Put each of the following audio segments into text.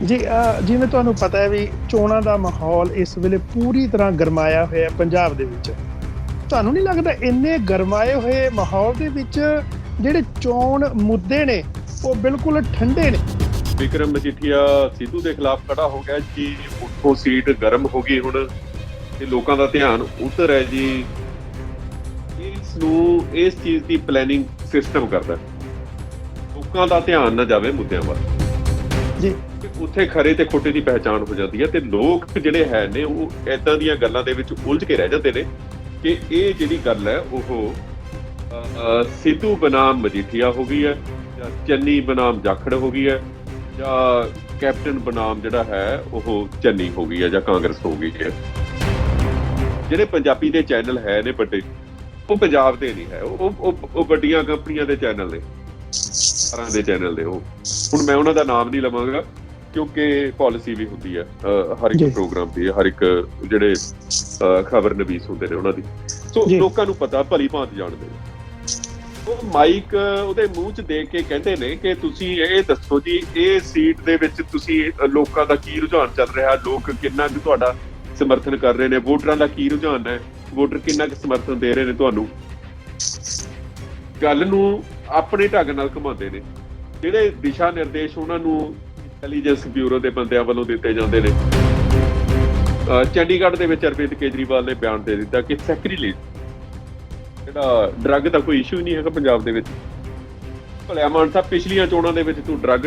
ਜੀ ਜਿਵੇਂ ਤੁਹਾਨੂੰ ਪਤਾ ਹੈ ਵੀ ਚੋਣਾਂ ਦਾ ਮਾਹੌਲ ਇਸ ਵੇਲੇ ਪੂਰੀ ਤਰ੍ਹਾਂ ਗਰਮਾਇਆ ਹੋਇਆ ਪੰਜਾਬ ਦੇ ਵਿੱਚ। ਤੁਹਾਨੂੰ ਨਹੀਂ ਲੱਗਦਾ ਇੰਨੇ ਗਰਮਾਏ ਹੋਏ ਮਾਹੌਲ ਦੇ ਵਿੱਚ ਜਿਹੜੇ ਚੋਣ ਮੁੱਦੇ ਨੇ ਉਹ ਬਿਲਕੁਲ ਠੰਡੇ ਨੇ? ਵਿਕਰਮ ਮਜੀਠੀਆ ਸਿੱਧੂ ਦੇ ਖਿਲਾਫ ਖੜਾ ਹੋ ਗਿਆ ਜੀ, ਉੱਥੋਂ ਸੀਟ ਗਰਮ ਹੋ ਗਈ ਹੁਣ ਤੇ ਲੋਕਾਂ ਦਾ ਧਿਆਨ ਉੱਧਰ ਹੈ ਜੀ। ਇਸ ਚੀਜ਼ ਦੀ ਪਲੈਨਿੰਗ ਸਿਸਟਮ ਕਰਦਾ, ਲੋਕਾਂ ਦਾ ਧਿਆਨ ਨਾ ਜਾਵੇ ਮੁੱਦਿਆਂ ਵੱਲ ਜੀ। ਉੱਥੇ ਖਰੇ ਤੇ ਖੋਟੇ ਦੀ ਪਹਿਚਾਣ ਹੋ ਜਾਂਦੀ ਹੈ ਤੇ ਲੋਕ ਜਿਹੜੇ ਹੈ ਨੇ ਉਹ ਏਦਾਂ ਦੀਆਂ ਗੱਲਾਂ ਦੇ ਵਿੱਚ ਉਲਝ ਕੇ ਰਹਿ ਜਾਂਦੇ ਨੇ ਕਿ ਇਹ ਜਿਹੜੀ ਗੱਲ ਹੈ ਉਹ ਸਿੱਧੂ ਬਨਾਮ ਮਜੀਠੀਆ ਹੋ ਗਈ ਹੈ, ਜਾਂ ਚੰਨੀ ਬਨਾਮ ਜਾਖੜ ਹੋ ਗਈ ਹੈ, ਜਾਂ ਕੈਪਟਨ ਬਨਾਮ ਜਿਹੜਾ ਹੈ ਉਹ ਚੰਨੀ ਹੋ ਗਈ ਹੈ, ਜਾਂ ਕਾਂਗਰਸ ਹੋ ਗਈ ਹੈ। ਜਿਹੜੇ ਪੰਜਾਬੀ ਦੇ ਚੈਨਲ ਹੈ ਨੇ ਵੱਡੇ, ਉਹ ਪੰਜਾਬ ਦੇ ਨਹੀਂ ਹੈ, ਉਹ ਵੱਡੀਆਂ ਕੰਪਨੀਆਂ ਦੇ ਚੈਨਲ ਨੇ, ਸਾਰਿਆਂ ਦੇ ਚੈਨਲ ਨੇ ਉਹ। ਹੁਣ ਮੈਂ ਉਹਨਾਂ ਦਾ ਨਾਮ ਨਹੀਂ ਲਵਾਂਗਾ ਕਿਉਂਕਿ ਪਾਲਿਸੀ ਵੀ ਹੁੰਦੀ ਹੈ ਹਰ ਇੱਕ ਪ੍ਰੋਗਰਾਮ ਦੀ, ਹਰ ਇੱਕ ਜਿਹੜੇ ਖਬਰ ਨਵੀਸ ਹੁੰਦੇ ਨੇ ਉਹਨਾਂ ਦੀ। ਸੋ ਲੋਕਾਂ ਨੂੰ ਪਤਾ, ਭਲੀ ਭਾਂਤ ਜਾਣਦੇ ਨੇ। ਉਹ ਮਾਈਕ ਉਹਦੇ ਮੂੰਹ 'ਚ ਦੇਖ ਕੇ ਕਹਿੰਦੇ ਨੇ ਕਿ ਤੁਸੀਂ ਇਹ ਦੱਸੋ ਜੀ, ਇਹ ਸੀਟ ਦੇ ਵਿੱਚ ਤੁਸੀਂ ਲੋਕਾਂ ਦਾ ਕੀ ਰੁਝਾਨ ਚੱਲ ਰਿਹਾ, ਲੋਕ ਕਿੰਨਾ ਕੁ ਤੁਹਾਡਾ ਸਮਰਥਨ ਕਰ ਰਹੇ ਨੇ, ਵੋਟਰਾਂ ਦਾ ਕੀ ਰੁਝਾਨ ਹੈ, ਵੋਟਰ ਕਿੰਨਾ ਕੁ ਸਮਰਥਨ ਦੇ ਰਹੇ ਨੇ ਤੁਹਾਨੂੰ। ਗੱਲ ਨੂੰ ਆਪਣੇ ਢੰਗ ਨਾਲ ਘੁਮਾਉਂਦੇ ਨੇ। ਜਿਹੜੇ ਦਿਸ਼ਾ ਨਿਰਦੇਸ਼ ਉਹਨਾਂ ਨੂੰ ਇੰਟੈਲੀਜੈਂਸ ਬਿਊਰੋ ਦੇ ਬੰਦਿਆਂ ਵੱਲੋਂ ਦਿੱਤੇ ਜਾਂਦੇ ਨੇ। ਚੰਡੀਗੜ੍ਹ ਦੇ ਵਿੱਚ ਅਰਵਿੰਦ ਕੇਜਰੀਵਾਲ ਨੇ ਬਿਆਨ ਦੇ ਦਿੱਤਾ ਕਿ ਸੈਕਰੀਲੇਜ, ਜਿਹੜਾ ਡਰੱਗ ਦਾ ਕੋਈ ਇਸ਼ੂ ਨਹੀਂ ਹੈਗਾ ਪੰਜਾਬ ਦੇ ਵਿੱਚ। ਭਲਿਆ ਮਾਨਸਾ, ਪਿਛਲੀਆਂ ਚੋਣਾਂ ਦੇ ਵਿੱਚ ਤੂੰ ਡਰੱਗ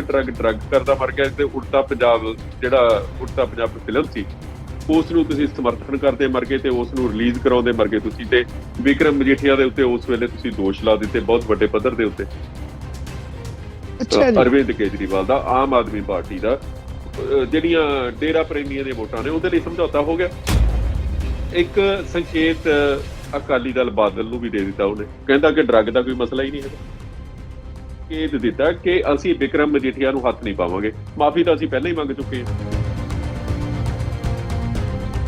ਕਰਦਾ ਮਰ ਗਿਆ ਤੇ ਉੜਤਾ ਪੰਜਾਬ, ਜਿਹੜਾ ਉੜਤਾ ਪੰਜਾਬ ਫਿਲਮ ਸੀ, ਉਸ ਨੂੰ ਤੁਸੀਂ ਸਮਰਥਨ ਕਰਦੇ ਮਰ ਗਏ ਤੇ ਉਸ ਨੂੰ ਰਿਲੀਜ਼ ਕਰਾਉਂਦੇ ਮਰ ਗਏ ਤੁਸੀਂ। ਤੇ ਵਿਕਰਮ ਮਜੀਠੀਆ ਦੇ ਉੱਤੇ ਉਸ ਵੇਲੇ ਤੁਸੀਂ ਦੋਸ਼ ਲਾ ਦਿੱਤੇ ਬਹੁਤ ਵੱਡੇ ਪੱਧਰ ਦੇ ਉੱਤੇ। ਅਰਵਿੰਦ ਕੇਜਰੀਵਾਲ ਦਾ, ਆਮ ਆਦਮੀ ਪਾਰਟੀ ਦਾ, ਜਿਹੜੀਆਂ ਡੇਰਾ ਪ੍ਰੇਮੀਆਂ ਦੀਆਂ ਵੋਟਾਂ ਨੇ ਉਹਦੇ ਲਈ ਸਮਝੌਤਾ ਹੋ ਗਿਆ। ਇੱਕ ਸੰਕੇਤ ਅਕਾਲੀ ਦਲ ਬਾਦਲ ਨੂੰ ਵੀ ਦੇ ਦਿੱਤਾ ਉਹਨੇ, ਕਹਿੰਦਾ ਕਿ ਡਰੱਗ ਦਾ ਕੋਈ ਮਸਲਾ ਹੀ ਨਹੀਂ ਹੈਗਾ। ਇਹ ਦਿੱਤਾ ਕਿ ਅਸੀਂ ਵਿਕਰਮ ਮਜੀਠੀਆ ਨੂੰ ਹੱਥ ਨਹੀਂ ਪਾਵਾਂਗੇ, ਮਾਫੀ ਤਾਂ ਅਸੀਂ ਪਹਿਲਾਂ ਹੀ ਮੰਗ ਚੁੱਕੇ ਹਾਂ।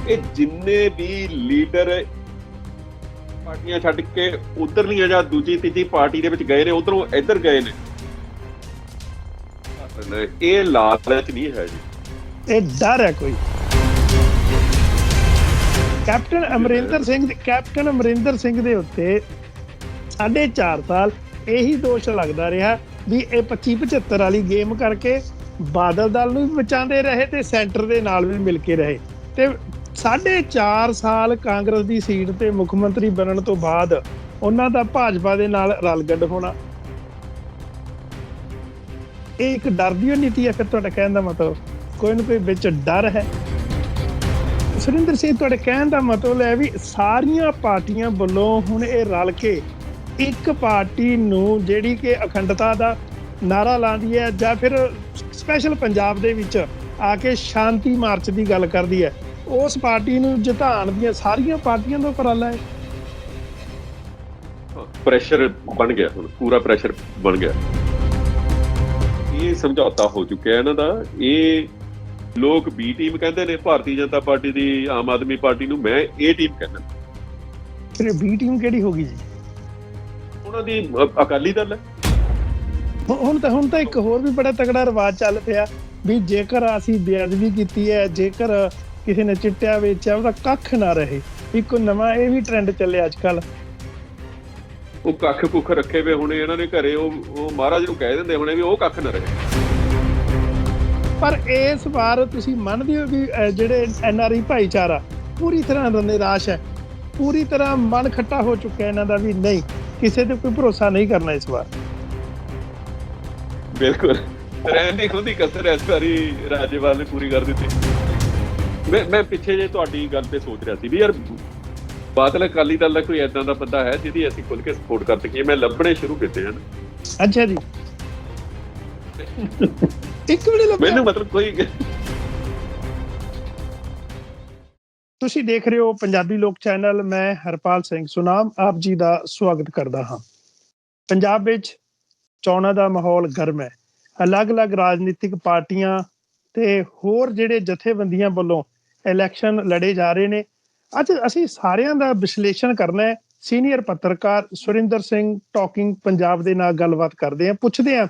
ਇਹ ਜਿੰਨੇ ਵੀ ਲੀਡਰ ਪਾਰਟੀਆਂ ਛੱਡ ਕੇ ਉਧਰਲੀਆਂ ਜਾਂ ਦੂਜੀ ਤੀਜੀ ਪਾਰਟੀ ਦੇ ਵਿੱਚ ਗਏ ਨੇ, ਉਧਰੋਂ ਇੱਧਰ ਗਏ ਨੇ, ਇਹ ਲਾਲਚ ਨਹੀਂ ਹੈ ਜੀ, ਇਹ ਡਰ ਹੈ ਕੋਈ। ਕੈਪਟਨ ਅਮਰਿੰਦਰ ਸਿੰਘ ਦੇ ਉੱਤੇ 4.5 ਸਾਲ ਇਹੀ ਦੋਸ਼ ਲੱਗਦਾ ਰਿਹਾ ਵੀ ਇਹ 25-75 ਵਾਲੀ ਗੇਮ ਕਰਕੇ ਬਾਦਲ ਦਲ ਨੂੰ ਵੀ ਬਚਾਉਂਦੇ ਰਹੇ ਤੇ ਸੈਂਟਰ ਦੇ ਨਾਲ ਵੀ ਮਿਲ ਕੇ ਰਹੇ। ਤੇ 4.5 ਸਾਲ ਕਾਂਗਰਸ ਦੀ ਸੀਟ ਤੇ ਮੁੱਖ ਮੰਤਰੀ ਬਣਨ ਤੋਂ ਬਾਅਦ ਉਹਨਾਂ ਦਾ ਭਾਜਪਾ ਦੇ ਨਾਲ ਰਲਗੱਡ ਹੋਣਾ, ਇਹ ਇੱਕ ਡਰ ਦੀ ਨੀਤੀ ਹੈ। ਫਿਰ ਤੁਹਾਡਾ ਕਹਿਣ ਦਾ ਮਤਲਬ ਕੋਈ ਨਾ ਕੋਈ ਵਿੱਚ ਡਰ ਹੈ। ਸੁਰਿੰਦਰ ਸਿੰਘ, ਤੁਹਾਡੇ ਕਹਿਣ ਦਾ ਮਤਲਬ ਹੈ ਵੀ ਸਾਰੀਆਂ ਪਾਰਟੀਆਂ ਵੱਲੋਂ ਹੁਣ ਇਹ ਰਲ ਕੇ ਇੱਕ ਪਾਰਟੀ ਨੂੰ ਜਿਹੜੀ ਕਿ ਅਖੰਡਤਾ ਦਾ ਨਾਰਾ ਲਾਉਂਦੀ ਹੈ ਜਾਂ ਫਿਰ ਸਪੈਸ਼ਲ ਪੰਜਾਬ ਦੇ ਵਿੱਚ ਆ ਕੇ ਸ਼ਾਂਤੀ ਮਾਰਚ ਦੀ ਗੱਲ ਕਰਦੀ ਹੈ, ਉਸ ਪਾਰਟੀ ਨੂੰ ਜਿਤਾਉਣ ਦੀਆਂ ਸਾਰੀਆਂ ਪਾਰਟੀਆਂ ਦਾ ਉਪਰਾਲਾ ਹੈ। ਪ੍ਰੈਸ਼ਰ ਬਣ ਗਿਆ, ਹੁਣ ਪੂਰਾ ਪ੍ਰੈਸ਼ਰ ਬਣ ਗਿਆ। ਇਹ ਸਮਝੌਤਾ ਹੋ ਚੁੱਕਿਆ ਇਹਨਾਂ ਦਾ। ਇਹ ਲੋਕ ਬੀ ਟੀਮ ਕਹਿੰਦੇ ਨੇ ਭਾਰਤੀ ਜਨਤਾ ਪਾਰਟੀ ਦੀ, ਆਮ ਆਦਮੀ ਪਾਰਟੀ ਨੂੰ। ਮੈਂ ਇਹ ਟੀਮ ਕਹਿੰਦਾ। ਫਿਰ ਬੀ ਟੀਮ ਕਿਹੜੀ ਹੋ ਗਈ ਜੀ? ਉਹਨਾਂ ਦੀ ਅਕਾਲੀ ਦਲ ਹੈ। ਹੁਣ ਤਾਂ ਇੱਕ ਹੋਰ ਵੀ ਬੜਾ ਤਕੜਾ ਰਿਵਾਜ ਚੱਲ ਪਿਆ ਵੀ ਜੇਕਰ ਅਸੀਂ ਬੇਅਦਬੀ ਕੀਤੀ ਹੈ, ਜੇਕਰ ਕਿਸੇ ਨੇ ਚਿੱਟਿਆ ਵੇਚਿਆ, ਉਹਦਾ ਕੱਖ ਨਾ ਰਹੇ। ਇੱਕ ਨਵਾਂ ਇਹ ਵੀ ਟ੍ਰੈਂਡ ਚੱਲਿਆ ਅੱਜ ਕੱਲ। ਉਹ ਕੱਖ ਕੁੱਖ ਰੱਖੇ ਵੇ ਹੁਣੇ ਇਹਨਾਂ ਨੇ ਘਰੇ, ਉਹ ਮਹਾਰਾਜ ਨੂੰ ਕਹਿ ਦਿੰਦੇ ਹੁਣੇ ਵੀ ਉਹ ਕੱਖ ਨਾ ਰਹੇ। ਪਰ ਇਸ ਵਾਰ ਤੁਸੀਂ ਮੰਨਦੇ ਹੋ ਵੀ ਜਿਹੜੇ NRI ਭਾਈਚਾਰਾ ਪੂਰੀ ਤਰ੍ਹਾਂ ਨਿਰਾਸ਼ ਹੈ, ਪੂਰੀ ਤਰ੍ਹਾਂ ਮਨ ਖੱਟਾ ਹੋ ਚੁੱਕਿਆ ਇਹਨਾਂ ਦਾ ਵੀ ਨਹੀਂ, ਕਿਸੇ ਤੇ ਕੋਈ ਭਰੋਸਾ ਨਹੀਂ ਕਰਨਾ ਇਸ ਵਾਰ? ਬਿਲਕੁਲ, ਰਹਿਣ ਦੀ ਖੁਦ ਹੀ ਕਸਰ ਇਸ ਵਾਰੀ ਰਾਜੇਵਾਲ ਨੇ ਪੂਰੀ ਕਰ ਦਿੱਤੀ। ਮੈਂ ਪਿੱਛੇ ਜੇ ਤੁਹਾਡੀ ਗੱਲ ਤੇ ਸੋਚ ਰਿਹਾ ਸੀ ਵੀ ਯਾਰ ਬਾਦਲ ਅਕਾਲੀ ਦਲ ਦਾ ਕੋਈ ਏਦਾਂ ਦਾ ਬੰਦਾ ਹੈ ਜਿਹਦੀ ਅਸੀਂ ਖੁੱਲ ਕੇ ਸਪੋਰਟ ਕਰ ਸਕੀਏ। ਮੈਂ ਲੱਭਣੇ ਸ਼ੁਰੂ ਕੀਤੇ ਹਨ। ਅੱਛਾ ਜੀ, ਇੱਕ ਮਿੰਟ ਮੈਨੂੰ ਮਤਲਬ ਕੋਈ। ਤੁਸੀਂ ਦੇਖ ਰਹੇ ਹੋ ਪੰਜਾਬੀ ਲੋਕ ਚੈਨਲ। ਮੈਂ ਹਰਪਾਲ ਸਿੰਘ ਸੁਨਾਮ ਆਪ ਜੀ ਦਾ ਸਵਾਗਤ ਕਰਦਾ ਹਾਂ। ਪੰਜਾਬ ਵਿੱਚ ਚੋਣਾਂ ਦਾ ਮਾਹੌਲ ਗਰਮ ਹੈ। ਅਲੱਗ-ਅਲੱਗ ਰਾਜਨੀਤਿਕ ਪਾਰਟੀਆਂ ਤੇ ਹੋਰ ਜਿਹੜੇ ਜਥੇਬੰਦੀਆਂ ਵੱਲੋਂ ਇਲੈਕਸ਼ਨ ਲੜੇ ਜਾ ਰਹੇ ਨੇ। ਅੱਜ ਅਸੀਂ ਸਾਰਿਆਂ ਦਾ ਵਿਸ਼ਲੇਸ਼ਣ ਕਰਨਾ ਹੈ। ਸੀਨੀਅਰ ਪੱਤਰਕਾਰ ਸੁਰਿੰਦਰ ਸਿੰਘ ਟਾਕਿੰਗ ਪੰਜਾਬ ਦੇ ਨਾਲ ਗੱਲਬਾਤ ਕਰਦੇ ਹਾਂ, ਪੁੱਛਦੇ ਹਾਂ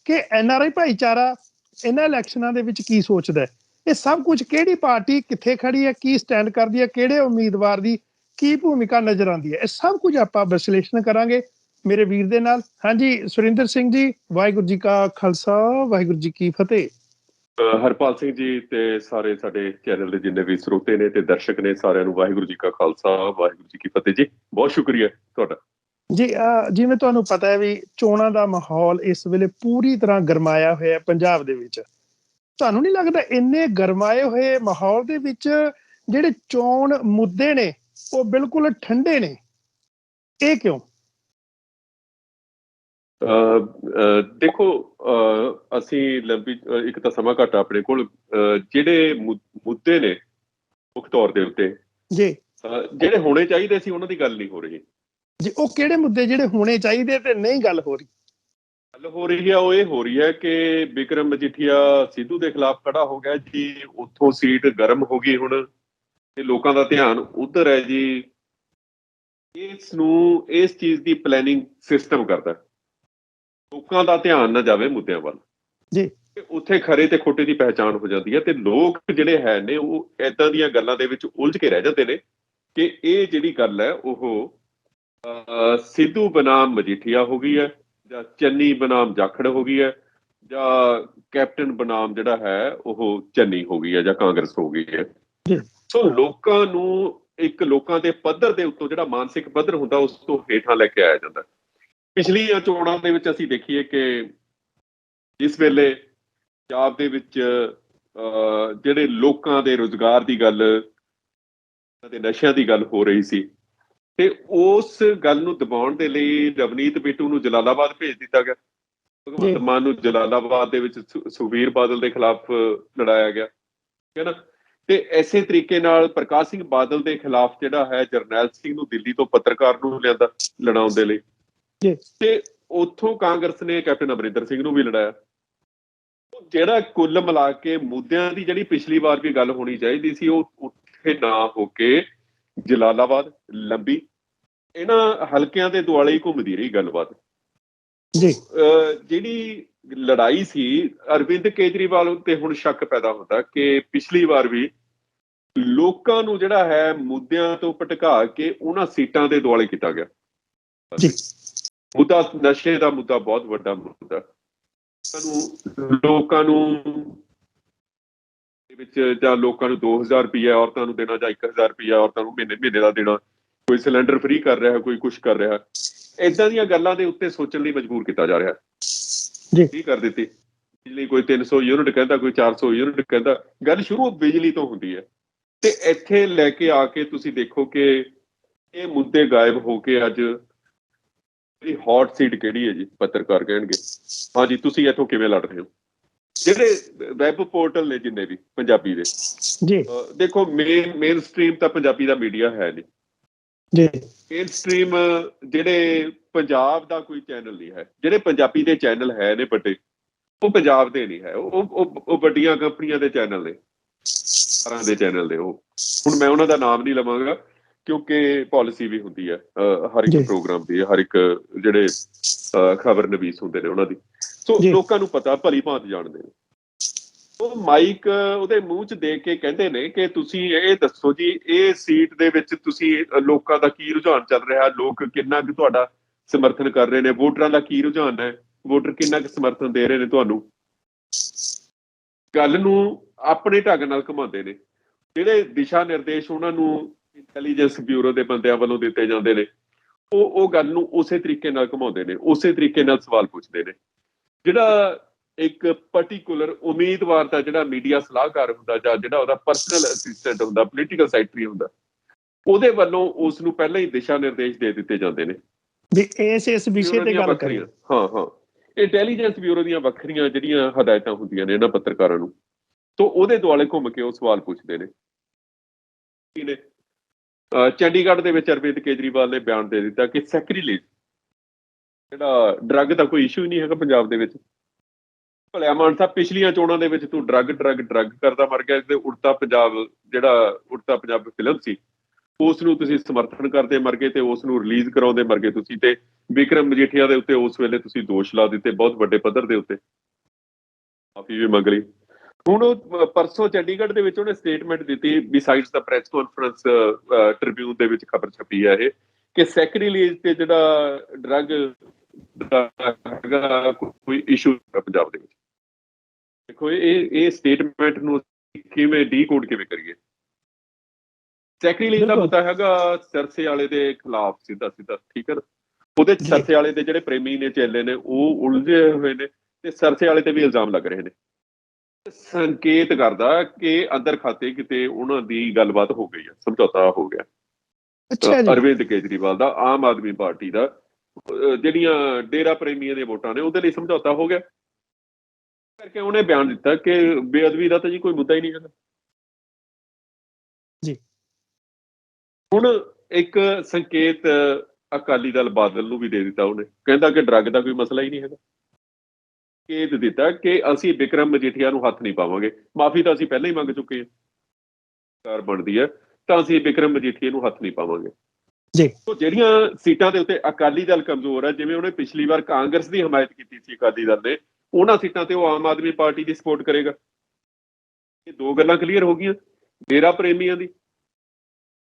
ਕਿ NRI ਭਾਈਚਾਰਾ ਇਹਨਾਂ ਇਲੈਕਸ਼ਨਾਂ ਦੇ ਵਿੱਚ ਕੀ ਸੋਚਦਾ ਹੈ। ਇਹ ਸਭ ਕੁਝ ਕਿਹੜੀ ਪਾਰਟੀ ਕਿੱਥੇ ਖੜੀ ਹੈ, ਕੀ ਸਟੈਂਡ ਕਰਦੀ ਹੈ, ਕਿਹੜੇ ਉਮੀਦਵਾਰ ਦੀ ਕੀ ਭੂਮਿਕਾ ਨਜ਼ਰ ਆਉਂਦੀ ਹੈ, ਇਹ ਸਭ ਕੁਝ ਆਪਾਂ ਵਿਸ਼ਲੇਸ਼ਣ ਕਰਾਂਗੇ ਮੇਰੇ ਵੀਰ ਦੇ ਨਾਲ। ਹਾਂਜੀ ਸੁਰਿੰਦਰ ਸਿੰਘ ਜੀ, ਵਾਹਿਗੁਰੂ ਜੀ ਕਾ ਖਾਲਸਾ, ਵਾਹਿਗੁਰੂ ਜੀ ਕੀ ਫਤਿਹ। ਹਰਪਾਲ ਸਿੰਘ ਜੀ ਤੇ ਸਾਰੇ ਸਾਡੇ ਚੈਨਲ ਦੇ ਜਿੰਨੇ ਵੀ ਸਰੋਤੇ ਨੇ ਤੇ ਦਰਸ਼ਕ ਨੇ, ਸਾਰਿਆਂ ਨੂੰ ਵਾਹਿਗੁਰੂ ਜੀ ਕਾ ਖਾਲਸਾ, ਵਾਹਿਗੁਰੂ ਜੀ ਕੀ ਫਤਿਹ ਜੀ। ਬਹੁਤ ਸ਼ੁਕਰੀਆ ਤੁਹਾਡਾ ਜੀ। ਜਿਵੇਂ ਤੁਹਾਨੂੰ ਪਤਾ ਹੈ ਵੀ ਚੋਣਾਂ ਦਾ ਮਾਹੌਲ ਇਸ ਵੇਲੇ ਪੂਰੀ ਤਰ੍ਹਾਂ ਗਰਮਾਇਆ ਹੋਇਆ ਪੰਜਾਬ ਦੇ ਵਿੱਚ। ਤੁਹਾਨੂੰ ਨਹੀਂ ਲੱਗਦਾ ਇੰਨੇ ਗਰਮਾਏ ਹੋਏ ਮਾਹੌਲ ਦੇ ਵਿੱਚ ਜਿਹੜੇ ਚੋਣ ਮੁੱਦੇ ਨੇ ਉਹ ਬਿਲਕੁਲ ਠੰਡੇ ਨੇ, ਇਹ ਕਿਉਂ? ਦੇਖੋ, ਅਸੀਂ ਇੱਕ ਤਾਂ ਸਮਾਂ ਘੱਟ ਆਪਣੇ ਕੋਲ, ਜਿਹੜੇ ਮੁੱਦੇ ਨੇ ਮੁੱਖ ਤੌਰ ਦੇ ਉੱਤੇ ਜੀ ਜਿਹੜੇ ਹੋਣੇ ਚਾਹੀਦੇ ਸੀ ਉਹਨਾਂ ਦੀ ਗੱਲ ਨਹੀਂ ਹੋ ਰਹੀ ਜੀ। ਉਹ ਕਿਹੜੇ ਮੁੱਦੇ ਜਿਹੜੇ ਹੋਣੇ ਚਾਹੀਦੇ ਤੇ ਨਹੀਂ ਗੱਲ ਹੋ ਰਹੀ? ਗੱਲ ਹੋ ਰਹੀ ਹੈ ਉਹ ਇਹ ਹੋ ਰਹੀ ਹੈ ਕਿ ਬਿਕਰਮ ਮਜੀਠੀਆ ਸਿੱਧੂ ਦੇ ਖਿਲਾਫ ਖੜਾ ਹੋ ਗਿਆ ਜੀ, ਉੱਥੋਂ ਸੀਟ ਗਰਮ ਹੋ ਗਈ ਹੁਣ ਤੇ ਲੋਕਾਂ ਦਾ ਧਿਆਨ ਉੱਧਰ ਹੈ ਜੀ। ਇਸ ਚੀਜ਼ ਦੀ ਪਲੈਨਿੰਗ ਸਿਸਟਮ ਕਰਦਾ, ਲੋਕਾਂ ਦਾ ਧਿਆਨ ਨਾ ਜਾਵੇ ਮੁੱਦਿਆਂ ਵੱਲ ਜੀ। ਉੱਥੇ ਖਰੇ ਤੇ ਖੋਟੇ ਦੀ ਪਹਿਚਾਣ ਹੋ ਜਾਂਦੀ ਹੈ ਤੇ ਲੋਕ ਜਿਹੜੇ ਹੈ ਨੇ ਉਹ ਏਦਾਂ ਦੀਆਂ ਗੱਲਾਂ ਦੇ ਵਿੱਚ ਉਲਝ ਕੇ ਰਹਿ ਜਾਂਦੇ ਨੇ ਕਿ ਇਹ ਜਿਹੜੀ ਗੱਲ ਹੈ ਉਹ ਸਿੱਧੂ ਬਨਾਮ ਮਜੀਠੀਆ ਹੋ ਗਈ ਹੈ, ਜਾਂ ਚੰਨੀ ਬਨਾਮ ਜਾਖੜ ਹੋ ਗਈ ਹੈ, ਜਾਂ ਕੈਪਟਨ ਬਨਾਮ ਜਿਹੜਾ ਹੈ ਉਹ ਚੰਨੀ ਹੋ ਗਈ ਹੈ, ਜਾਂ ਕਾਂਗਰਸ ਹੋ ਗਈ ਹੈ। ਸੋ ਲੋਕਾਂ ਨੂੰ ਲੋਕਾਂ ਦੇ ਪੱਧਰ ਦੇ ਉੱਤੋਂ ਜਿਹੜਾ ਮਾਨਸਿਕ ਪੱਧਰ ਹੁੰਦਾ ਉਸ ਤੋਂ ਹੇਠਾਂ ਲੈ ਕੇ ਆਇਆ ਜਾਂਦਾ। ਪਿਛਲੀਆਂ ਚੋਣਾਂ ਦੇ ਵਿੱਚ ਅਸੀਂ ਦੇਖੀਏ ਕਿ ਜਿਸ ਵੇਲੇ ਪੰਜਾਬ ਦੇ ਵਿੱਚ ਜਿਹੜੇ ਲੋਕਾਂ ਦੇ ਰੁਜ਼ਗਾਰ ਦੀ ਗੱਲ ਤੇ ਨਸ਼ਿਆਂ ਦੀ ਗੱਲ ਹੋ ਰਹੀ ਸੀ ਤੇ ਉਸ ਗੱਲ ਨੂੰ ਦਬਾਉਣ ਦੇ ਲਈ ਰਵਨੀਤ ਬਿੱਟੂ ਨੂੰ ਜਲਾਲਾਬਾਦ ਭੇਜ ਦਿੱਤਾ ਗਿਆ। ਭਗਵੰਤ ਮਾਨ ਨੂੰ ਜਲਾਲਾਬਾਦ ਦੇ ਵਿੱਚ ਸੁਖਬੀਰ ਬਾਦਲ ਦੇ ਖਿਲਾਫ ਲੜਾਇਆ ਗਿਆ, ਠੀਕ ਹੈ ਨਾ। ਤੇ ਇਸੇ ਤਰੀਕੇ ਨਾਲ ਪ੍ਰਕਾਸ਼ ਸਿੰਘ ਬਾਦਲ ਦੇ ਖਿਲਾਫ ਜਿਹੜਾ ਹੈ ਜਰਨੈਲ ਸਿੰਘ ਨੂੰ ਦਿੱਲੀ ਤੋਂ ਪੱਤਰਕਾਰ ਨੂੰ ਲਿਆਂਦਾ ਲੜਾਉਣ ਦੇ ਲਈ, ਤੇ ਉੱਥੋਂ ਕਾਂਗਰਸ ਨੇ ਕੈਪਟਨ ਅਮਰਿੰਦਰ ਸਿੰਘ ਨੂੰ ਵੀ ਲੜਾਇਆ। ਜਿਹੜਾ ਕੁੱਲ ਮਿਲਾ ਕੇ ਮੁੱਦਿਆਂ ਦੀ ਜਿਹੜੀ ਪਿਛਲੀ ਵਾਰ ਵੀ ਗੱਲ ਹੋਣੀ ਚਾਹੀਦੀ ਸੀ ਉਹ ਉੱਥੇ ਨਾ ਹੋ ਕੇ ਜਲਾਲਾਬਾਦ, ਲੰਬੀ, ਇਹਨਾਂ ਹਲਕਿਆਂ ਦੇ ਦੁਆਲੇ ਹੀ ਘੁੰਮਦੀ ਰਹੀ ਗੱਲਬਾਤ ਜੀ। ਜਿਹੜੀ ਲੜਾਈ ਸੀ ਅਰਵਿੰਦ ਕੇਜਰੀਵਾਲ ਉੱਤੇ ਹੁਣ ਸ਼ੱਕ ਪੈਦਾ ਹੁੰਦਾ ਕਿ ਪਿਛਲੀ ਵਾਰ ਵੀ ਲੋਕਾਂ ਨੂੰ ਜਿਹੜਾ ਹੈ ਮੁੱਦਿਆਂ ਤੋਂ ਭਟਕਾ ਕੇ ਉਹਨਾਂ ਸੀਟਾਂ ਦੇ ਦੁਆਲੇ ਕੀਤਾ ਗਿਆ ਜੀ। ਮੁੱਦਾ ਨਸ਼ੇ ਦਾ ਮੁੱਦਾ ਬਹੁਤ ਵੱਡਾ ਮੁੱਦਾ, ਲੋਕਾਂ ਨੂੰ ਵਿੱਚ ਜਾਂ ਲੋਕਾਂ ਨੂੰ 2000 ਰੁਪਈਆ ਔਰਤਾਂ ਨੂੰ ਦੇਣਾ ਜਾਂ 1000 ਰੁਪਈਆ ਔਰਤਾਂ ਨੂੰ ਮਹੀਨੇ ਦਾ ਦੇਣਾ, ਕੋਈ ਸਿਲੰਡਰ ਫ੍ਰੀ ਕਰ ਰਿਹਾ, ਕੋਈ ਕੁਛ ਕਰ ਰਿਹਾ, ਏਦਾਂ ਦੀਆਂ ਗੱਲਾਂ ਦੇ ਉੱਤੇ ਸੋਚਣ ਲਈ ਮਜਬੂਰ ਕੀਤਾ ਜਾ ਰਿਹਾ ਜੀ। ਕੀ ਕਰ ਦਿੱਤੀ ਬਿਜਲੀ, ਕੋਈ 300 ਯੂਨਿਟ ਕਹਿੰਦਾ, ਕੋਈ 400 ਯੂਨਿਟ ਕਹਿੰਦਾ। ਗੱਲ ਸ਼ੁਰੂ ਬਿਜਲੀ ਤੋਂ ਹੁੰਦੀ ਹੈ ਤੇ ਇੱਥੇ ਲੈ ਕੇ ਆ ਕੇ ਤੁਸੀਂ ਦੇਖੋ ਕਿ ਇਹ ਮੁੱਦੇ ਗਾਇਬ ਹੋ ਕੇ ਅੱਜ ਜਿਹੜੀ ਹੌਟ ਸੀਟ ਕਿਹੜੀ ਹੈ ਜੀ, ਪੱਤਰਕਾਰ ਕਹਿਣਗੇ ਹਾਂਜੀ ਤੁਸੀਂ ਇੱਥੋਂ ਕਿਵੇਂ ਲੜ ਰਹੇ ਹੋ। ਜਿਹੜੇ ਵੈਬ ਪੋਰਟਲ ਨੇ ਜਿੰਨੇ ਵੀ ਪੰਜਾਬੀ ਦੇ ਜੀ, ਦੇਖੋ ਮੇਨ ਸਟ੍ਰੀਮ ਤਾਂ ਪੰਜਾਬੀ ਦਾ ਮੀਡੀਆ ਹੈ ਨਹੀਂ ਜੀ। ਮੇਨ ਸਟ੍ਰੀਮ ਜਿਹੜੇ ਪੰਜਾਬ ਦਾ ਕੋਈ ਚੈਨਲ ਨਹੀਂ ਹੈ, ਜਿਹੜੇ ਪੰਜਾਬੀ ਦੇ ਚੈਨਲ ਹੈ ਨੇ ਵੱਡੇ, ਉਹ ਪੰਜਾਬ ਦੇ ਨਹੀਂ ਹੈ, ਉਹ ਵੱਡੀਆਂ ਕੰਪਨੀਆਂ ਦੇ ਚੈਨਲ ਨੇ, ਸਾਰਿਆਂ ਦੇ ਚੈਨਲ ਦੇ। ਉਹ ਹੁਣ ਮੈਂ ਉਹਨਾਂ ਦਾ ਨਾਮ ਨਹੀਂ ਲਵਾਂਗਾ ਕਿਉਂਕਿ ਪਾਲਿਸੀ ਵੀ ਹੁੰਦੀ ਹੈ ਹਰ ਇੱਕ ਪ੍ਰੋਗਰਾਮ ਦੀ, ਹਰ ਇੱਕ ਜਿਹੜੇ ਖਬਰ ਨਵੀਸ ਹੁੰਦੇ ਨੇ ਉਹਨਾਂ ਦੀ। ਸੋ ਲੋਕਾਂ ਨੂੰ ਪਤਾ, ਭਲੀ ਭਾਂਤ ਜਾਣਦੇ ਨੇ। ਉਹ ਮਾਈਕ ਉਹਦੇ ਮੂੰਹ 'ਚ ਦੇ ਕੇ ਕਹਿੰਦੇ ਨੇ ਕਿ ਤੁਸੀਂ ਇਹ ਦੱਸੋ ਜੀ ਇਹ ਸੀਟ ਦੇ ਵਿੱਚ ਤੁਸੀਂ ਲੋਕਾਂ ਦਾ ਕੀ ਰੁਝਾਨ ਚੱਲ ਰਿਹਾ, ਲੋਕ ਕਿੰਨਾ ਕੁ ਤੁਹਾਡਾ ਸਮਰਥਨ ਕਰ ਰਹੇ ਨੇ, ਵੋਟਰਾਂ ਦਾ ਕੀ ਰੁਝਾਨ ਹੈ, ਵੋਟਰ ਕਿੰਨਾ ਕੁ ਸਮਰਥਨ ਦੇ ਰਹੇ ਨੇ ਤੁਹਾਨੂੰ। ਗੱਲ ਨੂੰ ਆਪਣੇ ਢੰਗ ਨਾਲ ਘੁਮਾਉਂਦੇ ਨੇ। ਜਿਹੜੇ ਦਿਸ਼ਾ ਨਿਰਦੇਸ਼ ਉਹਨਾਂ ਨੂੰ ਇੰਟੈਲੀਜੈਂਸ ਬਿਊਰੋ ਦੇ ਬੰਦਿਆਂ ਵੱਲੋਂ ਦਿੱਤੇ ਜਾਂਦੇ ਨੇ, ਉਹ ਗੱਲ ਨੂੰ ਉਸੇ ਤਰੀਕੇ ਨਾਲ ਘੁਮਾਉਂਦੇ ਨੇ, ਉਸੇ ਤਰੀਕੇ ਨਾਲ ਸਵਾਲ ਪੁੱਛਦੇ ਨੇ। ਜਿਹੜਾ ਇੱਕ ਪਾਰਟਿਕੂਲਰ ਉਮੀਦਵਾਰ ਦਾ ਜਿਹੜਾ ਮੀਡੀਆ ਸਲਾਹਕਾਰ ਹੁੰਦਾ ਜਾਂ ਜਿਹੜਾ ਉਹਦਾ ਪਰਸਨਲ ਅਸਿਸਟੈਂਟ ਹੁੰਦਾ, ਪੋਲੀਟੀਕਲ ਸੈਕਟਰੀ ਹੁੰਦਾ, ਉਹਦੇ ਵੱਲੋਂ ਉਸ ਨੂੰ ਪਹਿਲਾਂ ਹੀ ਦਿਸ਼ਾ ਨਿਰਦੇਸ਼ ਦੇ ਦਿੱਤੇ ਜਾਂਦੇ ਨੇ ਵੀ ਇਸ ਵਿਸ਼ੇ ਤੇ ਗੱਲ ਕਰੀਏ। ਹਾਂ ਇੰਟੈਲੀਜੈਂਸ ਬਿਊਰੋ ਦੀਆਂ ਵੱਖਰੀਆਂ ਜਿਹੜੀਆਂ ਹਦਾਇਤਾਂ ਹੁੰਦੀਆਂ ਨੇ ਇਹਨਾਂ ਪੱਤਰਕਾਰਾਂ ਨੂੰ, ਤੋਂ ਉਹਦੇ ਦੁਆਲੇ ਘੁੰਮ ਕੇ ਉਹ ਸਵਾਲ ਪੁੱਛਦੇ ਨੇ। ਚੰਡੀਗੜ੍ਹ ਦੇ ਵਿੱਚ ਅਰਵਿੰਦ ਕੇਜਰੀਵਾਲ ਨੇ ਬਿਆਨ ਦੇ ਦਿੱਤਾ ਕਿ ਸੈਕਰੀਲੇਜ ਜਿਹੜਾ ਡਰੱਗ ਦਾ ਕੋਈ ਇਸ਼ੂ ਹੀ ਨਹੀਂ ਹੈਗਾ ਪੰਜਾਬ ਦੇ ਵਿੱਚ। ਭਲਿਆ ਮਾਨਸਾ, ਪਿਛਲੀਆਂ ਚੋਣਾਂ ਦੇ ਵਿੱਚ ਤੂੰ ਡਰੱਗ ਕਰਦਾ ਮਰ ਗਿਆ। ਤੇ ਉੜਤਾ ਪੰਜਾਬ ਫਿਲਮ ਸੀ, ਉਸ ਨੂੰ ਤੁਸੀਂ ਸਮਰਥਨ ਕਰਦੇ ਮਰ ਗਏ ਤੇ ਉਸ ਨੂੰ ਰਿਲੀਜ਼ ਕਰਾਉਂਦੇ ਮਰ ਗਏ ਤੁਸੀਂ। ਤੇ ਬਿਕਰਮ ਮਜੀਠੀਆ ਦੇ ਉੱਤੇ ਉਸ ਵੇਲੇ ਤੁਸੀਂ ਦੋਸ਼ ਲਾ ਦਿੱਤੇ ਬਹੁਤ ਵੱਡੇ ਪੱਧਰ ਦੇ ਉੱਤੇ। ਮਾਫੀ ਵੀ ਮੰਗ ਲਈ। ਹੁਣ ਉਹ ਪਰਸੋਂ ਚੰਡੀਗੜ੍ਹ ਦੇ ਵਿੱਚ ਉਹਨੇ ਸਟੇਟਮੈਂਟ ਦਿੱਤੀ, ਬਿਸਾਈਡਸ ਦਾ ਪ੍ਰੈਸ ਕਾਨਫਰੰਸ ਟ੍ਰਿਬਿਊਨ ਦੇ ਵਿੱਚ ਖਬਰ ਛਪੀ ਹੈ ਇਹ, ਕਿ ਸੈਕਰੀਲੇਜ ਤੇ ਜਿਹੜਾ ਡਰੱਗ ਦਾ ਹੈਗਾ ਕੋਈ ਇਸ਼ੂ ਹੈ ਪੰਜਾਬ ਦੇ ਵਿੱਚ। ਦੇਖੋ ਇਹ ਸਟੇਟਮੈਂਟ ਨੂੰ ਕਿਵੇਂ ਡੀਕੋਡ ਕਿਵੇਂ ਕਰੀਏ। ਸੈਕਰੀਲੇਜ ਦਾ ਮੁੱਦਾ ਹੈਗਾ ਸਰਸੇ ਵਾਲੇ ਦੇ ਖਿਲਾਫ ਸਿੱਧਾ ਸਿੱਧਾ, ਠੀਕ ਹੈ ਨਾ। ਉਹਦੇ ਸਰਸੇ ਵਾਲੇ ਦੇ ਜਿਹੜੇ ਪ੍ਰੇਮੀ ਨੇ, ਚੇਲੇ ਨੇ, ਉਹ ਉਲਝੇ ਹੋਏ ਨੇ ਤੇ ਸਰਸੇ ਵਾਲੇ ਤੇ ਵੀ ਇਲਜ਼ਾਮ ਲੱਗ ਰਹੇ ਨੇ। ਸੰਕੇਤ ਕਰਦਾ ਕਿ ਅੰਦਰ ਖਾਤੇ ਕਿਤੇ ਉਹਨਾਂ ਦੀ ਗੱਲਬਾਤ ਹੋ ਗਈ ਹੈ, ਸਮਝੌਤਾ ਹੋ ਗਿਆ। ਅਰਵਿੰਦ ਕੇਜਰੀਵਾਲ ਦਾ, ਆਮ ਆਦਮੀ ਪਾਰਟੀ ਦਾ, ਜਿਹੜੀਆਂ ਡੇਰਾ ਪ੍ਰੇਮੀਆਂ ਦੀਆਂ ਵੋਟਾਂ ਨੇ ਉਹਦੇ ਲਈ ਸਮਝੌਤਾ ਹੋ ਗਿਆ ਕਰਕੇ ਉਹਨੇ ਬਿਆਨ ਦਿੱਤਾ ਕਿ ਬੇਅਦਬੀ ਦਾ ਤਾਂ ਜੀ ਕੋਈ ਮੁੱਦਾ ਹੀ ਨਹੀਂ ਹੈਗਾ ਜੀ। ਹੁਣ ਇੱਕ ਸੰਕੇਤ ਅਕਾਲੀ ਦਲ ਬਾਦਲ ਨੂੰ ਵੀ ਦੇ ਦਿੱਤਾ ਉਹਨੇ, ਕਹਿੰਦਾ ਕਿ ਡਰੱਗ ਦਾ ਕੋਈ ਮਸਲਾ ਹੀ ਨਹੀਂ ਹੈਗਾ। ਸੰਕੇਤ ਦਿੱਤਾ ਕਿ ਅਸੀਂ ਬਿਕਰਮ ਮਜੀਠੀਆ ਨੂੰ ਹੱਥ ਨਹੀਂ ਪਾਵਾਂਗੇ। ਮਾਫੀ ਤਾਂ ਅਸੀਂ ਪਹਿਲਾਂ ਹੀ ਮੰਗ ਚੁੱਕੇ ਹਾਂ, ਸਰਕਾਰ ਬਣਦੀ ਹੈ ਤਾਂ ਅਸੀਂ ਬਿਕਰਮ ਮਜੀਠੀਆ ਨੂੰ ਹੱਥ ਨਹੀਂ ਪਾਵਾਂਗੇ ਜੀ। ਜਿਹੜੀਆਂ ਸੀਟਾਂ ਦੇ ਉੱਤੇ ਅਕਾਲੀ ਦਲ ਕਮਜ਼ੋਰ ਹੈ, ਜਿਵੇਂ ਉਹਨੇ ਪਿਛਲੀ ਵਾਰ ਕਾਂਗਰਸ ਦੀ ਹਮਾਇਤ ਕੀਤੀ ਸੀ ਅਕਾਲੀ ਦਲ ਨੇ, ਉਹਨਾਂ ਸੀਟਾਂ ਤੇ ਉਹ ਆਮ ਆਦਮੀ ਪਾਰਟੀ ਦੀ ਸਪੋਰਟ ਕਰੇਗਾ। ਇਹ ਦੋ ਗੱਲਾਂ ਕਲੀਅਰ ਹੋ ਗਈਆਂ, ਡੇਰਾ ਪ੍ਰੇਮੀਆਂ ਦੀ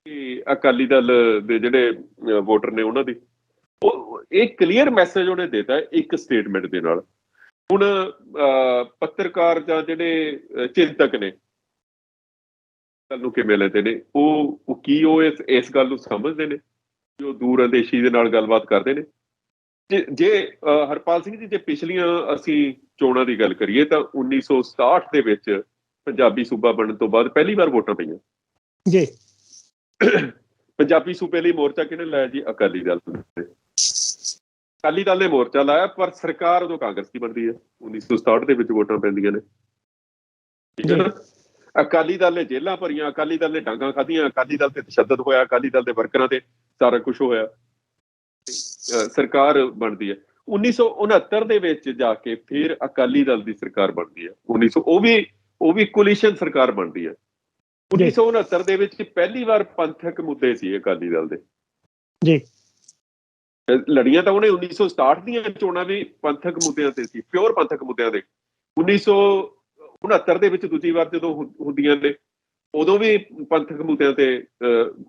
ਤੇ ਅਕਾਲੀ ਦਲ ਦੇ ਜਿਹੜੇ ਵੋਟਰ ਨੇ ਉਹਨਾਂ ਦੀ। ਉਹ ਇਹ ਕਲੀਅਰ ਮੈਸੇਜ ਉਹਨੇ ਦਿੱਤਾ ਇੱਕ ਸਟੇਟਮੈਂਟ ਦੇ ਨਾਲ। ਹੁਣ ਪੱਤਰਕਾਰ ਜਾਂ ਜਿਹੜੇ ਚਿੰਤਕ ਨੇ ਗੱਲ ਨੂੰ ਕਿਵੇਂ ਲੈਂਦੇ ਨੇ, ਉਹ ਕੀ ਉਹ ਇਸ ਗੱਲ ਨੂੰ ਸਮਝਦੇ ਨੇ, ਜੋ ਦੂਰ ਅੰਦੇਸ਼ੀ ਦੇ ਨਾਲ ਗੱਲਬਾਤ ਕਰਦੇ ਨੇ। ਜੇ ਹਰਪਾਲ ਸਿੰਘ ਜੀ, ਜੇ ਪਿਛਲੀਆਂ ਅਸੀਂ ਚੋਣਾਂ ਦੀ ਗੱਲ ਕਰੀਏ ਤਾਂ 1967 ਦੇ ਵਿੱਚ ਪੰਜਾਬੀ ਸੂਬਾ ਬਣਨ ਤੋਂ ਬਾਅਦ ਪਹਿਲੀ ਵਾਰ ਵੋਟਾਂ ਪਈਆਂ ਜੀ। ਪੰਜਾਬੀ ਸੂਬੇ ਲਈ ਮੋਰਚਾ ਕਿਹਨੇ ਲਾਇਆ ਜੀ? ਅਕਾਲੀ ਦਲ ਨੇ। ਅਕਾਲੀ ਦਲ ਨੇ ਮੋਰਚਾ ਲਾਇਆ, ਪਰ ਸਰਕਾਰ ਉਦੋਂ ਕਾਂਗਰਸ ਦੀ ਬਣਦੀ ਹੈ। 1967 ਦੇ ਵਿੱਚ ਵੋਟਾਂ ਪੈਂਦੀਆਂ ਨੇ, ਠੀਕ ਹੈ ਨਾ। ਅਕਾਲੀ ਦਲ ਨੇ ਜੇਲ੍ਹਾਂ ਭਰੀਆਂ, ਅਕਾਲੀ ਦਲ ਨੇ ਡਾਂਗਾਂ ਖਾਧੀਆਂ, ਅਕਾਲੀ ਦਲ ਤੇ ਤਸ਼ੱਦਦ ਹੋਇਆ, ਅਕਾਲੀ ਦਲ ਦੇ ਵਰਕਰਾਂ ਤੇ ਸਾਰਾ ਕੁਝ ਹੋਇਆ, ਸਰਕਾਰ ਬਣਦੀ ਹੈ। 1969 ਦੇ ਵਿੱਚ ਜਾ ਕੇ ਫਿਰ ਅਕਾਲੀ ਦਲ ਦੀ ਸਰਕਾਰ ਬਣਦੀ ਹੈ। ਉਹ ਵੀ ਕੋਲੀਸ਼ਨ ਸਰਕਾਰ ਬਣਦੀ ਹੈ। 1969 ਦੇ ਵਿੱਚ ਪਹਿਲੀ ਵਾਰ ਪੰਥਕ ਮੁੱਦੇ ਸੀ ਅਕਾਲੀ ਦਲ ਦੇ ਜੀ। ਲੜੀਆਂ ਤਾਂ ਉਹਨੇ 1967 ਦੀਆਂ ਚੋਣਾਂ ਵੀ ਪੰਥਕ ਮੁੱਦਿਆਂ ਤੇ ਸੀ, ਪਿਓਰ ਪੰਥਕ ਮੁੱਦਿਆਂ ਦੇ। 1969 ਦੇ ਵਿੱਚ ਦੂਜੀ ਵਾਰ ਜਦੋਂ ਹੁੰਦੀਆਂ ਨੇ, ਉਦੋਂ ਵੀ ਪੰਥਕ ਮੁੱਦਿਆਂ ਤੇ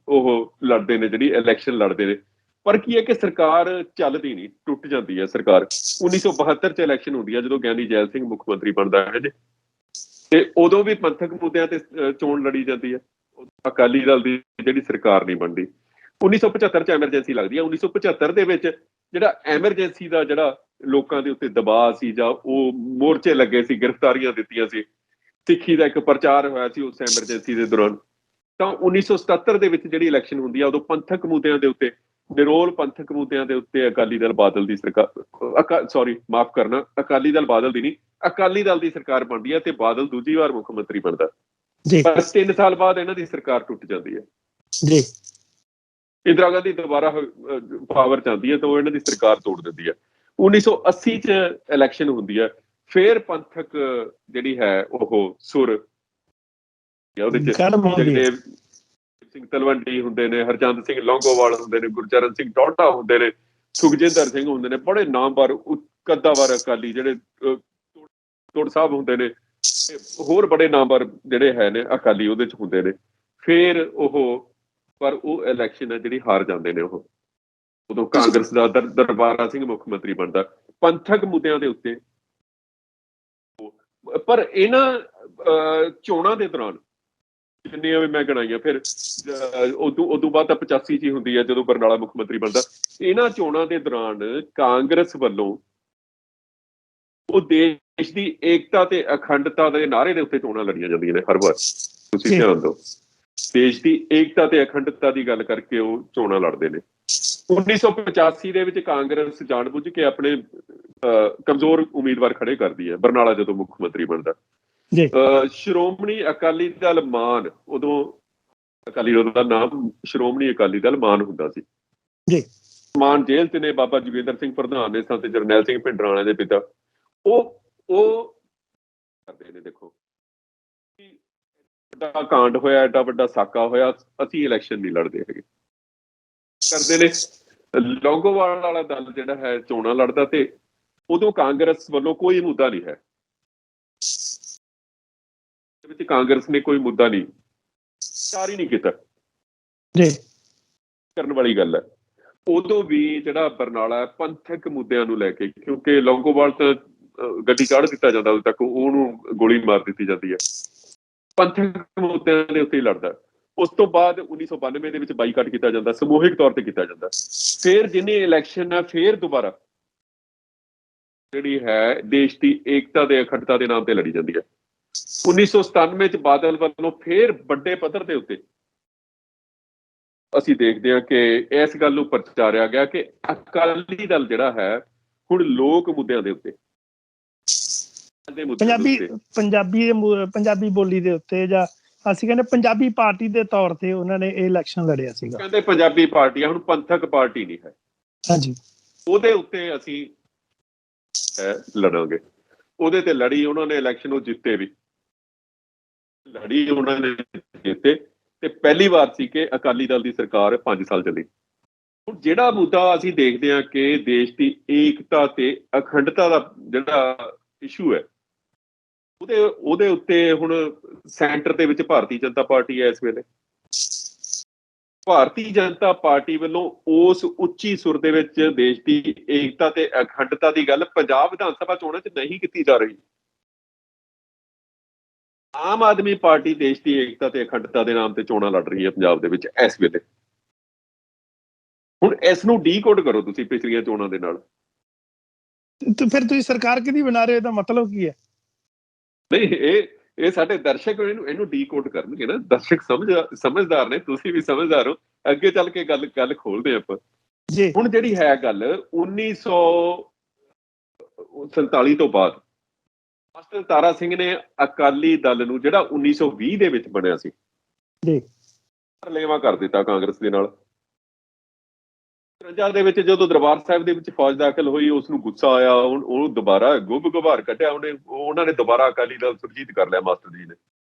ਉਹ ਲੜਦੇ ਨੇ, ਜਿਹੜੀ ਇਲੈਕਸ਼ਨ ਲੜਦੇ ਨੇ। ਪਰ ਕੀ ਹੈ ਕਿ ਸਰਕਾਰ ਚੱਲਦੀ ਨਹੀਂ, ਟੁੱਟ ਜਾਂਦੀ ਹੈ ਸਰਕਾਰ। 1972 'ਚ ਇਲੈਕਸ਼ਨ ਹੁੰਦੀ ਹੈ ਜਦੋਂ ਗਿਆਨੀ ਜੈਲ ਸਿੰਘ ਮੁੱਖ ਮੰਤਰੀ ਬਣਦਾ ਹੈ ਜੀ, ਤੇ ਉਦੋਂ ਵੀ ਪੰਥਕ ਮੁੱਦਿਆਂ ਤੇ ਚੋਣ ਲੜੀ ਜਾਂਦੀ ਹੈ। ਅਕਾਲੀ ਦਲ ਦੀ ਜਿਹੜੀ ਸਰਕਾਰ ਨਹੀਂ ਬਣਦੀ। 1975 'ਚ ਐਮਰਜੈਂਸੀ ਲੱਗਦੀ ਹੈ। 1975 ਦੇ ਵਿੱਚ ਜਿਹੜਾ ਐਮਰਜੈਂਸੀ ਦਾ ਜਿਹੜਾ ਲੋਕਾਂ ਦੇ ਉੱਤੇ ਦਬਾਅ ਸੀ, ਜਾਂ ਉਹ ਮੋਰਚੇ ਲੱਗੇ ਸੀ, ਗ੍ਰਿਫਤਾਰੀਆਂ ਦਿੱਤੀਆਂ ਸੀ, ਸਿੱਖੀ ਦਾ ਇੱਕ ਪ੍ਰਚਾਰ ਹੋਇਆ ਸੀ ਉਸ ਐਮਰਜੈਂਸੀ ਦੇ ਦੌਰਾਨ। ਤਾਂ 1977 ਦੇ ਵਿੱਚ ਜਿਹੜੀ ਇਲੈਕਸ਼ਨ ਹੁੰਦੀ ਆ, ਉਦੋਂ ਪੰਥਕ ਮੁੱਦਿਆਂ ਦੇ ਉੱਤੇ, ਨਿਰੋਲ ਪੰਥਕ ਮੁੱਦਿਆਂ ਦੇ ਉੱਤੇ ਅਕਾਲੀ ਦਲ ਬਾਦਲ ਦੀ ਸਰਕਾਰ, ਮਾਫ ਕਰਨਾ, ਅਕਾਲੀ ਦਲ ਬਾਦਲ ਦੀ ਨਹੀਂ, ਅਕਾਲੀ ਦਲ ਦੀ ਸਰਕਾਰ ਬਣਦੀ ਹੈ ਤੇ ਬਾਦਲ ਦੂਜੀ ਵਾਰ ਮੁੱਖ ਮੰਤਰੀ ਬਣਦਾ। ਪਰ 3 ਸਾਲ ਬਾਅਦ ਇਹਨਾਂ ਦੀ ਸਰਕਾਰ ਟੁੱਟ ਜਾਂਦੀ ਹੈ ਜੀ। ਇੰਦਰਾ ਗਾਂਧੀ ਦੁਬਾਰਾ ਪਾਵਰ ਚ ਆਉਂਦੀ ਹੈ ਤਾਂ ਉਹ ਇਹਨਾਂ ਦੀ ਸਰਕਾਰ ਤੋੜ ਦਿੰਦੀ ਹੈ। 1980 ਚ ਇਲੈਕਸ਼ਨ ਹੁੰਦੀ ਹੈ, ਫਿਰ ਪੰਥਕ ਜਿਹੜੀ ਹੈ ਉਹ ਸੁਰ ਉਹਦੇ ਚ ਜਗਦੇਵ ਸਿੰਘ ਤਲਵੰਡੀ ਹੁੰਦੇ ਨੇ, ਹਰਚੰਦ ਸਿੰਘ ਲੌਂਗੋਵਾਲ ਹੁੰਦੇ ਨੇ, ਗੁਰਚਰਨ ਸਿੰਘ ਟੌਹੜਾ ਹੁੰਦੇ ਨੇ, ਸੁਖਜਿੰਦਰ ਸਿੰਘ ਹੁੰਦੇ ਨੇ, ਬੜੇ ਨਾਮਵਰ ਕੱਦਾਵਰ ਅਕਾਲੀ ਜਿਹੜੇ ਤੋੜ ਸਾਹਿਬ ਹੁੰਦੇ ਨੇ, ਹੋਰ ਬੜੇ ਨਾਮਵਰ ਜਿਹੜੇ ਹੈ ਨੇ ਅਕਾਲੀ ਉਹਦੇ ਚ ਹੁੰਦੇ ਨੇ। ਫਿਰ ਪਰ ਉਹ ਇਲੈਕਸ਼ਨ ਹੈ ਜਿਹੜੀ ਹਾਰ ਜਾਂਦੇ ਨੇ ਉਹ। ਉਦੋਂ ਕਾਂਗਰਸ ਦਾ ਦਰਬਾਰਾ ਸਿੰਘ ਮੁੱਖ ਮੰਤਰੀ ਬਣਦਾ ਪੰਥਕ ਮੁੱਦਿਆਂ ਦੇ ਉੱਤੇ। ਪਰ ਇਹਨਾਂ ਚੋਣਾਂ ਦੇ ਦੌਰਾਨ ਜਿੰਨੀਆਂ ਵੀ ਮੈਂ ਗਿਣਾਈਆਂ, ਫਿਰ ਉਦੋਂ ਬਾਅਦ ਤਾਂ 85 ਚ ਹੀ ਹੁੰਦੀ ਹੈ ਜਦੋਂ ਬਰਨਾਲਾ ਮੁੱਖ ਮੰਤਰੀ ਬਣਦਾ। ਇਹਨਾਂ ਚੋਣਾਂ ਦੇ ਦੌਰਾਨ ਕਾਂਗਰਸ ਵੱਲੋਂ ਉਹ ਦੇਸ਼ ਦੀ ਏਕਤਾ ਤੇ ਅਖੰਡਤਾ ਦੇ ਨਾਅਰੇ ਦੇ ਉੱਤੇ ਚੋਣਾਂ ਲੜੀਆਂ ਜਾਂਦੀਆਂ ਨੇ ਹਰ ਵਾਰ। ਤੁਸੀਂ ਧਿਆਨ ਦਿਓ, ਦੇਸ਼ ਦੀ ਏਕਤਾ ਤੇ ਅਖੰਡਤਾ ਦੀ ਗੱਲ ਕਰਕੇ ਉਹ ਚੋਣਾਂ ਲੜਦੇ ਨੇ। 1985 ਦੇ ਵਿੱਚ ਕਾਂਗਰਸ ਜਾਣਬੁੱਝ ਕੇ ਆਪਣੇ ਕਮਜ਼ੋਰ ਉਮੀਦਵਾਰ ਖੜੇ ਕਰਦੀ ਹੈ ਬਰਨਾਲਾ ਜਦੋਂ ਮੁੱਖ ਮੰਤਰੀ ਬਣਦਾ। ਸ਼੍ਰੋਮਣੀ ਅਕਾਲੀ ਦਲ ਮਾਨ, ਉਦੋਂ ਅਕਾਲੀ ਦਲ ਦਾ ਨਾਮ ਸ਼੍ਰੋਮਣੀ ਅਕਾਲੀ ਦਲ ਮਾਨ ਹੁੰਦਾ ਸੀ ਜੀ। ਮਾਨ ਜੇਲ੍ਹ 'ਚ ਨੇ, ਬਾਬਾ ਜੋਗਿੰਦਰ ਸਿੰਘ ਪ੍ਰਧਾਨ ਨੇ, ਸੰਤ ਜਰਨੈਲ ਸਿੰਘ ਭਿੰਡਰਾਂਵਾਲੇ ਦੇ ਪਿਤਾ। ਉਹ ਕਰਦੇ ਨੇ, ਦੇਖੋ ਵੱਡਾ ਕਾਂਡ ਹੋਇਆ, ਐਡਾ ਵੱਡਾ ਸਾਕਾ ਹੋਇਆ, ਅਸੀਂ ਇਲੈਕਸ਼ਨ ਨਹੀਂ ਲੜਦੇ ਹੈਗੇ, ਕਰਦੇ ਨੇ। ਲੌਂਗੋਵਾਲ ਵਾਲਾ ਦਲ ਜਿਹੜਾ ਹੈ ਚੋਣਾਂ ਲੜਦਾ, ਤੇ ਉਦੋਂ ਕਾਂਗਰਸ ਵੱਲੋਂ ਕੋਈ ਮੁੱਦਾ ਨਹੀਂ ਹੈ। ਵਿੱਚ ਕਾਂਗਰਸ ਨੇ ਕੋਈ ਮੁੱਦਾ ਨਹੀਂ ਵਿਚਾਰ ਹੀ ਨਹੀਂ ਕੀਤਾ ਜੀ ਕਰਨ ਵਾਲੀ ਗੱਲ ਹੈ। ਉਦੋਂ ਵੀ ਜਿਹੜਾ ਬਰਨਾਲਾ ਪੰਥਕ ਮੁੱਦਿਆਂ ਨੂੰ ਲੈ ਕੇ, ਕਿਉਂਕਿ ਲੌਂਗੋਵਾਲ ਤਾਂ ਗੱਡੀ ਚਾੜ ਦਿੱਤਾ ਜਾਂਦਾ, ਉਦੋਂ ਤੱਕ ਉਹਨੂੰ ਗੋਲੀ ਮਾਰ ਦਿੱਤੀ ਜਾਂਦੀ ਹੈ, ਪੰਥਕ ਮੁੱਦਿਆਂ ਦੇ ਉੱਤੇ ਹੀ ਲੜਦਾ। ਉਸ ਤੋਂ ਬਾਅਦ 1992 ਦੇ ਵਿੱਚ ਬਾਈਕਾਟ ਕੀਤਾ ਜਾਂਦਾ, ਸਮੂਹਿਕ ਤੌਰ ਤੇ ਕੀਤਾ ਜਾਂਦਾ। ਫਿਰ ਜਿਹਨੇ ਇਲੈਕਸ਼ਨ ਹੈ ਫਿਰ ਦੁਬਾਰਾ ਜਿਹੜੀ ਹੈ ਦੇਸ਼ ਦੀ ਏਕਤਾ ਤੇ ਅਖੰਡਤਾ ਦੇ ਨਾਮ ਤੇ ਲੜੀ ਜਾਂਦੀ ਹੈ। 1997 ਚ ਬਾਦਲ ਵੱਲੋਂ ਫਿਰ ਵੱਡੇ ਪੱਧਰ ਦੇ ਉੱਤੇ ਅਸੀਂ ਦੇਖਦੇ ਹਾਂ ਕਿ ਇਸ ਗੱਲ ਨੂੰ ਪ੍ਰਚਾਰਿਆ ਗਿਆ ਕਿ ਅਕਾਲੀ ਦਲ ਜਿਹੜਾ ਹੈ ਹੁਣ ਲੋਕ ਮੁੱਦਿਆਂ ਦੇ ਉੱਤੇ, ਪੰਜਾਬੀ ਬੋਲੀ ਦੇ ਉੱਤੇ, ਜਾਂ ਅਸੀਂ ਕਹਿੰਦੇ ਪੰਜਾਬੀ ਪਾਰਟੀ ਦੇ ਤੌਰ ਤੇ ਉਹਨਾਂ ਨੇ ਇਹ ਇਲੈਕਸ਼ਨ ਲੜਿਆ ਸੀਗਾ। ਕਹਿੰਦੇ ਪੰਜਾਬੀ ਪਾਰਟੀ ਹੁਣ ਪੰਥਕ ਪਾਰਟੀ ਨਹੀਂ ਹੈ, ਹਾਂਜੀ, ਉਹਦੇ ਉੱਤੇ ਅਸੀਂ ਲੜਾਂਗੇ। ਉਹਦੇ ਤੇ ਲੜੀ ਉਹਨਾਂ ਨੇ, ਇਲੈਕਸ਼ਨ ਉਹ ਜਿੱਤੇ ਵੀ, ਲੜੀ ਉਹਨਾਂ ਨੇ ਜਿੱਤੇ, ਤੇ ਪਹਿਲੀ ਵਾਰ ਸੀ ਕਿ ਅਕਾਲੀ ਦਲ ਦੀ ਸਰਕਾਰ 5 ਸਾਲ ਚੱਲੀ। ਹੁਣ ਜਿਹੜਾ ਮੁੱਦਾ ਅਸੀਂ ਦੇਖਦੇ ਹਾਂ ਕਿ ਦੇਸ਼ ਦੀ ਏਕਤਾ ਤੇ ਅਖੰਡਤਾ ਦਾ ਜਿਹੜਾ ਇਸ਼ੂ ਹੈ, ਉਹਦੇ ਉੱਤੇ ਹੁਣ ਸੈਂਟਰ ਦੇ ਵਿੱਚ ਭਾਰਤੀ ਜਨਤਾ ਪਾਰਟੀ ਹੈ। ਇਸ ਵੇਲੇ ਭਾਰਤੀ ਜਨਤਾ ਪਾਰਟੀ ਵੱਲੋਂ ਉਸ ਉੱਚੀ ਸੁਰ ਦੇ ਵਿੱਚ ਦੇਸ਼ ਦੀ ਏਕਤਾ ਤੇ ਅਖੰਡਤਾ ਦੀ ਗੱਲ ਪੰਜਾਬ ਵਿਧਾਨ ਸਭਾ ਚੋਣਾਂ 'ਚ ਨਹੀਂ ਕੀਤੀ ਜਾ ਰਹੀ। ਆਮ ਆਦਮੀ ਪਾਰਟੀ ਦੇਸ਼ ਦੀ ਏਕਤਾ ਤੇ ਅਖੰਡਤਾ ਦੇ ਨਾਮ ਤੇ ਚੋਣਾਂ ਲੜ ਰਹੀ ਹੈ ਪੰਜਾਬ ਦੇ ਵਿੱਚ ਇਸ ਵੇਲੇ। ਹੁਣ ਇਸ ਨੂੰ ਡੀਕੋਡ ਕਰੋ ਤੁਸੀਂ ਪਿਛਲੀਆਂ ਚੋਣਾਂ ਦੇ ਨਾਲ, ਤੇ ਫਿਰ ਤੁਸੀਂ ਸਰਕਾਰ ਕਿਹਦੀ ਬਣਾ ਰਹੇ ਹੋ, ਇਹਦਾ ਮਤਲਬ ਕੀ ਹੈ? ਨਹੀਂ, ਇਹ ਸਾਡੇ ਦਰਸ਼ਕ ਇਹਨੂੰ ਡੀਕੋਡ ਕਰਨਗੇ ਨਾ। ਦਰਸ਼ਕ ਸਮਝਦਾਰ ਨੇ, ਤੁਸੀਂ ਵੀ ਸਮਝਦਾਰ ਹੋ। ਅੱਗੇ ਚੱਲ ਕੇ ਗੱਲ ਖੋਲਦੇ ਆਪਾਂ ਜੀ। ਹੁਣ ਜਿਹੜੀ ਹੈ ਗੱਲ 1947 ਤੋਂ ਬਾਅਦ ਮਾਸਟਰ ਤਾਰਾ ਸਿੰਘ ਨੇ ਅਕਾਲੀ ਦਲ ਨੂੰ, ਜਿਹੜਾ 1920 ਦੇ ਵਿੱਚ ਬਣਿਆ ਸੀ ਜੀ, ਲੇਵਾ ਕਰ ਦਿੱਤਾ ਕਾਂਗਰਸ ਦੇ ਨਾਲ। 53 ਦੇ ਵਿੱਚ ਜਦੋਂ ਦਰਬਾਰ ਸਾਹਿਬ ਦੇ ਵਿੱਚ ਫੌਜ ਦਾਖਲ ਹੋਈ, ਉਸ ਨੂੰ ਗੁੱਸਾ ਆਇਆ, ਉਹਨੂੰ ਦੁਬਾਰਾ ਗੁਬਾਰ ਕੱਢਿਆ ਉਹਨਾਂ ਨੇ ਦੁਬਾਰਾ ਅਕਾਲੀ ਦਲ ਸੁਰਜੀਤ ਕਰ ਲਿਆ ਮਾਸਟਰ ਜੀ ਨੇ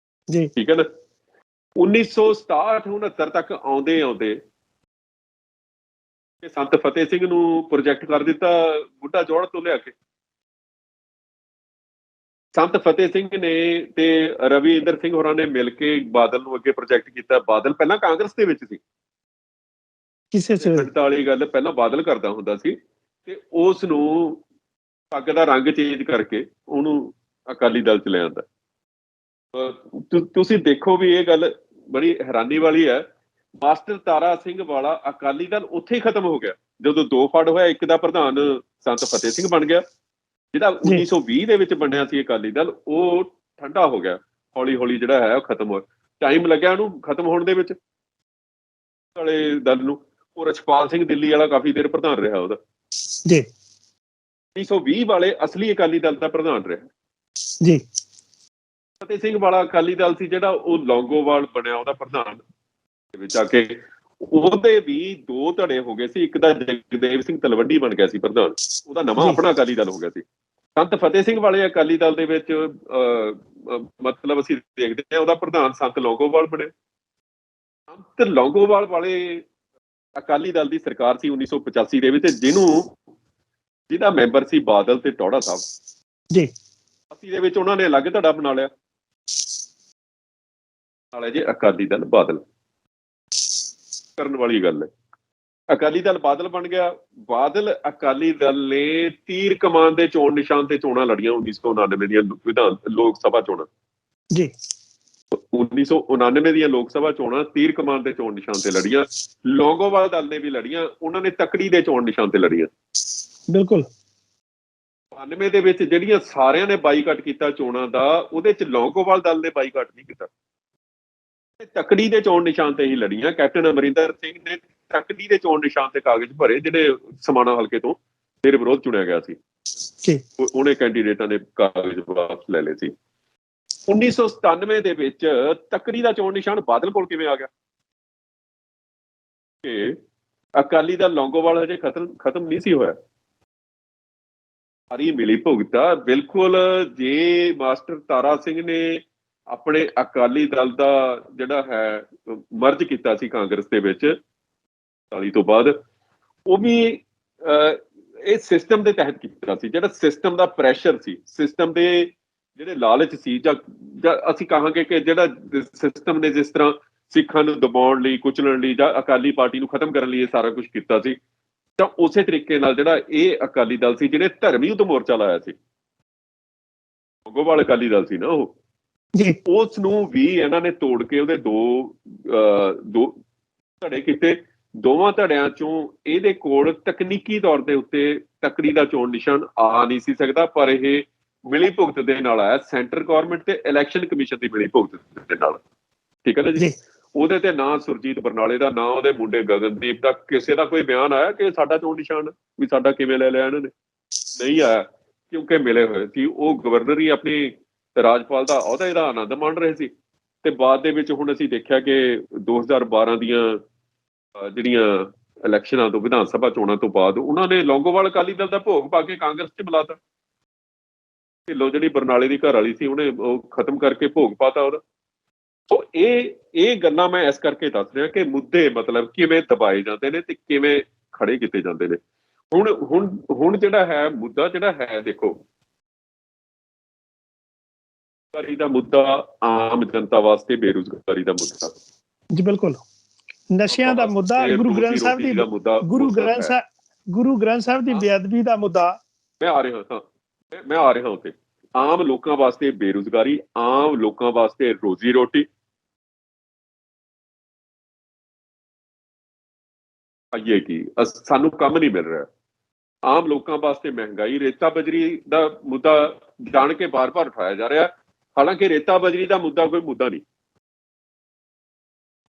ਜੀ, ਠੀਕ ਹੈ ਨਾ। 1967-69 ਤੱਕ ਆਉਂਦੇ ਸੰਤ ਫਤਿਹ ਸਿੰਘ ਨੂੰ ਪ੍ਰੋਜੈਕਟ ਕਰ ਦਿੱਤਾ ਬੁੱਢਾ ਜੋੜ ਤੋਂ ਲਿਆ ਕੇ। ਸੰਤ ਫਤਿਹ ਸਿੰਘ ਨੇ ਤੇ ਰਵੀ ਇੰਦਰ ਸਿੰਘ ਹੋਰਾਂ ਨੇ ਮਿਲ ਕੇ ਬਾਦਲ ਨੂੰ ਅੱਗੇ ਪ੍ਰੋਜੈਕਟ ਕੀਤਾ। ਬਾਦਲ ਪਹਿਲਾਂ ਕਾਂਗਰਸ ਦੇ ਵਿੱਚ ਸੀ, ਕਿਸੇ ਵਾਲੀ ਗੱਲ ਪਹਿਲਾਂ ਬਾਦਲ ਕਰਦਾ ਹੁੰਦਾ ਸੀ, ਤੇ ਉਸ ਨੂੰ ਪੱਗ ਦਾ ਰੰਗ ਚੇਂਜ ਕਰਕੇ ਉਹਨੂੰ ਅਕਾਲੀ ਦਲ ਚ ਲੈ ਆਂਦਾ। ਤੁਸੀਂ ਦੇਖੋ ਵੀ ਇਹ ਗੱਲ ਬੜੀ ਹੈਰਾਨੀ ਵਾਲੀ ਹੈ। ਮਾਸਟਰ ਤਾਰਾ ਸਿੰਘ ਵਾਲਾ ਅਕਾਲੀ ਦਲ ਉੱਥੇ ਹੀ ਖਤਮ ਹੋ ਗਿਆ ਜਦੋਂ ਦੋ ਫੜ ਹੋਇਆ। ਇੱਕ ਦਾ ਪ੍ਰਧਾਨ ਸੰਤ ਫਤਿਹ ਸਿੰਘ ਬਣ ਗਿਆ, ਜਿਹੜਾ 1920 ਦੇ ਵਿੱਚ ਬਣਿਆ ਸੀ ਅਕਾਲੀ ਦਲ, ਉਹ ਠੰਡਾ ਹੋ ਗਿਆ ਹੌਲੀ ਹੌਲੀ, ਜਿਹੜਾ ਹੈ ਉਹ ਖਤਮ ਹੋ, ਟਾਈਮ ਲੱਗਿਆ ਉਹਨੂੰ ਖਤਮ ਹੋਣ ਦੇ ਵਿੱਚ ਵਾਲੇ ਦਲ ਨੂੰ। ਉਹ ਰਛਪਾਲ ਸਿੰਘ ਦਿੱਲੀ ਵਾਲਾ ਕਾਫੀ ਦੇਰ ਪ੍ਰਧਾਨ ਰਿਹਾ ਉਹਦਾ ਜੀ। 1920 ਵਾਲੇ ਅਸਲੀ ਅਕਾਲੀ ਦਲ ਦਾ ਪ੍ਰਧਾਨ ਰਿਹਾ ਜੀ। ਫਤਿਹ ਸਿੰਘ ਵਾਲਾ ਅਕਾਲੀ ਦਲ ਸੀ ਜਿਹੜਾ, ਉਹ ਲੌਂਗੋਵਾਲ ਬਣਿਆ ਉਹਦਾ ਪ੍ਰਧਾਨ ਦੇ ਵਿੱਚ ਆ ਕੇ। ਉਹਦੇ ਵੀ ਦੋ ਧੜੇ ਹੋ ਗਏ ਸੀ, ਇੱਕ ਦਾ ਜਗਦੇਵ ਸਿੰਘ ਤਲਵੰਡੀ ਬਣ ਗਿਆ ਸੀ ਪ੍ਰਧਾਨ, ਉਹਦਾ ਨਵਾਂ ਆਪਣਾ ਅਕਾਲੀ ਦਲ ਹੋ ਗਿਆ ਸੀ। ਸੰਤ ਫਤਿਹ ਸਿੰਘ ਵਾਲੇ ਅਕਾਲੀ ਦਲ ਦੇ ਵਿੱਚ ਮਤਲਬ ਅਸੀਂ ਦੇਖਦੇ ਹਾਂ ਉਹਦਾ ਪ੍ਰਧਾਨ ਸੰਤ ਲੌਂਗੋਵਾਲ ਬਣਿਆ। ਸੰਤ ਲੌਂਗੋਵਾਲ ਵਾਲੇ ਅਕਾਲੀ ਦਲ ਦੀ ਸਰਕਾਰ ਸੀ 1985 ਦੇ ਵਿੱਚ, ਜਿਹਦਾ ਮੈਂਬਰ ਸੀ ਬਾਦਲ ਤੇ ਟੌੜਾ ਸਾਹਿਬ ਜੀ। 80 ਦੇ ਵਿੱਚ ਉਹਨਾਂ ਨੇ ਅਲੱਗ ਧੜਾ ਬਣਾ ਲਿਆ ਨਾਲੇ ਜੀ ਅਕਾਲੀ ਦਲ ਬਾਦਲ। ਕਰਨ ਵਾਲੀ ਗੱਲ ਹੈ, ਅਕਾਲੀ ਦਲ ਬਾਦਲ ਬਣ ਗਿਆ। ਬਾਦਲ ਅਕਾਲੀ ਦਲ ਨੇ ਤੀਰ ਕਮਾਨ ਦੇ ਚੋਣ ਨਿਸ਼ਾਨ ਤੇ ਚੋਣਾਂ ਲੜੀਆਂ 1999 ਦੀਆਂ ਲੋਕ ਸਭਾ ਚੋਣਾਂ ਜੀ। 1999 ਦੀਆਂ ਲੋਕ ਸਭਾ ਚੋਣਾਂ ਤੀਰ ਕਮਾਨ ਦੇ ਚੋਣ ਨਿਸ਼ਾਨ ਤੇ ਲੜੀਆਂ। ਲੌਂਗੋਵਾਲ ਦਲ ਨੇ ਵੀ ਲੜੀਆਂ, ਉਹਨਾਂ ਨੇ ਤਕੜੀ ਦੇ ਚੋਣ ਨਿਸ਼ਾਨ ਤੇ ਲੜੀਆਂ। ਬਿਲਕੁਲ 92 ਦੇ ਵਿੱਚ ਜਿਹੜੀਆਂ ਸਾਰਿਆਂ ਨੇ ਬਾਈਕਾਟ ਕੀਤਾ ਚੋਣਾਂ ਦਾ, ਉਹਦੇ ਚ ਲੌਂਗੋਵਾਲ ਦਲ ਨੇ ਬਾਈਕਾਟ ਨਹੀਂ ਕੀਤਾ, ਤਕੜੀ ਦੇ ਚੋਣ ਨਿਸ਼ਾਨ ਤੇ ਹੀ ਲੜੀਆਂ। ਕੈਪਟਨ ਅਮਰਿੰਦਰ ਸਿੰਘ ਨੇ ਤਕੜੀ ਦੇ ਚੋਣ ਨਿਸ਼ਾਨ ਤੇ ਕਾਗਜ਼ ਭਰੇ, ਜਿਹੜੇ ਸਮਾਣਾ ਹਲਕੇ ਤੋਂ ਫਿਰ ਵਿਰੋਧ ਚੁਣਿਆ ਗਿਆ ਸੀ, ਉਹਨੇ ਕੈਂਡੀਡੇਟਾਂ ਨੇ ਕਾਗਜ਼ ਵਾਪਸ ਲੈ ਲਏ ਸੀ। 1997 ਦੇ ਵਿੱਚ ਤਕੜੀ ਦਾ ਚੋਣ ਨਿਸ਼ਾਨ ਬਾਦਲ ਕੋਲ ਕਿਵੇਂ ਆ ਗਿਆ? ਕਿ ਅਕਾਲੀ ਦਲ ਲੌਂਗੋਵਾਲ ਹਜੇ ਖਤਮ ਨਹੀਂ ਸੀ ਹੋਇਆ, ਸਾਰੀ ਮਿਲੀ ਭੁਗਤਾ। ਬਿਲਕੁਲ ਜੇ ਮਾਸਟਰ ਤਾਰਾ ਸਿੰਘ ਨੇ ਆਪਣੇ ਅਕਾਲੀ ਦਲ ਦਾ ਜਿਹੜਾ ਹੈ ਮਰਜ ਕੀਤਾ ਸੀ ਕਾਂਗਰਸ ਦੇ ਵਿੱਚ 40 ਤੋਂ ਬਾਅਦ, ਉਹ ਵੀ ਇਹ ਸਿਸਟਮ ਦੇ ਤਹਿਤ ਕੀਤਾ ਸੀ। ਜਿਹੜਾ ਸਿਸਟਮ ਦਾ ਪ੍ਰੈਸ਼ਰ ਸੀ, ਸਿਸਟਮ ਦੇ ਜਿਹੜੇ ਲਾਲਚ ਸੀ ਜਾਂ ਅਸੀਂ ਕਹਾਂਗੇ ਕਿ ਜਿਹੜਾ ਸਿਸਟਮ ਨੇ ਜਿਸ ਤਰ੍ਹਾਂ ਸਿੱਖਾਂ ਨੂੰ ਦਬਾਉਣ ਲਈ, ਕੁਚਲਣ ਲਈ ਜਾਂ ਅਕਾਲੀ ਪਾਰਟੀ ਨੂੰ ਖਤਮ ਕਰਨ ਲਈ ਇਹ ਸਾਰਾ ਕੁਝ ਕੀਤਾ ਸੀ, ਤਾਂ ਉਸੇ ਤਰੀਕੇ ਨਾਲ ਜਿਹੜਾ ਇਹ ਅਕਾਲੀ ਦਲ ਸੀ, ਜਿਹੜੇ ਧਰਮੀ ਯੁੱਧ ਮੋਰਚਾ ਲਾਇਆ ਸੀ, ਲੌਂਗੋਵਾਲ ਅਕਾਲੀ ਦਲ ਸੀ ਨਾ ਉਹ, ਉਸ ਨੂੰ ਵੀ ਇਹਨਾਂ ਨੇ ਤੋੜ ਕੇ ਉਹਦੇ ਦੋ ਧੜੇ ਕੀਤੇ। ਦੋਵਾਂ ਧੜਿਆਂ ਚੋਂ ਇਹਦੇ ਕੋਲ ਤਕਨੀਕੀ ਤੌਰ ਦੇ ਉੱਤੇ ਤਕੜੀ ਦਾ ਚੋਣ ਨਿਸ਼ਾਨ ਆ ਨਹੀਂ ਸੀ ਸਕਦਾ, ਪਰ ਇਹ ਮਿਲੀ ਭੁਗਤ ਦੇ ਨਾਲ ਆਇਆ, ਸੈਂਟਰ ਗੌਰਮੈਂਟ ਤੇ ਇਲੈਕਸ਼ਨ ਕਮਿਸ਼ਨ ਦੀ ਮਿਲੀ ਭੁਗਤ ਦੇ ਨਾਲ। ਠੀਕ ਹੈ ਨਾ ਜੀ। ਉਹਦੇ ਤੇ ਨਾ ਸੁਰਜੀਤ ਬਰਨਾਲੇ ਦਾ, ਨਾ ਉਹਦੇ ਮੁੰਡੇ ਗਗਨਦੀਪ ਦਾ ਕਿਸੇ ਦਾ ਕੋਈ ਬਿਆਨ ਆਇਆ ਕਿ ਸਾਡਾ ਚੋਣ ਨਿਸ਼ਾਨ ਵੀ ਸਾਡਾ ਕਿਵੇਂ ਲੈ ਲਿਆ ਇਹਨਾਂ ਨੇ? ਨਹੀਂ ਆਇਆ, ਕਿਉਂਕਿ ਮਿਲੇ ਹੋਏ ਸੀ। ਉਹ ਗਵਰਨਰ ਹੀ ਆਪਣੀ ਰਾਜਪਾਲ ਦਾ ਅਹੁਦਾ ਇਹਦਾ ਆਨੰਦ ਮਾਣ ਰਹੇ ਸੀ। ਤੇ ਬਾਅਦ ਦੇ ਵਿੱਚ ਹੁਣ ਅਸੀਂ ਦੇਖਿਆ ਕਿ 2012 ਦੀਆਂ ਜਿਹੜੀਆਂ ਇਲੈਕਸ਼ਨਾਂ ਤੋਂ, ਵਿਧਾਨ ਸਭਾ ਚੋਣਾਂ ਤੋਂ ਬਾਅਦ ਉਹਨਾਂ ਨੇ ਲੌਂਗੋਵਾਲ ਅਕਾਲੀ ਦਲ ਦਾ ਭੋਗ ਪਾ ਕੇ ਕਾਂਗਰਸ 'ਚ ਮਿਲਾਤਾ। ਢਿੱਲੋਂ ਜਿਹੜੀ ਬਰਨਾਲੇ ਦੀ ਘਰ ਵਾਲੀ ਸੀ, ਉਹਨੇ ਉਹ ਖਤਮ ਕਰਕੇ ਭੋਗ ਪਾਤਾ ਉਹਦਾ। ਸੋ ਇਹ ਗੱਲਾਂ ਮੈਂ ਇਸ ਕਰਕੇ ਦੱਸ ਰਿਹਾ ਕਿ ਮੁੱਦੇ ਮਤਲਬ ਕਿਵੇਂ ਦਬਾਏ ਜਾਂਦੇ ਨੇ ਤੇ ਕਿਵੇਂ ਖੜੇ ਕੀਤੇ ਜਾਂਦੇ ਨੇ। ਹੁਣ ਜਿਹੜਾ ਹੈ ਮੁੱਦਾ ਜਿਹੜਾ ਹੈ, ਦੇਖੋ ਬੇਰੁਜ਼ਗਾਰੀ ਦਾ ਮੁੱਦਾ ਆਮ ਜਨਤਾ ਵਾਸਤੇ, ਬੇਰੁਜ਼ਗਾਰੀ ਦਾ ਮੁੱਦਾ ਜੀ ਬਿਲਕੁਲ, ਨਸ਼ਿਆਂ ਦਾ ਮੁੱਦਾ, ਗੁਰੂ ਗ੍ਰੰਥ ਸਾਹਿਬ ਦੀ ਗੁਰੂ ਗ੍ਰੰਥ ਸਾਹਿਬ ਦੀ ਬੇਅਦਬੀ ਦਾ ਮੁੱਦਾ। ਮੈਂ ਆ ਰਿਹਾ ਉੱਥੇ। ਆਮ ਲੋਕਾਂ ਵਾਸਤੇ ਬੇਰੁਜ਼ਗਾਰੀ, ਆਮ ਲੋਕਾਂ ਵਾਸਤੇ ਰੋਜ਼ੀ ਰੋਟੀ, ਆਈਏ ਕੀ ਸਾਨੂੰ ਕੰਮ ਨਹੀਂ ਮਿਲ ਰਿਹਾ। ਆਮ ਲੋਕਾਂ ਵਾਸਤੇ ਮਹਿੰਗਾਈ, ਰੇਤਾ ਬਜਰੀ ਦਾ ਮੁੱਦਾ ਜਾਣ ਕੇ ਬਾਰ-ਬਾਰ ਉਠਾਇਆ ਜਾ ਰਿਹਾ, ਹਾਲਾਂਕਿ ਰੇਤਾ ਬਜਰੀ ਦਾ ਮੁੱਦਾ ਕੋਈ ਮੁੱਦਾ ਨਹੀਂ,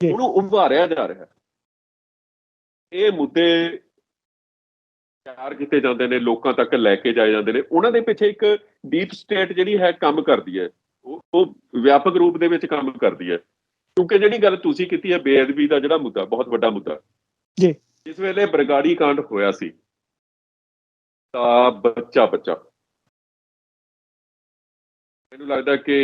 ਉਹਨੂੰ ਉਭਾਰਿਆ ਜਾ ਰਿਹਾ। ਇਹ ਮੁੱਦੇ ਤਿਆਰ ਕੀਤੇ ਜਾਂਦੇ ਨੇ, ਲੋਕਾਂ ਤੱਕ ਲੈ ਕੇ ਜਾਏ ਜਾਂਦੇ ਨੇ। ਉਹਨਾਂ ਦੇ ਪਿੱਛੇ ਇੱਕ ਡੀਪ ਸਟੇਟ ਜਿਹੜੀ ਹੈ ਕੰਮ ਕਰਦੀ ਹੈ, ਉਹ ਵਿਆਪਕ ਰੂਪ ਦੇ ਵਿੱਚ ਕੰਮ ਕਰਦੀ ਹੈ। ਕਿਉਂਕਿ ਜਿਹੜੀ ਗੱਲ ਤੁਸੀਂ ਕੀਤੀ ਹੈ, ਬੇਅਦਬੀ ਦਾ ਜਿਹੜਾ ਮੁੱਦਾ, ਬਹੁਤ ਵੱਡਾ ਮੁੱਦਾ ਜੀ। ਜਿਸ ਵੇਲੇ ਬਰਗਾੜੀ ਕਾਂਡ ਹੋਇਆ ਸੀ ਤਾਂ ਬੱਚਾ ਮੈਨੂੰ ਲੱਗਦਾ ਕਿ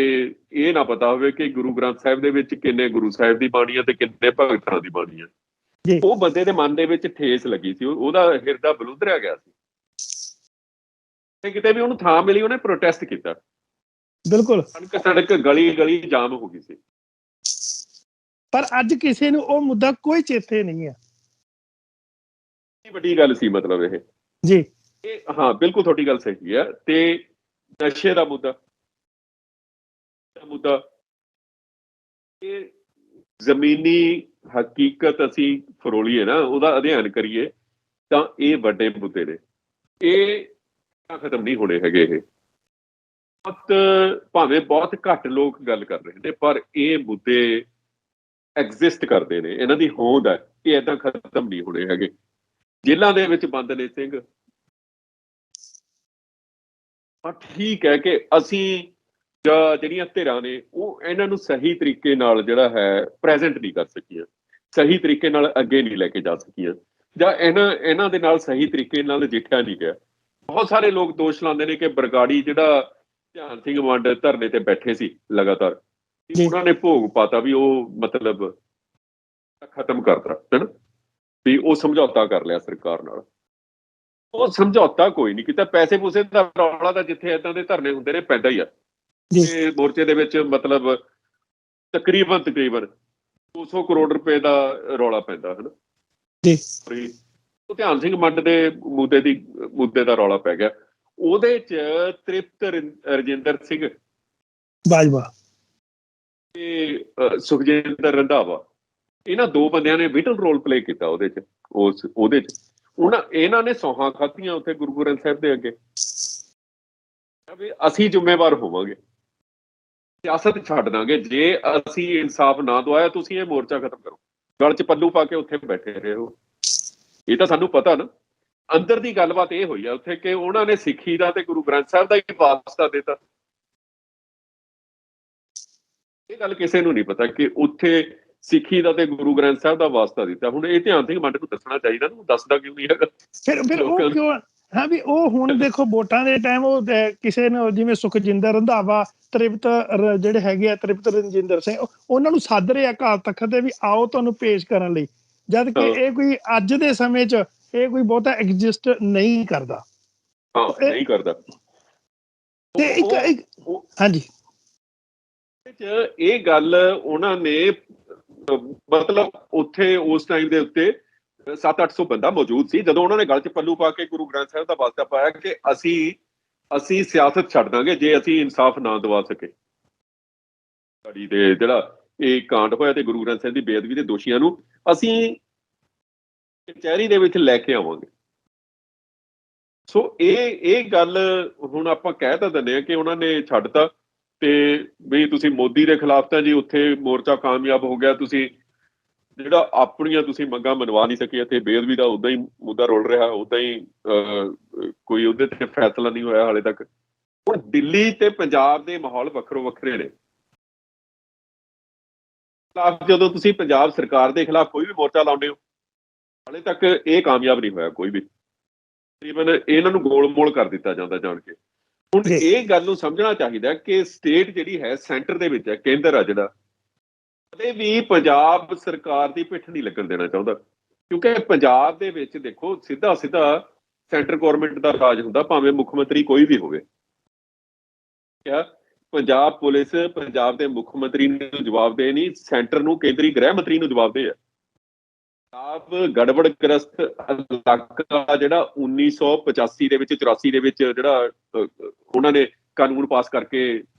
ਇਹ ਨਾ ਪਤਾ ਹੋਵੇ ਕਿ ਗੁਰੂ ਗ੍ਰੰਥ ਸਾਹਿਬ ਦੇ ਵਿੱਚ ਕਿੰਨੇ ਗੁਰੂ ਸਾਹਿਬ ਦੀ ਬਾਣੀ ਹੈ ਤੇ ਕਿੰਨੇ ਭਗਤਾਂ ਦੀ ਬਾਣੀ ਹੈ। ਉਹ ਬੰਦੇ ਦੇ ਮਨ ਦੇ ਵਿੱਚ ਠੇਸ ਲੱਗੀ ਸੀ, ਉਹਦਾ ਹਿਰਦਾ ਬਲੂੰਦਰਿਆ ਗਿਆ ਸੀ, ਕਿਤੇ ਵੀ ਉਹਨੂੰ ਥਾਂ ਮਿਲੀ ਉਹਨੇ ਪ੍ਰੋਟੈਸਟ ਕੀਤਾ। ਬਿਲਕੁਲ, ਸੜਕ ਗਲੀ ਜਾਮ ਹੋ ਗਈ ਸੀ। ਪਰ ਅੱਜ ਕਿਸੇ ਨੂੰ ਉਹ ਮੁੱਦਾ ਕੋਈ ਚੇਤੇ ਨਹੀਂ ਹੈ। ਵੱਡੀ ਗੱਲ ਸੀ ਮਤਲਬ ਇਹ ਜੀ। ਹਾਂ ਬਿਲਕੁਲ ਤੁਹਾਡੀ ਗੱਲ ਸਹੀ ਹੈ। ਤੇ ਨਸ਼ੇ ਦਾ ਮੁੱਦਾ ਇਹ ਜ਼ਮੀਨੀ ਹਕੀਕਤ ਅਸੀਂ ਫਰੋਲੀਏ ਨਾ, ਉਹਦਾ ਅਧਿਐਨ ਕਰੀਏ ਤਾਂ ਇਹ ਵੱਡੇ ਮੁੱਦੇ ਨੇ, ਇਹ ਖਤਮ ਨਹੀਂ ਹੋਣੇ ਹੈਗੇ। ਇਹ ਭਾਵੇਂ ਬਹੁਤ ਘੱਟ ਲੋਕ ਗੱਲ ਕਰ ਰਹੇ ਨੇ, ਪਰ ਇਹ ਮੁੱਦੇ ਐਗਜ਼ਿਸਟ ਕਰਦੇ ਨੇ, ਇਹਨਾਂ ਦੀ ਹੋਂਦ ਹੈ, ਇਹ ਏਦਾਂ ਖਤਮ ਨਹੀਂ ਹੋਣੇ ਹੈਗੇ। ਜੇਲ੍ਹਾਂ ਦੇ ਵਿੱਚ ਬੰਦ ਨੇ ਸਿੰਘ, ਠੀਕ ਹੈ ਕਿ ਅਸੀਂ ਜਾਂ ਜਿਹੜੀਆਂ ਧਿਰਾਂ ਨੇ ਉਹ ਇਹਨਾਂ ਨੂੰ ਸਹੀ ਤਰੀਕੇ ਨਾਲ ਜਿਹੜਾ ਹੈ ਪ੍ਰੈਜ਼ੈਂਟ ਨਹੀਂ ਕਰ ਸਕੀਆਂ, ਸਹੀ ਤਰੀਕੇ ਨਾਲ ਅੱਗੇ ਨਹੀਂ ਲੈ ਕੇ ਜਾ ਸਕੀਆਂ, ਜਾਂ ਇਹਨਾਂ ਦੇ ਨਾਲ ਸਹੀ ਤਰੀਕੇ ਨਾਲ ਨਜਿੱਠਿਆ ਨਹੀਂ ਗਿਆ। ਬਹੁਤ ਸਾਰੇ ਲੋਕ ਦੋਸ਼ ਲਾਉਂਦੇ ਨੇ ਕਿ ਬਰਗਾੜੀ ਜਿਹੜਾ ਧਿਆਨ ਸਿੰਘ ਮੰਡ ਧਰਨੇ ਤੇ ਬੈਠੇ ਸੀ ਲਗਾਤਾਰ, ਉਹਨਾਂ ਨੇ ਭੋਗ ਪਾਤਾ ਵੀ ਉਹ ਮਤਲਬ ਖਤਮ ਕਰਤਾ ਹੈ ਨਾ, ਵੀ ਉਹ ਸਮਝੌਤਾ ਕਰ ਲਿਆ ਸਰਕਾਰ ਨਾਲ। ਉਹ ਸਮਝੌਤਾ ਕੋਈ ਨਹੀਂ ਕੀਤਾ। ਪੈਸੇ ਪੂਸੇ ਦਾ ਰੌਲਾ ਤਾਂ ਜਿੱਥੇ ਏਦਾਂ ਦੇ ਧਰਨੇ ਹੁੰਦੇ ਨੇ ਪੈਂਦਾ ਹੀ ਆ। ਇਹ ਮੋਰਚੇ ਦੇ ਵਿੱਚ ਮਤਲਬ ਤਕਰੀਬਨ 200 ਕਰੋੜ ਰੁਪਏ ਦਾ ਰੌਲਾ ਪੈਂਦਾ ਹੈ ਨਾ। ਉਹ ਧਿਆਨ ਸਿੰਘ ਮੰਡ ਦੇ ਮੁੱਦੇ ਦਾ ਰੌਲਾ ਪੈ ਗਿਆ। ਉਹਦੇ ਚ ਤ੍ਰਿਪਤ ਰਜਿੰਦਰ ਸਿੰਘ ਬਾਜਵਾ ਤੇ ਸੁਖਜਿੰਦਰ ਰੰਧਾਵਾ, ਇਹਨਾਂ ਦੋ ਬੰਦਿਆਂ ਨੇ ਵਿਟਲ ਰੋਲ ਪਲੇ ਕੀਤਾ ਉਹਦੇ ਚ। ਇਹਨਾਂ ਨੇ ਸੌਹਾਂ ਖਾਧੀਆਂ ਉੱਥੇ ਗੁਰੂ ਗ੍ਰੰਥ ਸਾਹਿਬ ਦੇ ਅੱਗੇ ਵੀ ਅਸੀਂ ਜ਼ਿੰਮੇਵਾਰ ਹੋਵਾਂਗੇ, ਸਿਆਸਤ ਛੱਡ ਦਾਂਗੇ ਜੇ ਅਸੀਂ ਇਨਸਾਫ ਨਾ ਦਵਾਇਆ, ਤੁਸੀਂ ਇਹ ਮੋਰਚਾ ਖਤਮ ਕਰੋ। ਗਲ ਚ ਪੱਲੂ ਪਾ ਕੇ ਉੱਥੇ ਬੈਠੇ ਰਹੇ ਹੋ, ਇਹ ਤਾਂ ਸਾਨੂੰ ਪਤਾ ਨਾ। ਅੰਦਰ ਦੀ ਗੱਲਬਾਤ ਇਹ ਹੋਈ ਆ ਉੱਥੇ ਕਿ ਉਹਨਾਂ ਨੇ ਸਿੱਖੀ ਦਾ ਤੇ ਗੁਰੂ ਗ੍ਰੰਥ ਸਾਹਿਬ ਦਾ ਹੀ ਵਾਸਤਾ ਦਿੱਤਾ। ਇਹ ਗੱਲ ਕਿਸੇ ਨੂੰ ਨਹੀਂ ਪਤਾ ਕਿ ਉੱਥੇ ਸਿੱਖੀ ਦਾ ਤੇ ਗੁਰੂ ਗ੍ਰੰਥ ਸਾਹਿਬ ਦਾ ਵਾਸਤਾ ਦਿੱਤਾ। ਹੁਣ ਇਹ ਧਿਆਨ ਸਿੰਘ ਮੰਡ ਨੂੰ ਦੱਸਣਾ ਚਾਹੀਦਾ ਨਾ, ਦੱਸਦਾ ਕਿਉਂ ਨਹੀਂ ਹੈਗਾ? ਫਿਰ ਉਹ ਕਿਉਂ? ਹਾਂ ਵੀ ਉਹ ਹੁਣ ਦੇਖੋ ਵੋਟਾਂ ਦੇ ਟਾਈਮ ਉਹ ਕਿਸੇ ਨੂੰ ਜਿਵੇਂ ਸੁਖਜਿੰਦਰ ਰੰਧਾਵਾ, ਤ੍ਰਿਪਤ ਜਿਹੜੇ ਹੈਗੇ ਆ, ਤ੍ਰਿਪਤ ਰਜਿੰਦਰ ਸਿੰਘ, ਉਹਨਾਂ ਨੂੰ ਸੱਦ ਰਹੇ ਆ ਅਕਾਲ ਤਖ਼ਤ ਤੇ ਵੀ ਆਓ ਤੁਹਾਨੂੰ ਪੇਸ਼ ਕਰਨ ਲਈ, ਜਦ ਕਿ ਇਹ ਕੋਈ ਅੱਜ ਦੇ ਸਮੇਂ 'ਚ ਇਹ ਕੋਈ ਬਹੁਤਾ ਐਗਜ਼ਿਸਟ ਨਹੀਂ ਕਰਦਾ। ਨਹੀਂ ਕਰਦਾ। ਤੇ ਹਾਂਜੀ ਇਹ ਗੱਲ ਉਹਨਾਂ ਨੇ ਮਤਲਬ ਉੱਥੇ ਉਸ ਟਾਈਮ ਦੇ ਉੱਤੇ 700-800 ਬੰਦਾ ਮੌਜੂਦ ਸੀ ਜਦੋਂ ਉਹਨਾਂ ਨੇ ਗਲ 'ਚ ਪੱਲੂ ਪਾ ਕੇ ਗੁਰੂ ਗ੍ਰੰਥ ਸਾਹਿਬ ਦਾ ਵਾਸਤਾ ਪਾਇਆ ਕਿ ਅਸੀਂ ਸਿਆਸਤ ਛੱਡ ਦਾਂਗੇ ਜੇ ਅਸੀਂ ਇਨਸਾਫ ਨਾ ਦਿਵਾ ਸਕੇ। ਸਾਡੀ ਦੇ ਜਿਹੜਾ ਇਹ ਕਾਂਡ ਹੋਇਆ ਤੇ ਗੁਰੂ ਗ੍ਰੰਥ ਸਾਹਿਬ ਦੀ ਬੇਅਦਬੀ ਦੇ ਦੋਸ਼ੀਆਂ ਨੂੰ ਅਸੀਂ ਕਚਹਿਰੀ ਦੇ ਵਿੱਚ ਲੈ ਕੇ ਆਵਾਂਗੇ। ਸੋ ਇਹ ਗੱਲ ਹੁਣ ਆਪਾਂ ਕਹਿ ਤਾਂ ਦਿੰਦੇ ਹਾਂ ਕਿ ਉਹਨਾਂ ਨੇ ਛੱਡਤਾ ਤੇ ਵੀ ਤੁਸੀਂ ਮੋਦੀ ਦੇ ਖਿਲਾਫ ਤਾਂ ਜੀ ਉੱਥੇ ਮੋਰਚਾ ਕਾਮਯਾਬ ਹੋ ਗਿਆ, ਤੁਸੀਂ ਜਿਹੜਾ ਆਪਣੀਆਂ ਤੁਸੀਂ ਮੰਗਾਂ ਮਨਵਾ ਨਹੀਂ ਸਕੇ ਅਤੇ ਬੇਅਦਬੀ ਦਾ ਉਦਾਂ ਹੀ ਮੁੱਦਾ ਰੁਲ ਰਿਹਾ, ਉਦਾਂ ਹੀ ਕੋਈ ਉਹਦੇ ਤੇ ਫੈਸਲਾ ਨਹੀਂ ਹੋਇਆ ਹਾਲੇ ਤੱਕ। ਹੁਣ ਦਿੱਲੀ ਤੇ ਪੰਜਾਬ ਦੇ ਮਾਹੌਲ ਵੱਖਰੋ ਵੱਖਰੇ ਨੇ। ਜਦੋਂ ਤੁਸੀਂ ਪੰਜਾਬ ਸਰਕਾਰ ਦੇ ਖਿਲਾਫ ਕੋਈ ਵੀ ਮੋਰਚਾ ਲਾਉਂਦੇ ਹੋ ਹਾਲੇ ਤੱਕ ਇਹ ਕਾਮਯਾਬ ਨਹੀਂ ਹੋਇਆ ਕੋਈ ਵੀ। ਤਕਰੀਬਨ ਇਹਨਾਂ ਨੂੰ ਗੋਲ ਮੋਲ ਕਰ ਦਿੱਤਾ ਜਾਂਦਾ ਜਾਣ ਕੇ। ਹੁਣ ਇਹ ਗੱਲ ਨੂੰ ਸਮਝਣਾ ਚਾਹੀਦਾ ਕਿ ਸਟੇਟ ਜਿਹੜੀ ਹੈ ਸੈਂਟਰ ਦੇ ਵਿੱਚ ਹੈ, ਕੇਂਦਰ ਆ ਜਿਹੜਾ, ਕਦੇ ਵੀ ਪੰਜਾਬ ਸਰਕਾਰ ਦੀ ਪਿੱਠ ਨਹੀਂ ਲੱਗਣ ਦੇਣਾ ਚਾਹੁੰਦਾ ਕਿਉਂਕਿ ਪੰਜਾਬ ਦੇ ਵਿੱਚ ਦੇਖੋ ਸਿੱਧਾ ਸੈਂਟਰ ਗੌਰਮੈਂਟ ਦਾ ਰਾਜ ਹੁੰਦਾ ਭਾਵੇਂ ਮੁੱਖ ਮੰਤਰੀ ਕੋਈ ਵੀ ਹੋਵੇ। ਕਿਆ ਪੰਜਾਬ ਪੁਲਿਸ ਪੰਜਾਬ ਦੇ ਮੁੱਖ ਮੰਤਰੀ ਨੂੰ ਜਵਾਬਦੇਹ ਨਹੀਂ, ਸੈਂਟਰ ਨੂੰ, ਕੇਂਦਰੀ ਗ੍ਰਹਿ ਮੰਤਰੀ ਨੂੰ ਜਵਾਬਦੇਹ ਹੈ। ਪੰਜਾਬ ਗੜਬੜਗ੍ਰਸਤ ਇਲਾਕਾ ਜਿਹੜਾ 1985 ਦੇ ਵਿੱਚ 84 ਦੇ ਵਿੱਚ ਜਿਹੜਾ ਉਹਨਾਂ ਨੇ ਕਾਨੂੰਨ ਪਾਸ ਕਰਕੇ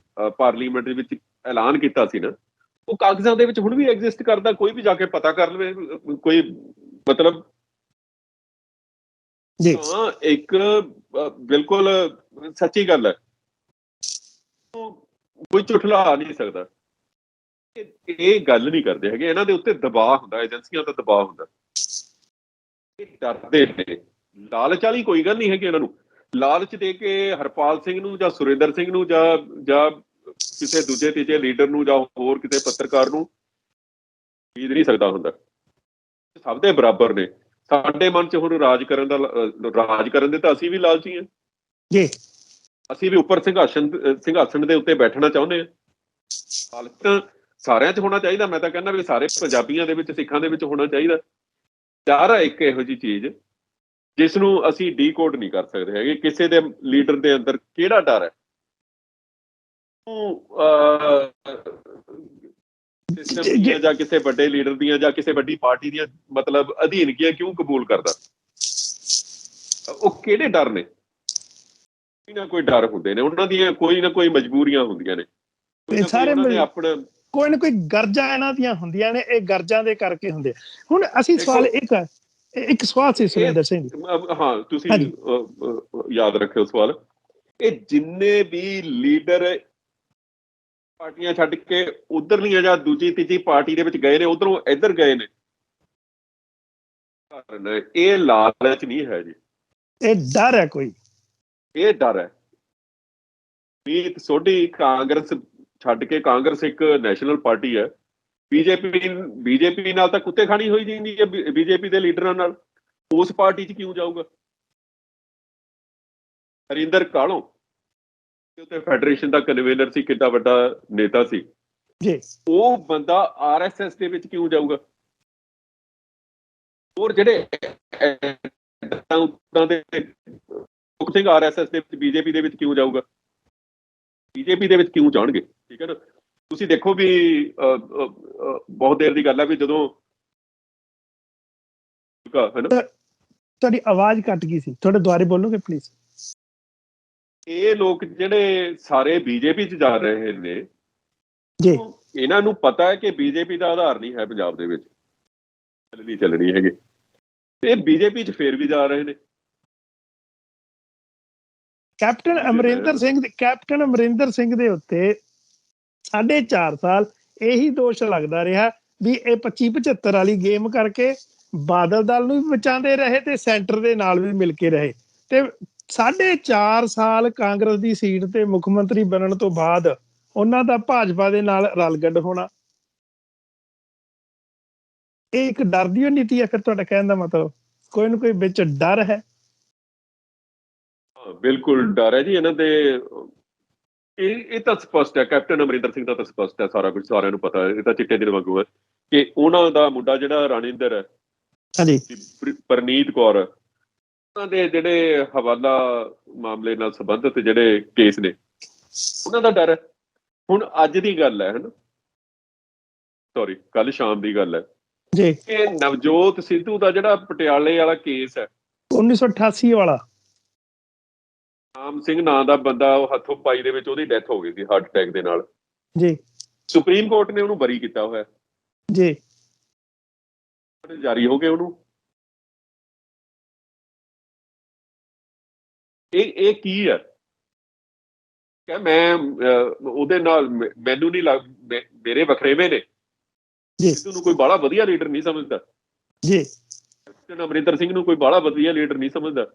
ਪਾਰਲੀਮੈਂਟ ਦੇ ਵਿੱਚ ਐਲਾਨ ਕੀਤਾ ਸੀ ਨਾ, ਉਹ ਕਾਗਜ਼ਾਂ ਦੇ ਵਿੱਚ ਹੁਣ ਵੀ ਐਗਜ਼ਿਸਟ ਕਰਦਾ। ਕੋਈ ਵੀ ਜਾ ਕੇ ਪਤਾ ਕਰ ਲਵੇ, ਕੋਈ ਮਤਲਬ ਹਾਂ ਇੱਕ ਬਿਲਕੁਲ ਸੱਚੀ ਗੱਲ ਹੈ, ਕੋਈ ਝੁਠਲਾ ਨਹੀਂ ਸਕਦਾ। ਇਹ ਗੱਲ ਨਹੀਂ ਕਰਦੇ ਹੈਗੇ, ਇਹਨਾਂ ਦੇ ਉੱਤੇ ਦਬਾਅ ਹੁੰਦਾ, ਏਜੰਸੀਆਂ ਦਾ ਦਬਾਅ ਹੁੰਦਾ, ਇਹ ਡਰਦੇ ਨੇ। ਲਾਲਚ ਵਾਲੀ ਕੋਈ ਗੱਲ ਨਹੀਂ ਹੈਗੀ ਇਹਨਾਂ ਨੂੰ। ਲਾਲਚ ਦੇ ਕੇ ਹਰਪਾਲ ਸਿੰਘ ਨੂੰ ਜਾਂ ਸੁਰਿੰਦਰ ਸਿੰਘ ਨੂੰ ਜਾਂ ਕਿਸੇ ਦੂਜੇ ਤੀਜੇ ਲੀਡਰ ਨੂੰ ਜਾਂ ਹੋਰ ਕਿਸੇ ਪੱਤਰਕਾਰ ਨੂੰ ਖਰੀਦ ਨਹੀਂ ਸਕਦਾ ਹੁੰਦਾ। ਸਭ ਦੇ ਬਰਾਬਰ ਨੇ। ਸਾਡੇ ਮਨ 'ਚ ਹੁਣ ਰਾਜ ਕਰਨ ਦੇ ਤਾਂ ਅਸੀਂ ਵੀ ਲਾਲਚੀ ਹਾਂ ਜੀ। ਅਸੀਂ ਵੀ ਉੱਪਰ ਸਿੰਘਾਸਣ ਦੇ ਉੱਤੇ ਬੈਠਣਾ ਚਾਹੁੰਦੇ ਹਾਂ। ਲਾਲਚ ਸਾਰਿਆਂ 'ਚ ਹੋਣਾ ਚਾਹੀਦਾ। ਮੈਂ ਤਾਂ ਕਹਿੰਦਾ ਵੀ ਸਾਰੇ ਪੰਜਾਬੀਆਂ ਦੇ ਵਿੱਚ, ਸਿੱਖਾਂ ਦੇ ਵਿੱਚ ਹੋਣਾ ਚਾਹੀਦਾ। ਡਰ ਹੈ ਇੱਕ ਇਹੋ ਜਿਹੀ ਚੀਜ਼ ਜਿਸ ਨੂੰ ਅਸੀਂ ਡੀਕੋਡ ਨਹੀਂ ਕਰ ਸਕਦੇ ਹੈਗੇ। ਕਿਸੇ ਦੇ ਲੀਡਰ ਦੇ ਅੰਦਰ ਕਿਹੜਾ ਡਰ ਹੈ, ਸਿਸਟਮ ਦੀਆਂ ਜਾਂ ਕਿਸੇ ਵੱਡੇ ਲੀਡਰ ਦੀਆਂ ਜਾਂ ਕਿਸੇ ਵੱਡੀ ਪਾਰਟੀ ਦੀਆਂ ਮਤਲਬ ਅਧੀਨਗੀਆਂ ਕਿਉਂ ਕਬੂਲ ਕਰਦਾ? ਉਹ ਕਿਹੜੇ ਡਰ ਨੇ? ਕੋਈ ਨਾ ਕੋਈ ਡਰ ਹੁੰਦੇ ਨੇ ਉਹਨਾਂ ਦੀਆਂ, ਕੋਈ ਨਾ ਕੋਈ ਮਜਬੂਰੀਆਂ ਹੁੰਦੀਆਂ ਨੇ, ਆਪਣਾ ਕੋਈ ਨਾ ਕੋਈ ਗਰਜਾਂ ਇਹਨਾਂ ਦੀਆਂ ਹੁੰਦੀਆਂ ਨੇ। ਇਹ ਗਰਜਾਂ ਦੇ ਕਰਕੇ ਹੁੰਦੇ। ਹੁਣ ਅਸੀਂ ਸਵਾਲ ਇੱਕ ਸਵਾਲ ਸੀ ਸੁਰਿੰਦਰ ਸਿੰਘ, ਹਾਂ ਤੁਸੀਂ ਯਾਦ ਰੱਖਿਓ ਸਵਾਲ। ਇਹ ਜਿੰਨੇ ਵੀ ਲੀਡਰ ਪਾਰਟੀਆਂ ਛੱਡ ਕੇ ਉਧਰਲੀਆਂ ਜਾਂ ਦੂਜੀ ਤੀਜੀ ਪਾਰਟੀ ਦੇ ਵਿੱਚ ਗਏ ਨੇ, ਉਧਰੋਂ ਇੱਧਰ ਗਏ ਨੇ, ਇਹ ਲਾਲਚ ਨਹੀਂ ਹੈ ਜੀ, ਇਹ ਡਰ ਹੈ। ਕੋਈ ਇਹ ਡਰ ਹੈ। ਮੀਤ ਸੋਢੀ ਕਾਂਗਰਸ ਛੱਡ ਕੇ, ਕਾਂਗਰਸ ਇੱਕ ਨੈਸ਼ਨਲ ਪਾਰਟੀ ਹੈ, ਬੀਜੇਪੀ ਨਾਲ ਤਾਂ ਕੁੱਤੇ ਖਾਣੀ ਹੋਈ ਜਾਂਦੀ ਹੈ। ਬੀਜੇਪੀ ਦੇ ਲੀਡਰਾਂ ਨਾਲ ਉਸ ਪਾਰਟੀ 'ਚ ਕਿਉਂ ਜਾਊਗਾ? ਹਰਿੰਦਰ ਕਾਲੋਂ ਉੱਤੇ ਫੈਡਰੇਸ਼ਨ ਦਾ ਕਨਵੀਨਰ ਸੀ, ਕਿੰਨਾ ਵੱਡਾ ਨੇਤਾ ਸੀ ਜੀ, ਉਹ ਬੰਦਾ RSS ਦੇ ਵਿੱਚ ਕਿਉਂ ਜਾਊਗਾ? ਹੋਰ ਜਿਹੜੇ ਸਿੰਘ RSS ਦੇ ਵਿੱਚ, ਬੀਜੇਪੀ ਦੇ ਵਿੱਚ ਕਿਉਂ ਜਾਊਗਾ? ਬੀਜੇਪੀ ਦੇ ਵਿੱਚ ਕਿਉਂ ਜਾਣਗੇ? ਠੀਕ ਹੈ ਨਾ। ਤੁਸੀਂ ਦੇਖੋ ਵੀ ਬਹੁਤ ਦੇਰ ਦੀ ਗੱਲ ਹੈ ਵੀ ਜਦੋਂ ਤੁਹਾਡੀ ਆਵਾਜ਼ ਕੱਟ ਗਈ ਸੀ, ਥੋੜੇ ਦੁਬਾਰੇ ਬੋਲੋਗੇ ਪਲੀਜ਼? ਇਹ ਲੋਕ ਜਿਹੜੇ ਸਾਰੇ ਬੀਜੇਪੀ 'ਚ ਜਾ ਰਹੇ ਨੇ ਜੀ, ਇਹਨਾਂ ਨੂੰ ਪਤਾ ਹੈ ਕਿ ਬੀਜੇਪੀ ਦਾ ਆਧਾਰ ਨਹੀਂ ਹੈ ਪੰਜਾਬ ਦੇ ਵਿੱਚ, ਚੱਲਣੀ ਹੈਗੀ। ਇਹ ਬੀਜੇਪੀ 'ਚ ਫੇਰ ਵੀ ਜਾ ਰਹੇ ਨੇ। ਕੈਪਟਨ ਅਮਰਿੰਦਰ ਸਿੰਘ ਦੇ ਉੱਤੇ 4.5 ਸਾਲ ਇਹੀ ਦੋਸ਼ ਲੱਗਦਾ ਰਿਹਾ ਵੀ ਇਹ 25-75 ਵਾਲੀ ਗੇਮ ਕਰਕੇ ਬਾਦਲ ਦਲ ਨੂੰ ਵੀ ਬਚਾਉਂਦੇ ਰਹੇ ਤੇ ਸੈਂਟਰ ਦੇ ਨਾਲ ਵੀ ਮਿਲ ਕੇ ਰਹੇ। ਤੇ 4.5 ਸਾਲ ਕਾਂਗਰਸ ਦੀ ਸੀਟ ਤੇ ਮੁੱਖ ਮੰਤਰੀ ਬਣਨ ਤੋਂ ਬਾਅਦ ਉਹਨਾਂ ਦਾ ਭਾਜਪਾ ਦੇ ਨਾਲ ਰਲਗੱਡ ਹੋਣਾ, ਇਹ ਇੱਕ ਡਰ ਦੀ ਨੀਤੀ ਹੈ। ਫਿਰ ਤੁਹਾਡਾ ਕਹਿਣ ਦਾ ਮਤਲਬ ਕੋਈ ਨਾ ਕੋਈ ਵਿੱਚ ਡਰ ਹੈ? ਬਿਲਕੁਲ ਡਰ ਹੈ ਜੀ ਇਹਨਾਂ ਦੇ। ਇਹ ਤਾਂ ਸਪਸ਼ਟ ਹੈ, ਕੈਪਟਨ ਅਮਰਿੰਦਰ ਸਿੰਘ ਦਾ ਤਾਂ ਸਪਸ਼ਟ ਹੈ, ਸਾਰਾ ਕੁਝ ਸਾਰਿਆਂ ਨੂੰ ਪਤਾ ਹੈ। ਇਹ ਤਾਂ ਚਿੱਟੇ ਦਿਨ ਵਾਂਗੂ ਹੈ ਕਿ ਉਹਨਾਂ ਦਾ ਮੁੰਡਾ ਜਿਹੜਾ ਰਾਣਿੰਦਰ ਹੈ, ਪਰਨੀਤ ਕੌਰ, ਉਹਨਾਂ ਦੇ ਜਿਹੜੇ ਹਵਾਲਾ ਮਾਮਲੇ ਨਾਲ ਸੰਬੰਧਿਤ ਜਿਹੜੇ ਕੇਸ ਨੇ, ਉਹਨਾਂ ਦਾ ਡਰ ਹੈ। ਹੁਣ ਅੱਜ ਦੀ ਗੱਲ ਹੈ ਹਨਾ, ਸੌਰੀ ਕੱਲ ਸ਼ਾਮ ਦੀ ਗੱਲ ਹੈ ਜੀ, ਕਿ ਨਵਜੋਤ ਸਿੱਧੂ ਦਾ ਜਿਹੜਾ ਪਟਿਆਲੇ ਵਾਲਾ ਕੇਸ ਹੈ, 1988 ਵਾਲਾ। ਰਾਮ ਸਿੰਘ ਨਾਂ ਦਾ ਬੰਦਾ, ਉਹ ਹੱਥੋਂ ਪਾਈ ਦੇ ਵਿੱਚ ਉਹਦੀ ਡੈਥ ਹੋ ਗਈ ਸੀ ਹਾਰਟ ਅਟੈਕ ਦੇ ਨਾਲ। ਜੀ ਸੁਪਰੀਮ ਕੋਰਟ ਨੇ ਉਹਨੂੰ ਬਰੀ ਕੀਤਾ ਹੋਇਆ, ਜੀ, ਜਾਰੀ ਹੋ ਗਏ ਉਹਨੂੰ। ਇਹ ਕੀ ਹੈ ਕਿ ਮੈਂ ਉਹਦੇ ਨਾਲ ਮੈਨੂੰ ਨਹੀਂ ਲੱਗ, ਮੇਰੇ ਵਖਰੇਵੇਂ ਨੇ। ਜੀ, ਸਿੱਧੂ ਨੂੰ ਕੋਈ ਬਾਹਲਾ ਵਧੀਆ ਲੀਡਰ ਨਹੀਂ ਸਮਝਦਾ ਜੀ, ਅਮਰਿੰਦਰ ਸਿੰਘ ਨੂੰ ਕੋਈ ਬਾਹਲਾ ਵਧੀਆ ਲੀਡਰ ਨਹੀਂ ਸਮਝਦਾ।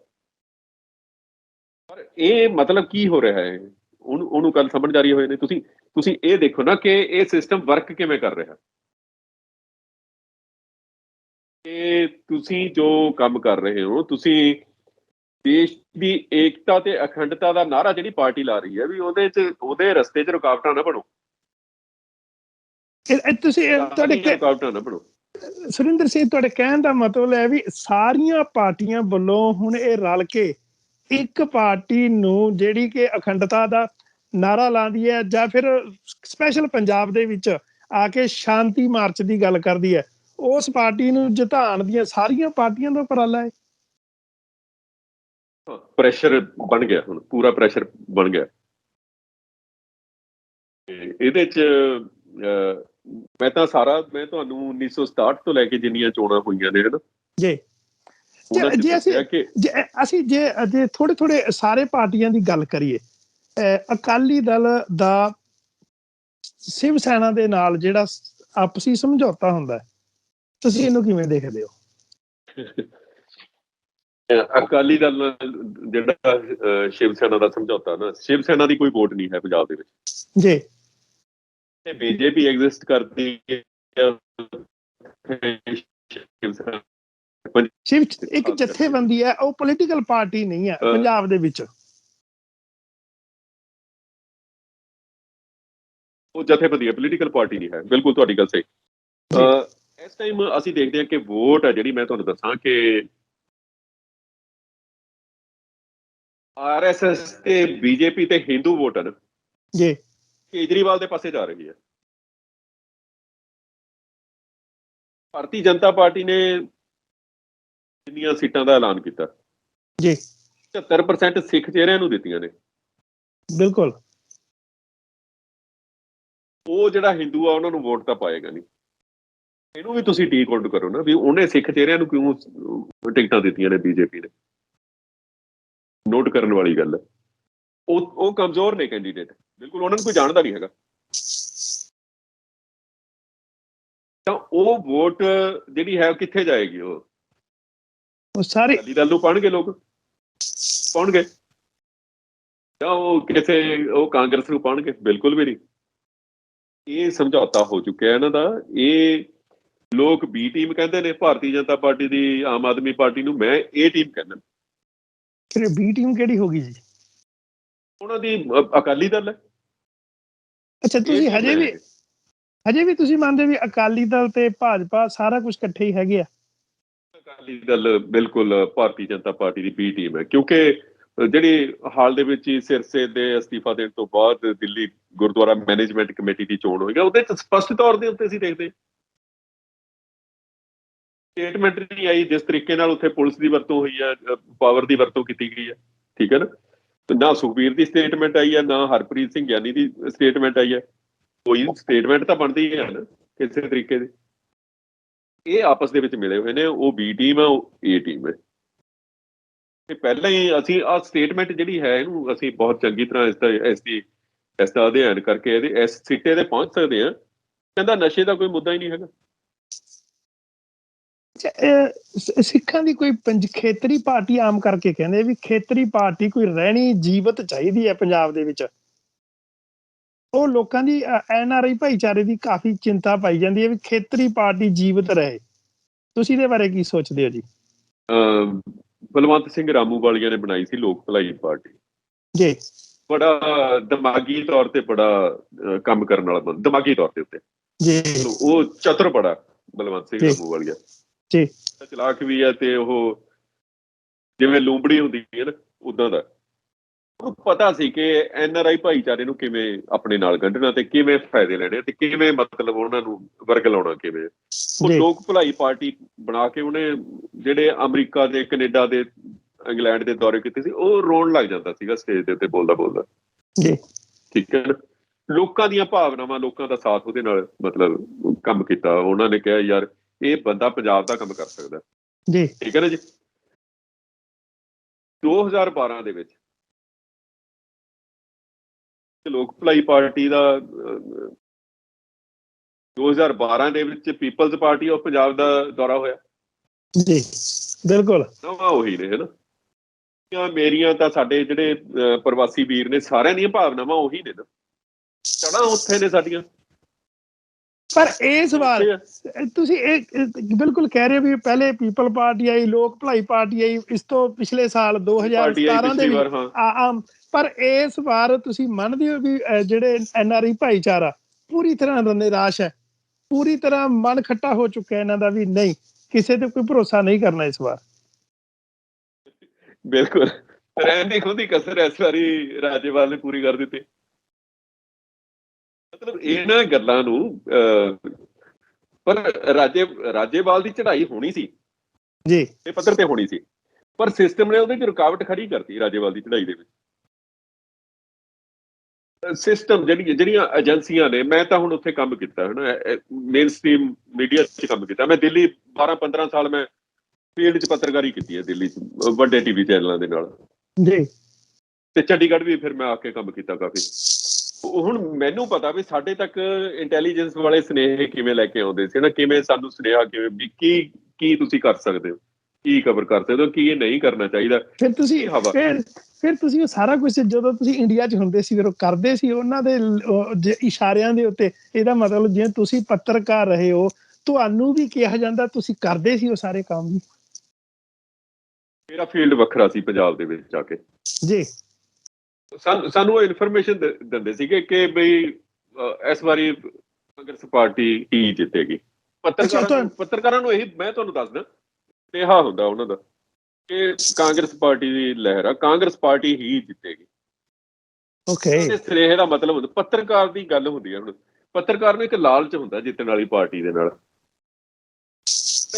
ਪਰ ਇਹ ਮਤਲਬ ਕੀ ਹੋ ਰਿਹਾ ਹੈ, ਉਹਨੂੰ ਕੱਲ ਸਮਝ ਜਾਰੀ ਹੋਏ ਨੇ। ਤੁਸੀਂ ਇਹ ਦੇਖੋ ਨਾ ਕਿ ਇਹ ਸਿਸਟਮ ਵਰਕ ਕਿਵੇਂ ਕਰ ਰਿਹਾ। ਕਿ ਤੁਸੀਂ ਜੋ ਕੰਮ ਕਰ ਰਹੇ ਹੋ, ਤੁਸੀਂ ਦੇਸ਼ ਦੀ ਏਕਤਾ ਤੇ ਅਖੰਡਤਾ ਦਾ ਨਾਅਰਾ ਜਿਹੜੀ ਪਾਰਟੀ ਲਾ ਰਹੀ ਹੈ, ਵੀ ਉਹਦੇ ਰਸਤੇ 'ਚ ਰੁਕਾਵਟਾਂ ਨਾ ਬਣੋ। ਤੁਸੀਂ ਤੁਹਾਡੇ ਰੁਕਾਵਟਾਂ ਨਾ ਬਣੋ। ਸੁਰਿੰਦਰ ਸਿੰਘ, ਤੁਹਾਡੇ ਕਹਿਣ ਦਾ ਮਤਲਬ ਹੈ ਵੀ ਸਾਰੀਆਂ ਪਾਰਟੀਆਂ ਵੱਲੋਂ ਹੁਣ ਇਹ ਰਲ ਕੇ ਇੱਕ ਪਾਰਟੀ ਨੂੰ ਜਿਹੜੀ ਕਿ ਅਖੰਡਤਾ ਦਾ ਨਾਅਰਾ ਲਾਉਂਦੀ ਹੈ, ਜਾਂ ਫਿਰ ਸਪੈਸ਼ਲ ਪੰਜਾਬ ਦੇ ਵਿੱਚ ਆ ਕੇ ਸ਼ਾਂਤੀ ਮਾਰਚ ਦੀ ਗੱਲ ਕਰਦੀ ਹੈ, ਉਸ ਪਾਰਟੀ ਨੂੰ ਜਿਤਾਉਣ ਦੀਆਂ ਸਾਰੀਆਂ ਪਾਰਟੀਆਂ ਦਾ ਉਪਰਾਲਾ ਹੈ। ਪ੍ਰੈਸ਼ਰ ਬਣ ਗਿਆ, ਹੁਣ ਪੂਰਾ ਪ੍ਰੈਸ਼ਰ ਬਣ ਗਿਆ। ਇਹਦੇ 'ਚ ਮੈਂ ਤੁਹਾਨੂੰ 1967 ਤੋਂ ਲੈ ਕੇ ਜਿੰਨੀਆਂ ਚੋਣਾਂ ਹੋਈਆਂ ਨੇ ਹਨਾ ਜੀ, ਜੇ ਥੋੜੇ ਸਾਰੇ ਪਾਰਟੀਆਂ ਦੀ ਗੱਲ ਕਰੀਏ, ਅਕਾਲੀ ਦਲ ਦਾ ਸ਼ਿਵ ਸੈਨਾ ਦੇ ਨਾਲ ਜਿਹੜਾ ਆਪਸੀ ਸਮਝੌਤਾ ਹੁੰਦਾ, ਤੁਸੀਂ ਇਹਨੂੰ ਕਿਵੇਂ ਦੇਖਦੇ ਹੋ? ਅਕਾਲੀ ਦਲ ਨਾਲ ਜਿਹੜਾ ਸ਼ਿਵ ਸੈਨਾ ਦਾ ਸਮਝੌਤਾ ਨਾ, ਸ਼ਿਵ ਸੈਨਾ ਦੀ ਕੋਈ ਵੋਟ ਨਹੀਂ ਹੈ ਪੰਜਾਬ ਦੇ ਵਿੱਚ ਜੀ। ਬੀਜੇਪੀ ਐਗਜ਼ਿਸਟ ਕਰਦੀ ਹੈ, ਸ਼ਿਵ ਇੱਕ ਜਥੇਬੰਦੀ ਹੈ, ਉਹ ਪੋਲੀਟੀਕਲ ਪਾਰਟੀ ਨਹੀਂ ਹੈ ਪੰਜਾਬ ਦੇ ਵਿੱਚ। ਉਹ ਜਥੇਬੰਦੀ ਹੈ, ਪੋਲੀਟੀਕਲ ਪਾਰਟੀ ਨਹੀਂ ਹੈ। ਬਿਲਕੁਲ ਤੁਹਾਡੀ ਗੱਲ ਸਹੀ। ਇਸ ਟਾਈਮ ਅਸੀਂ ਦੇਖਦੇ ਹਾਂ ਕਿ ਵੋਟ ਹੈ ਜਿਹੜੀ, ਮੈਂ ਤੁਹਾਨੂੰ ਦੱਸਾਂ ਕਿ RSS ਤੇ ਬੀਜੇਪੀ ਤੇ ਹਿੰਦੂ ਵੋਟ ਹੈ ਨਾ ਜੀ, ਕੇਜਰੀਵਾਲ ਦੇ ਪਾਸੇ ਜਾ ਰਹੀ ਹੈ। ਭਾਰਤੀ ਜਨਤਾ ਪਾਰਟੀ ਨੇ ਜਿੰਨੀਆਂ ਸੀਟਾਂ ਦਾ ਐਲਾਨ ਕੀਤਾ ਜੀ, 75% ਸਿੱਖ ਚਿਹਰਿਆਂ ਨੂੰ ਦਿੱਤੀਆਂ ਨੇ। ਬਿਲਕੁਲ। ਉਹ ਜਿਹੜਾ ਹਿੰਦੂ ਆ ਉਹਨਾਂ ਨੂੰ ਵੋਟ ਤਾਂ ਪਾਏਗਾ ਨਹੀਂ। ਇਹਨੂੰ ਵੀ ਤੁਸੀਂ ਡੀਕੋਡ ਕਰੋ ਨਾ, ਵੀ ਉਹਨੇ ਸਿੱਖ ਚਿਹਰਿਆਂ ਨੂੰ ਕਿਉਂ ਟਿਕਟਾਂ ਦਿੱਤੀਆਂ ਨੇ ਬੀਜੇਪੀ ਨੇ। ਨੋਟ ਕਰਨ ਵਾਲੀ ਗੱਲ ਹੈ। ਉਹ ਕਮਜ਼ੋਰ ਨੇ ਕੈਂਡੀਡੇਟ, ਬਿਲਕੁਲ ਉਹਨਾਂ ਨੂੰ ਕੋਈ ਜਾਣਦਾ ਨਹੀਂ ਹੈਗਾ। ਤਾਂ ਉਹ ਵੋਟ ਜਿਹੜੀ ਹੈ ਕਿੱਥੇ ਜਾਏਗੀ? ਉਹ ਸਾਰੇ ਅਕਾਲੀ ਦਲ ਨੂੰ ਪਾਉਣਗੇ, ਲੋਕ ਪਾਉਣਗੇ, ਜਾਂ ਉਹ ਕਾਂਗਰਸ ਨੂੰ ਪਾਉਣਗੇ? ਬਿਲਕੁਲ ਵੀ ਨਹੀਂ। ਇਹ ਸਮਝੌਤਾ ਹੋ ਚੁੱਕਿਆ ਇਹਨਾਂ ਦਾ। ਇਹ ਲੋਕ ਬੀ ਟੀਮ ਕਹਿੰਦੇ ਨੇ ਭਾਰਤੀ ਜਨਤਾ ਪਾਰਟੀ ਦੀ, ਆਮ ਆਦਮੀ ਪਾਰਟੀ ਨੂੰ। ਮੈਂ ਇਹ ਟੀਮ ਕਹਿੰਦਾ। ਫਿਰ ਬੀ ਟੀਮ ਕਿਹੜੀ ਹੋ ਗਈ ਜੀ? ਉਹਨਾਂ ਦੀ ਅਕਾਲੀ ਦਲ ਹੈ। ਅੱਛਾ, ਤੁਸੀਂ ਹਜੇ ਵੀ ਤੁਸੀਂ ਮੰਨਦੇ ਵੀ ਅਕਾਲੀ ਦਲ ਤੇ ਭਾਜਪਾ ਸਾਰਾ ਕੁਝ ਇਕੱਠੇ ਹੀ ਹੈਗੇ ਆ? ਅਕਾਲੀ ਦਲ ਬਿਲਕੁਲ ਭਾਰਤੀ ਜਨਤਾ ਪਾਰਟੀ ਦੀ ਬੀ ਟੀਮ ਹੈ, ਕਿਉਂਕਿ ਜਿਹੜੀ ਹਾਲ ਦੇ ਵਿੱਚ ਹੀ ਸਿਰਸੇ ਦੇ ਅਸਤੀਫਾ ਦੇਣ ਤੋਂ ਬਾਅਦ ਦਿੱਲੀ ਗੁਰਦੁਆਰਾ ਮੈਨੇਜਮੈਂਟ ਕਮੇਟੀ ਦੀ ਚੋਣ ਹੋਈ ਹੈ, ਉਹਦੇ 'ਚ ਸਪਸ਼ਟ ਤੌਰ ਦੇ ਉੱਤੇ ਅਸੀਂ ਦੇਖਦੇ ਸਟੇਟਮੈਂਟ ਨਹੀਂ ਆਈ ਜਿਸ ਤਰੀਕੇ ਨਾਲ ਉੱਥੇ ਪੁਲਿਸ ਦੀ ਵਰਤੋਂ ਹੋਈ ਹੈ, ਪਾਵਰ ਦੀ ਵਰਤੋਂ ਕੀਤੀ ਗਈ ਹੈ। ਠੀਕ ਹੈ ਨਾ? ਨਾ ਸੁਖਬੀਰ ਦੀ ਸਟੇਟਮੈਂਟ ਆਈ ਹੈ, ਨਾ ਹਰਪ੍ਰੀਤ ਸਿੰਘ ਗਿਆਨੀ ਦੀ ਸਟੇਟਮੈਂਟ ਆਈ ਹੈ। ਕੋਈ ਸਟੇਟਮੈਂਟ ਤਾਂ ਬਣਦੀ ਹੈ ਨਾ ਕਿਸੇ ਤਰੀਕੇ ਦੀ। ਇਹ ਆਪਸ ਦੇ ਵਿੱਚ ਮਿਲੇ ਹੋਏ ਨੇ। ਉਹ ਬੀ ਟੀਮ ਹੈ, ਉਹ ਏ ਟੀਮ ਹੈ। ਤੇ ਪਹਿਲਾਂ ਹੀ ਅਸੀਂ ਆਹ ਸਟੇਟਮੈਂਟ ਜਿਹੜੀ ਹੈ, ਇਹਨੂੰ ਅਸੀਂ ਬਹੁਤ ਚੰਗੀ ਤਰ੍ਹਾਂ ਇਸ ਦਾ ਅਧਿਐਨ ਕਰਕੇ ਇਸ ਸਿੱਟੇ ਤੇ ਪਹੁੰਚ ਸਕਦੇ ਹਾਂ। ਕਹਿੰਦਾ ਨਸ਼ੇ ਦਾ ਕੋਈ ਮੁੱਦਾ ਹੀ ਨਹੀਂ ਹੈਗਾ। ਸਿੱਖਾਂ ਦੀ ਕੋਈ ਖੇਤਰੀ ਪਾਰਟੀ ਆਮ ਕਰਕੇ ਕਹਿੰਦੇ ਵੀ ਖੇਤਰੀ ਪਾਰਟੀ ਕੋਈ ਰਹਿਣੀ ਜੀਵਤ ਚਾਹੀਦੀ ਹੈ ਪੰਜਾਬ ਦੇ ਵਿੱਚ। ਉਹ ਲੋਕਾਂ ਦੀ NRI ਭਾਈਚਾਰੇ ਦੀ ਕਾਫੀ ਚਿੰਤਾ ਪਾਈ ਜਾਂਦੀ ਹੈ ਵੀ ਖੇਤਰੀ ਪਾਰਟੀ ਜੀਵਤ ਰਹੇ। ਤੁਸੀਂ ਇਹਦੇ ਬਾਰੇ ਕੀ ਸੋਚਦੇ ਹੋ ਜੀ? ਬਲਵੰਤ ਸਿੰਘ ਰਾਮੂਵਾਲੀਆ ਨੇ ਬਣਾਈ ਸੀ ਲੋਕ ਭਲਾਈ ਪਾਰਟੀ ਜੀ। ਬੜਾ ਦਿਮਾਗੀ ਤੌਰ ਤੇ ਬੜਾ ਕੰਮ ਕਰਨ ਵਾਲਾ ਬੰਦਾ, ਦਿਮਾਗੀ ਤੌਰ ਦੇ ਉੱਤੇ ਜੀ। ਉਹ ਚਤੁਰ ਬੜਾ ਬਲਵੰਤ ਸਿੰਘ ਰਾਮੂਵਾਲੀਆ ਜੀ। ਚਲਾਕ ਵੀ ਹੈ, ਤੇ ਉਹ ਜਿਵੇਂ ਲੂੰਬੜੀ ਹੁੰਦੀ ਹੈ ਨਾ, ਉਦਾਂ ਦਾ। ਉਹਨੂੰ ਪਤਾ ਸੀ ਕਿ NRI ਭਾਈਚਾਰੇ ਨੂੰ ਕਿਵੇਂ ਆਪਣੇ ਨਾਲ ਕੱਢਣਾ ਤੇ ਕਿਵੇਂ ਫਾਇਦੇ ਲੈਣੇ ਤੇ ਕਿਵੇਂ ਮਤਲਬ ਉਹਨਾਂ ਨੂੰ ਵਰਗ ਲਾਉਣਾ ਕਿਵੇਂ। ਉਹ ਲੋਕ ਭਲਾਈ ਪਾਰਟੀ ਬਣਾ ਕੇ ਉਹਨੇ ਜਿਹੜੇ ਅਮਰੀਕਾ ਦੇ, ਕੈਨੇਡਾ ਦੇ, ਇੰਗਲੈਂਡ ਦੇ ਦੌਰੇ ਕੀਤੇ ਸੀ, ਉਹ ਰੋਣ ਲੱਗ ਜਾਂਦਾ ਸੀਗਾ ਸਟੇਜ ਦੇ ਉੱਤੇ ਬੋਲਦਾ ਬੋਲਦਾ। ਠੀਕ ਹੈ ਨਾ। ਲੋਕਾਂ ਦੀਆਂ ਭਾਵਨਾਵਾਂ, ਲੋਕਾਂ ਦਾ ਸਾਥ ਉਹਦੇ ਨਾਲ ਮਤਲਬ ਕੰਮ ਕੀਤਾ। ਉਹਨਾਂ ਨੇ ਕਿਹਾ ਯਾਰ ਇਹ ਬੰਦਾ ਪੰਜਾਬ ਦਾ ਕੰਮ ਕਰ ਸਕਦਾ ਜੀ। ਠੀਕ ਹੈ ਨਾ ਜੀ। 2012 ਦੇ ਵਿੱਚ ਲੋਕ ਭਲਾਈ ਪਾਰਟੀ ਦਾ 2012 ਦੇ ਵਿੱਚ ਪੀਪਲਜ਼ ਪਾਰਟੀ ਆਫ ਪੰਜਾਬ ਦਾ ਦੌਰਾ ਹੋਇਆ ਜੀ। ਬਿਲਕੁਲ ਨਵਾਂ ਉਹੀ ਨੇ, ਹਨਾ। ਮੇਰੀਆਂ ਤਾਂ ਸਾਡੇ ਜਿਹੜੇ ਪ੍ਰਵਾਸੀ ਵੀਰ ਨੇ ਸਾਰਿਆਂ ਦੀਆਂ ਭਾਵਨਾਵਾਂ ਉਹੀ ਨੇ ਨਾ, ਚੜ੍ਹਾਂ ਉੱਥੇ ਨੇ ਸਾਡੀਆਂ। ਪਰ ਇਸ ਵਾਰ ਤੁਸੀਂ ਇਹ ਬਿਲਕੁਲ ਕਹਿ ਰਹੇ ਹੋ ਵੀ ਪਹਿਲੇ ਪੀਪਲ ਪਾਰਟੀ ਆਈ, ਲੋਕ ਭਲਾਈ ਪਾਰਟੀ ਆਈ, ਇਸ ਤੋਂ ਪਿਛਲੇ ਸਾਲ 2017 ਦੇ ਵੀ ਆਮ। ਪਰ ਇਸ ਵਾਰ ਤੁਸੀਂ ਮੰਨਦੇ ਹੋ ਵੀ ਜਿਹੜੇ NRI ਭਾਈਚਾਰਾ ਪੂਰੀ ਤਰ੍ਹਾਂ ਨਿਰਾਸ਼ ਹੈ, ਪੂਰੀ ਤਰ੍ਹਾਂ ਮਨ ਖੱਟਾ ਹੋ ਚੁੱਕਿਆ ਇਹਨਾਂ ਦਾ ਵੀ ਨਹੀਂ, ਕਿਸੇ ਤੇ ਕੋਈ ਭਰੋਸਾ ਨਹੀਂ ਕਰਨਾ ਇਸ ਵਾਰ। ਬਿਲਕੁਲ ਰਹਿਣ ਦੀ ਖੁਦ ਹੀ ਕਸਰ ਇਸ ਵਾਰੀ ਰਾਜੇਵਾਲ ਨੇ ਪੂਰੀ ਕਰ ਦਿੱਤੀ। ਮਤਲਬ ਇਹਨਾਂ ਗੱਲਾਂ ਨੂੰ ਪਰ ਰਾਜੇਵਾਲ ਦੀ ਚੜ੍ਹਾਈ ਹੋਣੀ ਸੀ ਜੀ, ਤੇ ਪੱਧਰ ਤੇ ਹੋਣੀ ਸੀ, ਪਰ ਸਿਸਟਮ ਨੇ ਉਹਦੇ 'ਚ ਰੁਕਾਵਟ ਖੜੀ ਕਰਤੀ ਰਾਜੇਵਾਲ ਦੀ ਚੜ੍ਹਾਈ ਦੇ ਵਿੱਚ। ਸਿਸਟਮ ਜਿਹੜੀਆਂ ਏਜੰਸੀਆਂ ਨੇ, ਮੈਂ ਤਾਂ ਹੁਣ ਉੱਥੇ ਕੰਮ ਕੀਤਾ ਹੈ ਨਾ, ਮੇਨ ਸਟ੍ਰੀਮ ਮੀਡੀਆ 'ਚ ਕੰਮ ਕੀਤਾ। ਮੈਂ ਦਿੱਲੀ 12-15 ਸਾਲ ਮੈਂ ਫੀਲਡ 'ਚ ਪੱਤਰਕਾਰੀ ਕੀਤੀ ਹੈ ਦਿੱਲੀ 'ਚ, ਵੱਡੇ TV ਚੈਨਲਾਂ ਦੇ ਨਾਲ ਜੀ, ਤੇ ਚੰਡੀਗੜ੍ਹ ਵੀ ਫਿਰ ਮੈਂ ਆ ਕੇ ਕੰਮ ਕੀਤਾ ਕਾਫੀ। ਹੁਣ ਮੈਨੂੰ ਪਤਾ ਵੀ ਸਾਡੇ ਤੱਕ ਇੰਟੈਲੀਜੈਂਸ ਵਾਲੇ ਸੁਨੇਹੇ ਕਿਵੇਂ ਲੈ ਕੇ ਆਉਂਦੇ ਸੀ ਨਾ, ਕਿਵੇਂ ਸਾਨੂੰ ਸੁਨੇਹਾ ਕਿਵੇਂ ਵੀ ਕੀ ਤੁਸੀਂ ਕਰ ਸਕਦੇ ਹੋ, ਕੀ ਕਵਰ ਕਰ ਸਕਦੇ ਹੋ, ਕੀ ਇਹ ਨਹੀਂ ਕਰਨਾ ਚਾਹੀਦਾ। ਫਿਰ ਤੁਸੀਂ ਉਹ ਸਾਰਾ ਕੁਝ ਜਦੋਂ ਤੁਸੀਂ ਇੰਡੀਆ 'ਚ ਹੁੰਦੇ ਸੀ ਫਿਰ ਉਹ ਕਰਦੇ ਸੀ ਉਹਨਾਂ ਦੇ ਇਸ਼ਾਰਿਆਂ ਦੇ ਉੱਤੇ। ਇਹਦਾ ਮਤਲਬ ਜਿਵੇਂ ਤੁਸੀਂ ਪੱਤਰਕਾਰ ਰਹੇ ਹੋ, ਤੁਹਾਨੂੰ ਵੀ ਕਿਹਾ ਜਾਂਦਾ, ਤੁਸੀਂ ਕਰਦੇ ਸੀ ਉਹ ਸਾਰੇ ਕੰਮ ਵੀ। ਮੇਰਾ ਫੀਲਡ ਵੱਖਰਾ ਸੀ ਪੰਜਾਬ ਦੇ ਵਿੱਚ ਜਾ ਕੇ ਜੀ। ਸਾਨੂੰ ਉਹ ਇਨਫੋਰਮੇਸ਼ਨ ਦਿੰਦੇ ਸੀਗੇ ਕਿ ਬਈ ਇਸ ਵਾਰੀ ਕਾਂਗਰਸ ਪਾਰਟੀ ਹੀ ਜਿੱਤੇਗੀ। ਪੱਤਰਕਾਰਾਂ ਨੂੰ ਇਹੀ ਮੈਂ ਤੁਹਾਨੂੰ ਦੱਸਦਾ ਸੁਨੇਹਾ ਹੁੰਦਾ ਉਹਨਾਂ ਦਾ ਕਿ ਕਾਂਗਰਸ ਪਾਰਟੀ ਦੀ ਲਹਿਰ ਆ, ਕਾਂਗਰਸ ਪਾਰਟੀ ਹੀ ਜਿੱਤੇਗੀ। ਓਕੇ, ਸੁਨੇਹੇ ਦਾ ਮਤਲਬ ਹੁੰਦਾ, ਪੱਤਰਕਾਰ ਦੀ ਗੱਲ ਹੁੰਦੀ ਹੈ। ਹੁਣ ਪੱਤਰਕਾਰ ਨੂੰ ਇੱਕ ਲਾਲਚ ਹੁੰਦਾ ਜਿੱਤਣ ਵਾਲੀ ਪਾਰਟੀ ਦੇ ਨਾਲ।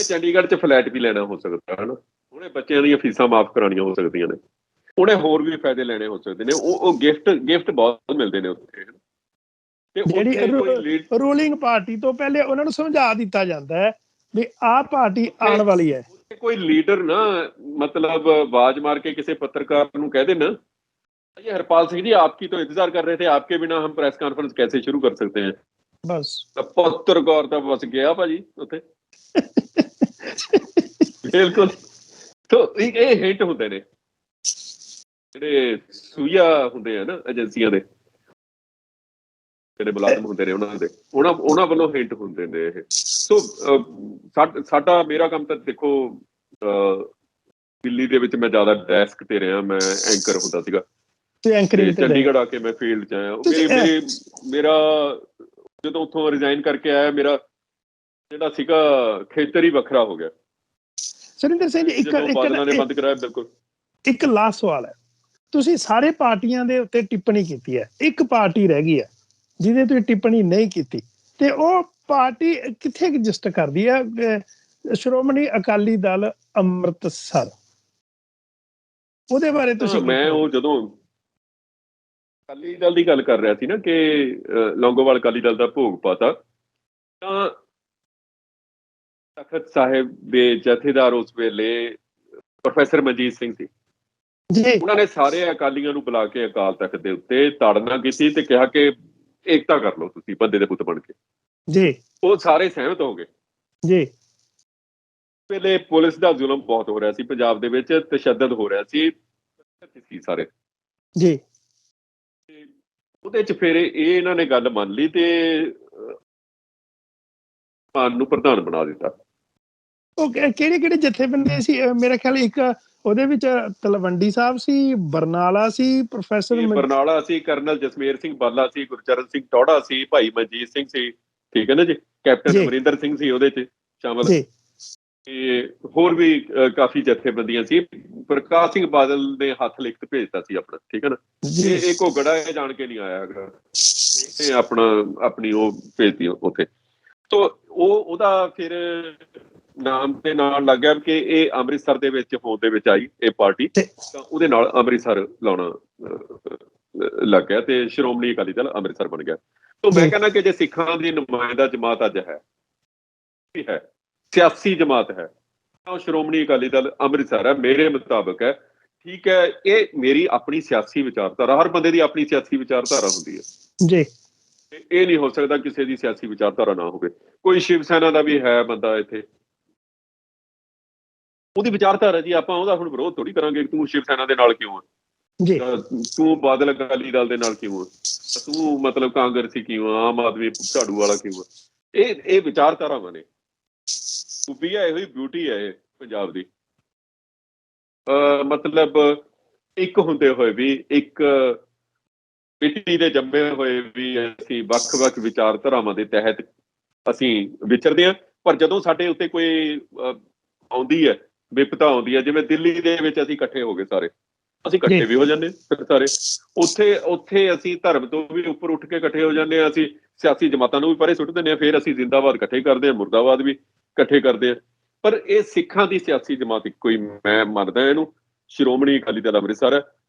ਚੰਡੀਗੜ੍ਹ 'ਚ ਫਲੈਟ ਵੀ ਲੈਣਾ ਹੋ ਸਕਦਾ ਹੈ ਨਾ, ਉਹਨੇ ਬੱਚਿਆਂ ਦੀਆਂ ਫੀਸਾਂ ਮਾਫ਼ ਕਰਾਉਣੀਆਂ ਹੋ ਸਕਦੀਆਂ ਨੇ, ਉਹਨੇ ਹੋਰ ਵੀ ਫਾਇਦੇ ਲੈਣੇ ਹੋ ਸਕਦੇ ਨੇ। ਉਹ ਗਿਫਟ ਬਹੁਤ ਮਿਲਦੇ ਨੇ ਉੱਥੇ। ਜਿਹੜੀ ਰੂਲਿੰਗ ਪਾਰਟੀ ਤੋਂ ਪਹਿਲੇ ਉਹਨਾਂ ਨੂੰ ਸਮਝਾ ਦਿੱਤਾ ਜਾਂਦਾ ਹੈ ਵੀ ਆਹ ਪਾਰਟੀ ਆਉਣ ਵਾਲੀ ਹੈ। ਕੋਈ ਲੀਡਰ ਨਾ ਮਤਲਬ ਆਵਾਜ਼ ਮਾਰ ਕੇ ਕਿਸੇ ਪੱਤਰਕਾਰ ਨੂੰ ਕਹਿ ਦੇ ਨਾ, ये हरपाल सिंह जी आपकी तो इंतजार कर रहे थे, आपके बिना हम प्रेस कॉन्फ्रेंस कैसे शुरू कर सकते हैं। बस पत्रकार तो बस गया भाजी उत्थे। बिल्कुल। तो ये हिंट ਹੁੰਦੇ ਨੇ ਜਿਹੜੇ ਸੂਈਆ ਹੁੰਦੇ ਆ ਨਾ ਏਜੰਸੀਆਂ ਦੇ, ਜਿਹੜੇ ਮੁਲਾਜ਼ਮ ਹੁੰਦੇ ਨੇ ਉਹਨਾਂ ਵੱਲੋਂ ਹਿੰਟ ਹੁੰਦੇ ਨੇ ਇਹ। ਸੋ ਮੇਰਾ ਕੰਮ ਤਾਂ ਦੇਖੋ ਦਿੱਲੀ ਦੇ ਵਿੱਚ ਮੈਂ ਜ਼ਿਆਦਾ ਡੈਸਕ ਤੇ ਰਿਹਾ, ਮੈਂ ਐਂਕਰ ਹੁੰਦਾ ਸੀਗਾ। ਚੰਡੀਗੜ੍ਹ ਆ ਕੇ ਮੈਂ ਫੀਲਡ 'ਚ ਆਇਆ। ਮੇਰਾ ਜਦੋਂ ਉੱਥੋਂ ਰਿਜ਼ਾਈਨ ਕਰਕੇ ਆਇਆ, ਮੇਰਾ ਜਿਹੜਾ ਸੀਗਾ ਖੇਤਰ ਹੀ ਵੱਖਰਾ ਹੋ ਗਿਆ। ਸੁਰਿੰਦਰ ਸਿੰਘ ਜੀ, ਬਾਦਲਾਂ ਨੇ ਬੰਦ ਕਰਾਇਆ। ਬਿਲਕੁਲ। ਇੱਕ ਲਾਸਟ ਸਵਾਲ ਹੈ, ਤੁਸੀਂ ਸਾਰੇ ਪਾਰਟੀਆਂ ਦੇ ਉੱਤੇ ਟਿੱਪਣੀ ਕੀਤੀ ਹੈ, ਇੱਕ ਪਾਰਟੀ ਰਹਿ ਗਈ ਹੈ ਜਿਹਦੇ ਤੁਸੀਂ ਟਿੱਪਣੀ ਨਹੀਂ ਕੀਤੀ, ਤੇ ਉਹ ਪਾਰਟੀ ਕਿੱਥੇ ਐਗਜ਼ਿਸਟ ਕਰਦੀ ਹੈ? ਸ਼੍ਰੋਮਣੀ ਅਕਾਲੀ ਦਲ ਅੰਮ੍ਰਿਤਸਰ। ਉਹਦੇ ਬਾਰੇ ਤੁਸੀਂ ਮੈਂ ਉਹ ਜਦੋਂ ਅਕਾਲੀ ਦਲ ਦੀ ਗੱਲ ਕਰ ਰਿਹਾ ਸੀ ਨਾ ਕਿ ਲੌਂਗੋਵਾਲ ਅਕਾਲੀ ਦਲ ਦਾ ਭੋਗ ਪਾਤਾ, ਤਾਂ ਤਖਤ ਸਾਹਿਬ ਦੇ ਜਥੇਦਾਰ ਉਸ ਵੇਲੇ ਪ੍ਰੋਫੈਸਰ ਮਨਜੀਤ ਸਿੰਘ ਸੀ ਜੀ। ਉਹਨਾਂ ਨੇ ਸਾਰੇ ਅਕਾਲੀਆਂ ਨੂੰ ਬੁਲਾ ਕੇ ਅਕਾਲ ਤਖਤ ਦੇ ਉੱਤੇ ਤਾੜਨਾ ਕੀਤੀ ਤੇ ਕਿਹਾ ਕਿ ਏਕਤਾ ਕਰ ਲਓ ਤੁਸੀਂ ਬੰਦੇ ਦੇ ਪੁੱਤ ਬਣ ਕੇ ਜੀ। ਉਹ ਸਾਰੇ ਸਹਿਮਤ ਹੋ ਗਏ ਜੀ। ਵੇਲੇ ਪੁਲਿਸ ਦਾ ਜ਼ੁਲਮ ਬਹੁਤ ਹੋ ਰਿਹਾ ਸੀ ਪੰਜਾਬ ਦੇ ਵਿੱਚ, ਤਸ਼ੱਦਦ ਹੋ ਰਿਹਾ ਸੀ ਸਾਰੇ ਜੀ। ਉਹਦੇ 'ਚ ਫਿਰ ਇਹਨਾਂ ਨੇ ਗੱਲ ਮੰਨ ਲਈ ਤੇ ਮਾਨ ਨੂੰ ਪ੍ਰਧਾਨ ਬਣਾ ਦਿੱਤਾ। ਉਹ ਕਿਹੜੇ ਜਥੇਬੰਦੀ ਸੀ? ਮੇਰਾ ਖਿਆਲ ਇੱਕ ਉਹਦੇ ਵਿੱਚ ਤਲਵੰਡੀ ਸਾਹਿਬ ਸੀ, ਬਰਨਾਲਾ ਸੀ, ਪ੍ਰੋਫੈਸਰ ਬਰਨਾਲਾ ਸੀ, ਕਰਨਲ ਜਸਮੇਰ ਸਿੰਘ ਬਾਲਾ ਸੀ, ਗੁਰਚਰਨ ਸਿੰਘ ਟੌੜਾ ਸੀ, ਭਾਈ ਮਨਜੀਤ ਸਿੰਘ ਸੀ, ਠੀਕ ਹੈ ਨਾ ਜੀ, ਕੈਪਟਨ ਅਮਰਿੰਦਰ ਸਿੰਘ ਸੀ ਉਹਦੇ 'ਚ ਸ਼ਾਮਲ। ਤੇ ਹੋਰ ਵੀ ਕਾਫੀ ਜਥੇਬੰਦੀਆਂ ਸੀ। ਪ੍ਰਕਾਸ਼ ਸਿੰਘ ਬਾਦਲ ਨੇ ਹੱਥ ਲਿਖਤ ਭੇਜਤਾ ਸੀ ਆਪਣਾ, ਠੀਕ ਹੈ ਨਾ। ਇਹ ਘੋਗੜਾ ਇਹ ਜਾਣ ਕੇ ਨਹੀਂ ਆਇਆ ਹੈਗਾ, ਇਹ ਆਪਣੀ ਉਹ ਭੇਜਤੀ ਉੱਥੇ। ਤੋ ਉਹਦਾ ਫਿਰ ਨਾਮ ਦੇ ਨਾਲ ਲੱਗ ਗਿਆ ਕਿ ਇਹ ਅੰਮ੍ਰਿਤਸਰ ਦੇ ਵਿੱਚ ਹੋਂਦ ਦੇ ਵਿੱਚ ਆਈ ਇਹ ਪਾਰਟੀ, ਤਾਂ ਉਹਦੇ ਨਾਲ ਅੰਮ੍ਰਿਤਸਰ ਲਾਉਣਾ ਲੱਗ ਗਿਆ ਤੇ ਸ਼੍ਰੋਮਣੀ ਅਕਾਲੀ ਦਲ ਅੰਮ੍ਰਿਤਸਰ ਬਣ ਗਿਆ। ਤੋ ਮੈਂ ਕਹਿੰਦਾ ਕਿ ਜੇ ਸਿੱਖਾਂ ਦੀ ਨੁਮਾਇੰਦਾ ਜਮਾਤ ਅੱਜ ਹੈ ਸਿਆਸੀ ਜਮਾਤ ਹੈ, ਤਾਂ ਸ਼੍ਰੋਮਣੀ ਅਕਾਲੀ ਦਲ ਅੰਮ੍ਰਿਤਸਰ ਹੈ ਮੇਰੇ ਮੁਤਾਬਕ ਹੈ। ਠੀਕ ਹੈ, ਇਹ ਮੇਰੀ ਆਪਣੀ ਸਿਆਸੀ ਵਿਚਾਰਧਾਰਾ, ਹਰ ਬੰਦੇ ਦੀ ਆਪਣੀ ਸਿਆਸੀ ਵਿਚਾਰਧਾਰਾ ਹੁੰਦੀ ਹੈ ਜੀ। ਇਹ ਨਹੀਂ ਹੋ ਸਕਦਾ ਕਿਸੇ ਦੀ ਸਿਆਸੀ ਵਿਚਾਰਧਾਰਾ ਨਾ ਹੋਵੇ। ਕੋਈ ਸ਼ਿਵ ਸੈਨਾ ਦਾ ਵੀ ਹੈ ਬੰਦਾ ਇੱਥੇ, ਉਹਦੀ ਵਿਚਾਰਧਾਰਾ ਜੀ, ਆਪਾਂ ਉਹਦਾ ਹੁਣ ਵਿਰੋਧ ਥੋੜੀ ਕਰਾਂਗੇ। ਤੂੰ ਸ਼ਿਵ ਸੈਨਾ ਦੇ ਨਾਲ ਕਿਉਂ ਆ, ਤੂੰ ਬਾਦਲ ਅਕਾਲੀ ਦਲ ਦੇ ਨਾਲ ਕਿਉਂ ਆ, ਤੂੰ ਮਤਲਬ ਕਾਂਗਰਸੀ ਕਿਉਂ ਆ, ਆਮ ਆਦਮੀ ਝਾੜੂ ਵਾਲਾ ਕਿਉਂ ਆ। ਇਹ ਵਿਚਾਰਧਾਰਾਵਾਂ ਨੇ, ਖੂਬੀ ਹੈ, ਇਹੋ ਹੀ ਬਿਊਟੀ ਹੈ ਇਹ ਪੰਜਾਬ ਦੀ। ਮਤਲਬ ਇੱਕ ਹੁੰਦੇ ਹੋਏ ਵੀ, ਇੱਕ ਮਿੱਟੀ ਦੇ ਜੰਮੇ ਹੋਏ ਵੀ ਅਸੀਂ ਵੱਖ-ਵੱਖ ਵਿਚਾਰਧਾਰਾਵਾਂ ਦੇ ਤਹਿਤ ਅਸੀਂ ਵਿਚਰਦੇ ਹਾਂ। ਪਰ ਜਦੋਂ ਸਾਡੇ ਉੱਤੇ ਕੋਈ ਆਉਂਦੀ ਹੈ, ਵਿਪਤਾ ਆਉਂਦੀ ਹੈ, ਜਿਵੇਂ ਦਿੱਲੀ ਦੇ ਵਿੱਚ ਅਸੀਂ ਇਕੱਠੇ ਹੋ ਗਏ ਸਾਰੇ, ਅਸੀਂ ਇਕੱਠੇ ਵੀ ਹੋ ਜਾਂਦੇ ਫਿਰ ਸਾਰੇ। ਉੱਥੇ ਅਸੀਂ ਧਰਮ ਤੋਂ ਵੀ ਉੱਪਰ ਉੱਠ ਕੇ ਇਕੱਠੇ ਹੋ ਜਾਂਦੇ ਹਾਂ, ਅਸੀਂ ਸਿਆਸੀ ਜਮਾਤਾਂ ਨੂੰ ਵੀ ਪਰੇ ਸੁੱਟ ਦਿੰਦੇ ਹਾਂ, ਫਿਰ ਅਸੀਂ ਜ਼ਿੰਦਾਬਾਦ ਇਕੱਠੇ ਕਰਦੇ ਹਾਂ, ਮੁਰਦਾਬਾਦ ਵੀ ਇਕੱਠੇ ਕਰਦੇ ਆ। ਪਰ ਇਹ ਸਿੱਖਾਂ ਦੀ ਸਿਆਸੀ ਜਮਾਤ ਇੱਕੋ ਹੀ ਮੈਂ ਮੰਨਦਾ ਇਹਨੂੰ, ਸ਼੍ਰੋਮਣੀ ਅਕਾਲੀ ਦਲ ਅੰਮ੍ਰਿਤਸਰ ਹੈ।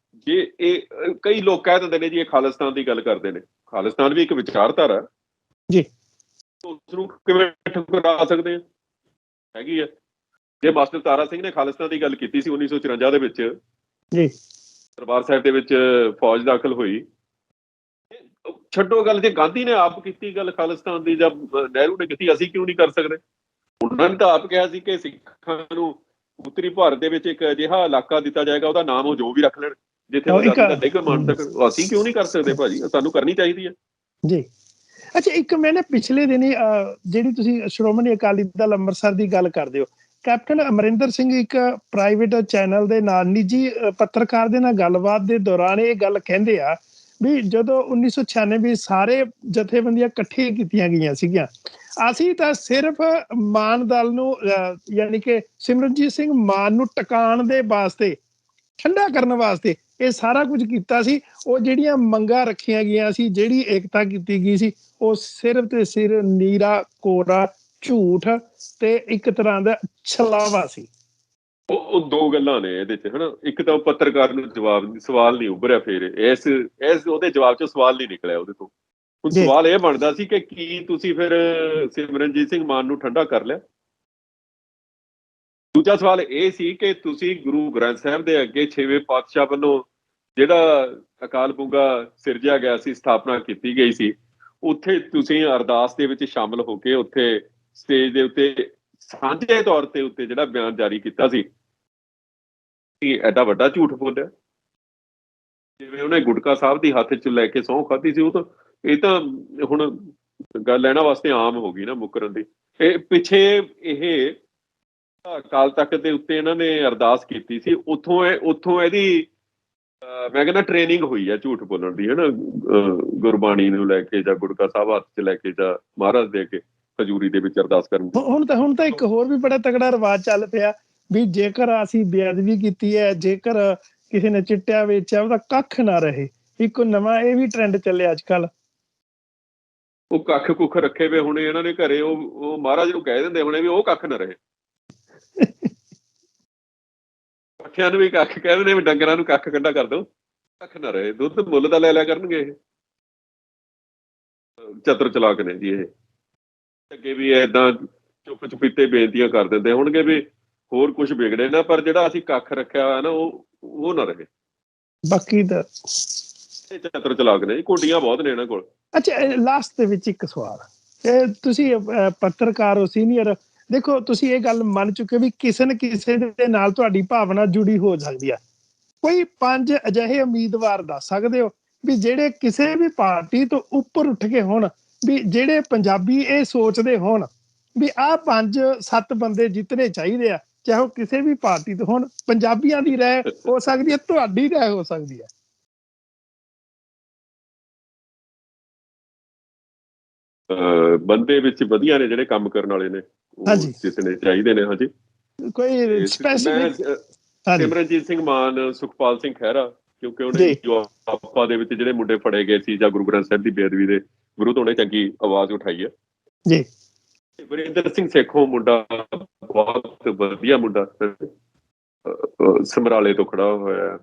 ਜੇ ਇਹ ਕਈ ਲੋਕ ਕਹਿ ਦਿੰਦੇ ਨੇ ਜੀ ਇਹ ਖਾਲਿਸਤਾਨ ਦੀ ਗੱਲ ਕਰਦੇ ਨੇ, ਖਾਲਿਸਤਾਨ ਵੀ ਇੱਕ ਵਿਚਾਰਧਾਰਾ ਜੀ, ਉਸਨੂੰ ਕਿਵੇਂ ਠੁਕਰਾ ਸਕਦੇ ਆ, ਹੈਗੀ ਆ। ਜੇ ਮਾਸਟਰ ਤਾਰਾ ਸਿੰਘ ਨੇ ਖਾਲਿਸਤਾਨ ਦੀ ਗੱਲ ਕੀਤੀ ਸੀ 1954 ਦੇ ਵਿੱਚ ਜੀ, ਦਰਬਾਰ ਸਾਹਿਬ ਦੇ ਵਿੱਚ ਫੌਜ ਦਾਖਲ ਹੋਈ, ਛੱਡੋ ਗੱਲ, ਜੇ ਗਾਂਧੀ ਨੇ ਆਪ ਕੀਤੀ ਗੱਲ ਖਾਲਿਸਤਾਨ ਦੀ ਜਾਂ ਨਹਿਰੂ ਨੇ ਕੀਤੀ, ਅਸੀਂ ਕਿਉਂ ਨਹੀਂ ਕਰ ਸਕਦੇ। ਉਹਨਾਂ ਨੇ ਤਾਂ ਆਪ ਕਿਹਾ ਸੀ ਕਿ ਸਿੱਖਾਂ ਨੂੰ ਉੱਤਰੀ ਭਾਰਤ ਦੇ ਵਿੱਚ ਇੱਕ ਅਜਿਹਾ ਇਲਾਕਾ ਦਿੱਤਾ ਜਾਏਗਾ, ਉਹਦਾ ਨਾਮ ਉਹ ਜੋ ਵੀ ਰੱਖ ਲੈਣ, ਜਿੱਥੇ ਉਹ ਦਾ ਡਿੱਗ ਮੰਨ ਸਕਣ। ਅਸੀਂ ਕਿਉਂ ਨਹੀਂ ਕਰ ਸਕਦੇ ਭਾਜੀ, ਸਾਨੂੰ ਕਰਨੀ ਚਾਹੀਦੀ ਹੈ ਜੀ। ਅੱਛਾ, ਇੱਕ ਮੈਂ ਨਾ ਪਿਛਲੇ ਦਿਨੀ ਜਿਹੜੀ ਤੁਸੀਂ ਸ਼੍ਰੋਮਣੀ ਅਕਾਲੀ ਦਲ ਅੰਮ੍ਰਿਤਸਰ ਦੀ ਗੱਲ ਕਰਦੇ ਹੋ, ਕੈਪਟਨ ਅਮਰਿੰਦਰ ਸਿੰਘ ਇੱਕ ਪ੍ਰਾਈਵੇਟ ਚੈਨਲ ਦੇ ਨਾਲ ਨਿੱਜੀ ਪੱਤਰਕਾਰ ਦੇ ਨਾਲ ਗੱਲਬਾਤ ਦੇ ਦੌਰਾਨ ਇਹ ਗੱਲ ਕਹਿੰਦੇ ਆ ਵੀ ਜਦੋਂ 1996 ਸਾਰੇ ਜਥੇਬੰਦੀਆਂ ਇਕੱਠੀਆਂ ਕੀਤੀਆਂ ਗਈਆਂ ਸੀਗੀਆਂ, ਅਸੀਂ ਤਾਂ ਸਿਰਫ ਮਾਨ ਦਲ ਨੂੰ ਯਾਨੀ ਕਿ ਸਿਮਰਨਜੀਤ ਸਿੰਘ ਮਾਨ ਨੂੰ ਟਿਕਾਣ ਦੇ ਵਾਸਤੇ, ਠੰਡਾ ਕਰਨ ਵਾਸਤੇ ਇਹ ਸਾਰਾ ਕੁਝ ਕੀਤਾ ਸੀ। ਉਹ ਜਿਹੜੀਆਂ ਮੰਗਾਂ ਰੱਖੀਆਂ ਗਈਆਂ ਸੀ, ਜਿਹੜੀ ਏਕਤਾ ਕੀਤੀ ਗਈ ਸੀ, ਉਹ ਸਿਰਫ ਤੇ ਸਿਰਫ ਨੀਰਾ ਕੋਰਾ ਝੂਠ ਤੇ ਇੱਕ ਤਰ੍ਹਾਂ ਦਾ ਛਲਾਵਾ ਸੀ। ਉਹ ਦੋ ਗੱਲਾਂ ਨੇ ਇਹਦੇ ਚ, ਹਨਾ। ਇੱਕ ਤਾਂ ਪੱਤਰਕਾਰ ਨੂੰ ਸਵਾਲ ਨਹੀਂ ਉੱਭਰਿਆ, ਫਿਰ ਇਸ ਉਹਦੇ ਜਵਾਬ ਚੋਂ ਸਵਾਲ ਨਹੀਂ ਨਿਕਲਿਆ ਉਹਦੇ ਤੋਂ। ਹੁਣ ਸਵਾਲ ਇਹ ਬਣਦਾ ਸੀ ਕਿ ਕੀ ਤੁਸੀਂ ਫਿਰ ਸਿਮਰਨਜੀਤ ਸਿੰਘ ਮਾਨ ਨੂੰ ਠੰਡਾ ਕਰ ਲਿਆ। ਦੂਜਾ ਸਵਾਲ ਇਹ ਸੀ ਕਿ ਤੁਸੀਂ ਗੁਰੂ ਗ੍ਰੰਥ ਸਾਹਿਬ ਦੇ ਅੱਗੇ 6ਵੇਂ ਪਾਤਸ਼ਾਹ ਵੱਲੋਂ ਜਿਹੜਾ ਅਕਾਲ ਬੁੰਗਾ ਸਿਰਜਿਆ ਗਿਆ ਸੀ, ਸਥਾਪਨਾ ਕੀਤੀ ਗਈ ਸੀ, ਉੱਥੇ ਤੁਸੀਂ ਅਰਦਾਸ ਦੇ ਵਿੱਚ ਸ਼ਾਮਲ ਹੋ ਕੇ ਉੱਥੇ ਸਟੇਜ ਦੇ ਉੱਤੇ ਸਾਂਝੇ ਤੌਰ ਤੇ ਉੱਤੇ ਜਿਹੜਾ ਬਿਆਨ ਜਾਰੀ ਕੀਤਾ ਸੀ, ਐਡਾ ਵੱਡਾ ਝੂਠ ਬੋਲਿਆ। ਜਿਵੇਂ ਉਹਨੇ ਗੁਟਕਾ ਸਾਹਿਬ ਦੀ ਹੱਥ 'ਚ ਲੈ ਕੇ ਸਹੁੰ ਖਾਧੀ ਸੀ, ਇਹ ਤਾਂ ਹੁਣ ਗੱਲ ਲੈਣਾ ਵਾਸਤੇ ਆਮ ਹੋ ਗਈ ਨਾ ਮੁੱਕਰਨ ਦੀ। ਇਹ ਪਿੱਛੇ ਇਹ ਅਕਾਲ ਤਖਤ ਦੇ ਉੱਤੇ ਇਹਨਾਂ ਨੇ ਅਰਦਾਸ ਕੀਤੀ ਸੀ, ਉੱਥੋਂ ਇਹਦੀ ਮੈਂ ਕਹਿੰਦਾ ਟ੍ਰੇਨਿੰਗ ਹੋਈ ਹੈ ਝੂਠ ਬੋਲਣ ਦੀ, ਹੈ ਨਾ। ਗੁਰਬਾਣੀ ਨੂੰ ਲੈ ਕੇ ਜਾਂ ਗੁਟਕਾ ਸਾਹਿਬ ਹੱਥ 'ਚ ਲੈ ਕੇ ਜਾਂ ਮਹਾਰਾਜ ਦੇ ਅੱਗੇ ਹਜ਼ੂਰੀ ਦੇ ਵਿੱਚ ਅਰਦਾਸ ਕਰਨ। ਹੁਣ ਤਾਂ ਇੱਕ ਹੋਰ ਵੀ ਬੜਾ ਤਗੜਾ ਰਿਵਾਜ ਚੱਲ ਪਿਆ ਵੀ ਜੇਕਰ ਅਸੀਂ ਬੇਅਦਬੀ ਕੀਤੀ ਹੈ, ਜੇਕਰ ਕਿਸੇ ਨੇ ਚਿੱਟਿਆ ਵੇਚਿਆ, ਉਹਦਾ ਕੱਖ ਨਾ ਰਹੇ। ਇੱਕ ਨਵਾਂ ਇਹ ਵੀ ਟ੍ਰੈਂਡ ਚੱਲਿਆ ਅੱਜ ਕੱਲ। ਉਹ ਕੱਖ ਕੁੱਖ ਰੱਖੇ ਵੇ ਹੁਣੇ ਇਹਨਾਂ ਨੇ ਘਰੇ, ਉਹ ਮਹਾਰਾਜ ਨੂੰ ਕਹਿ ਦਿੰਦੇ ਹੁਣੇ ਵੀ ਉਹ ਕੱਖ ਨਾ ਰਹੇ। ਪੱਠਿਆਂ ਨੂੰ ਵੀ ਕੱਖ ਕਹਿ ਦਿੰਦੇ, ਵੀ ਡੰਗਰਾਂ ਨੂੰ ਕੱਖ ਕੱਢਾ ਕਰ ਦਿਓ, ਕੱਖ ਨਾ ਰਹੇ। ਦੁੱਧ ਮੁੱਲ ਦਾ ਲੈ ਲਿਆ ਕਰਨਗੇ ਇਹ, ਚਤੁਰ ਚਲਾਕ ਨੇ ਜੀ ਇਹ। ਅੱਗੇ ਵੀ ਏਦਾਂ ਚੁੱਪ ਚੁਪੀਤੇ ਬੇਨਤੀਆਂ ਕਰ ਦਿੰਦੇ ਹੋਣਗੇ ਵੀ ਹੋਰ ਕੁਝ ਵਿਗੜੇ ਨਾ, ਪਰ ਜਿਹੜਾ ਅਸੀਂ ਕੱਖ ਰੱਖਿਆ ਹੋਇਆ ਨਾ ਉਹ ਨਾ ਰਹੇ। ਬਾਕੀ ਤਾਂ ਇਹ ਚਤੁਰ ਚਲਾਕ ਨੇ, ਕੋਡੀਆਂ ਬਹੁਤ ਨੇ ਇਹਨਾਂ ਕੋਲ। ਅੱਛਾ, ਲਾਸਟ ਦੇ ਵਿੱਚ ਇੱਕ ਸਵਾਲ, ਤੁਸੀਂ ਪੱਤਰਕਾਰ ਹੋ, ਸੀਨੀਅਰ, ਦੇਖੋ ਤੁਸੀਂ ਇਹ ਗੱਲ ਮੰਨ ਚੁੱਕੇ ਵੀ ਕਿਸੇ ਨਾ ਕਿਸੇ ਦੇ ਨਾਲ ਤੁਹਾਡੀ ਭਾਵਨਾ ਜੁੜੀ ਹੋ ਸਕਦੀ ਆ। ਕੋਈ 5 ਅਜਿਹੇ ਉਮੀਦਵਾਰ ਦੱਸ ਸਕਦੇ ਹੋ ਵੀ ਜਿਹੜੇ ਕਿਸੇ ਵੀ ਪਾਰਟੀ ਤੋਂ ਉੱਪਰ ਉੱਠ ਕੇ ਹੋਣ, ਵੀ ਜਿਹੜੇ ਪੰਜਾਬੀ ਇਹ ਸੋਚਦੇ ਹੋਣ ਵੀ ਆਹ 5-7 ਬੰਦੇ ਜਿੱਤਣੇ ਚਾਹੀਦੇ ਆ, ਚਾਹੇ ਉਹ ਕਿਸੇ ਵੀ ਪਾਰਟੀ ਤੋਂ ਹੋਣ। ਪੰਜਾਬੀਆਂ ਦੀ ਰਾਏ ਹੋ ਸਕਦੀ ਹੈ, ਤੁਹਾਡੀ ਰਾਏ ਹੋ ਸਕਦੀ ਹੈ। ਬੰਦੇ ਵਿੱਚ ਵਧੀਆ ਨੇ ਜਿਹੜੇ ਕੰਮ ਕਰਨ ਵਾਲੇ ਨੇ, ਕਿਸੇ ਨੇ ਚਾਹੀਦੇ ਨੇ। ਹਾਂਜੀ, ਕੋਈ ਮੈਂ ਸਪੈਸੀਫਿਕ? ਹਾਂਜੀ ਸਿਮਰਨਜੀਤ ਸਿੰਘ ਮਾਨ, ਸੁਖਪਾਲ ਸਿੰਘ ਖਹਿਰਾ, ਕਿਉਂਕਿ ਉਹਨੇ ਜੀ ਜੋ ਆਪਾ ਦੇ ਵਿੱਚ ਜਿਹੜੇ ਮੁੰਡੇ ਫੜੇ ਗਏ ਸੀ ਜਾਂ ਗੁਰੂ ਗ੍ਰੰਥ ਸਾਹਿਬ ਦੀ ਬੇਅਦਬੀ ਦੇ ਵਿਰੁੱਧ ਉਹਨੇ ਚੰਗੀ ਆਵਾਜ਼ ਉਠਾਈ ਹੈ। ਜੀ ਵਰਿੰਦਰ ਸਿੰਘ ਸੇਖੋਂ ਮੁੰਡਾ ਬਹੁਤ ਵਧੀਆ ਮੁੰਡਾ, ਸਮਰਾਲੇ ਤੋਂ ਖੜਾ ਹੋਇਆ ਹੈ।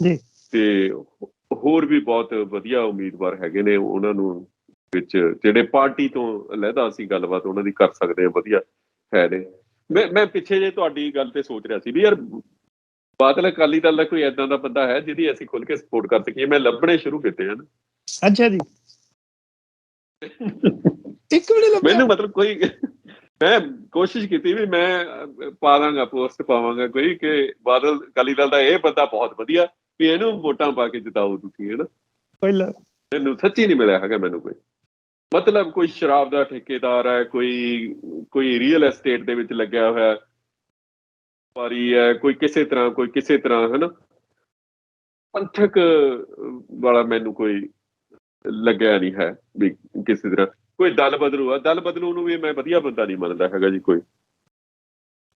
ਜੀ ਤੇ ਹੋਰ ਵੀ ਬਹੁਤ ਵਧੀਆ ਉਮੀਦਵਾਰ ਹੈਗੇ ਨੇ ਉਹਨਾਂ ਨੂੰ ਵਿੱਚ, ਜਿਹੜੇ ਪਾਰਟੀ ਤੋਂ ਅਲੱਗਾ ਅਸੀਂ ਗੱਲਬਾਤ ਉਹਨਾਂ ਦੀ ਕਰ ਸਕਦੇ ਹਾਂ, ਵਧੀਆ ਹੈ ਨੇ। ਮੈਂ ਪਿੱਛੇ ਜੇ ਤੁਹਾਡੀ ਗੱਲ ਤੇ ਸੋਚ ਰਿਹਾ ਸੀ ਵੀ ਯਾਰ ਬਾਦਲ ਅਕਾਲੀ ਦਲ ਦਾ ਕੋਈ ਏਦਾਂ ਦਾ ਬੰਦਾ ਹੈ ਜਿਹਦੀ ਅਸੀਂ ਖੁੱਲ ਕੇ ਸਪੋਰਟ ਕਰ ਸਕੀਏ। ਮੈਂ ਲੱਭਣੇ ਸ਼ੁਰੂ ਕੀਤੇ ਹਨ। ਅੱਛਾ ਜੀ। ਇੱਕ ਵੇਲੇ ਮੈਨੂੰ ਮਤਲਬ ਕੋਈ, ਮੈਂ ਕੋਸ਼ਿਸ਼ ਕੀਤੀ ਵੀ ਮੈਂ ਪਾ ਦਾਂਗਾ, ਪੋਸਟ ਪਾਵਾਂਗਾ ਕੋਈ ਕਿ ਬਾਦਲ ਅਕਾਲੀ ਦਲ ਦਾ ਇਹ ਬੰਦਾ ਬਹੁਤ ਵਧੀਆ, ਵੀ ਇਹਨੂੰ ਵੋਟਾਂ ਪਾ ਕੇ ਜਿਤਾਓ ਤੁਸੀਂ, ਹੈ ਨਾ। ਮੈਨੂੰ ਸੱਚੀ ਨਹੀਂ ਮਿਲਿਆ ਹੈਗਾ ਮੈਨੂੰ ਕੋਈ, ਮਤਲਬ ਕੋਈ ਸ਼ਰਾਬ ਦਾ ਠੇਕੇਦਾਰ ਹੈ, ਕੋਈ ਰੀਅਲ ਐਸਟੇਟ ਦੇ ਵਿੱਚ ਲੱਗਿਆ ਹੋਇਆ ਵਪਾਰੀ ਹੈ, ਕੋਈ ਕਿਸੇ ਤਰ੍ਹਾਂ ਹੈ ਨਾ, ਪੰਥਕ ਵਾਲਾ ਮੈਨੂੰ ਕੋਈ ਲੱਗਿਆ ਨਹੀਂ ਹੈ ਵੀ ਕਿਸੇ ਤਰ੍ਹਾਂ। ਕੋਈ ਦਲ ਬਦਲੂ ਆ, ਦਲ ਬਦਲੂ ਨੂੰ ਵੀ ਮੈਂ ਵਧੀਆ ਬੰਦਾ ਨਹੀਂ ਮੰਨਦਾ ਹੈਗਾ ਜੀ, ਕੋਈ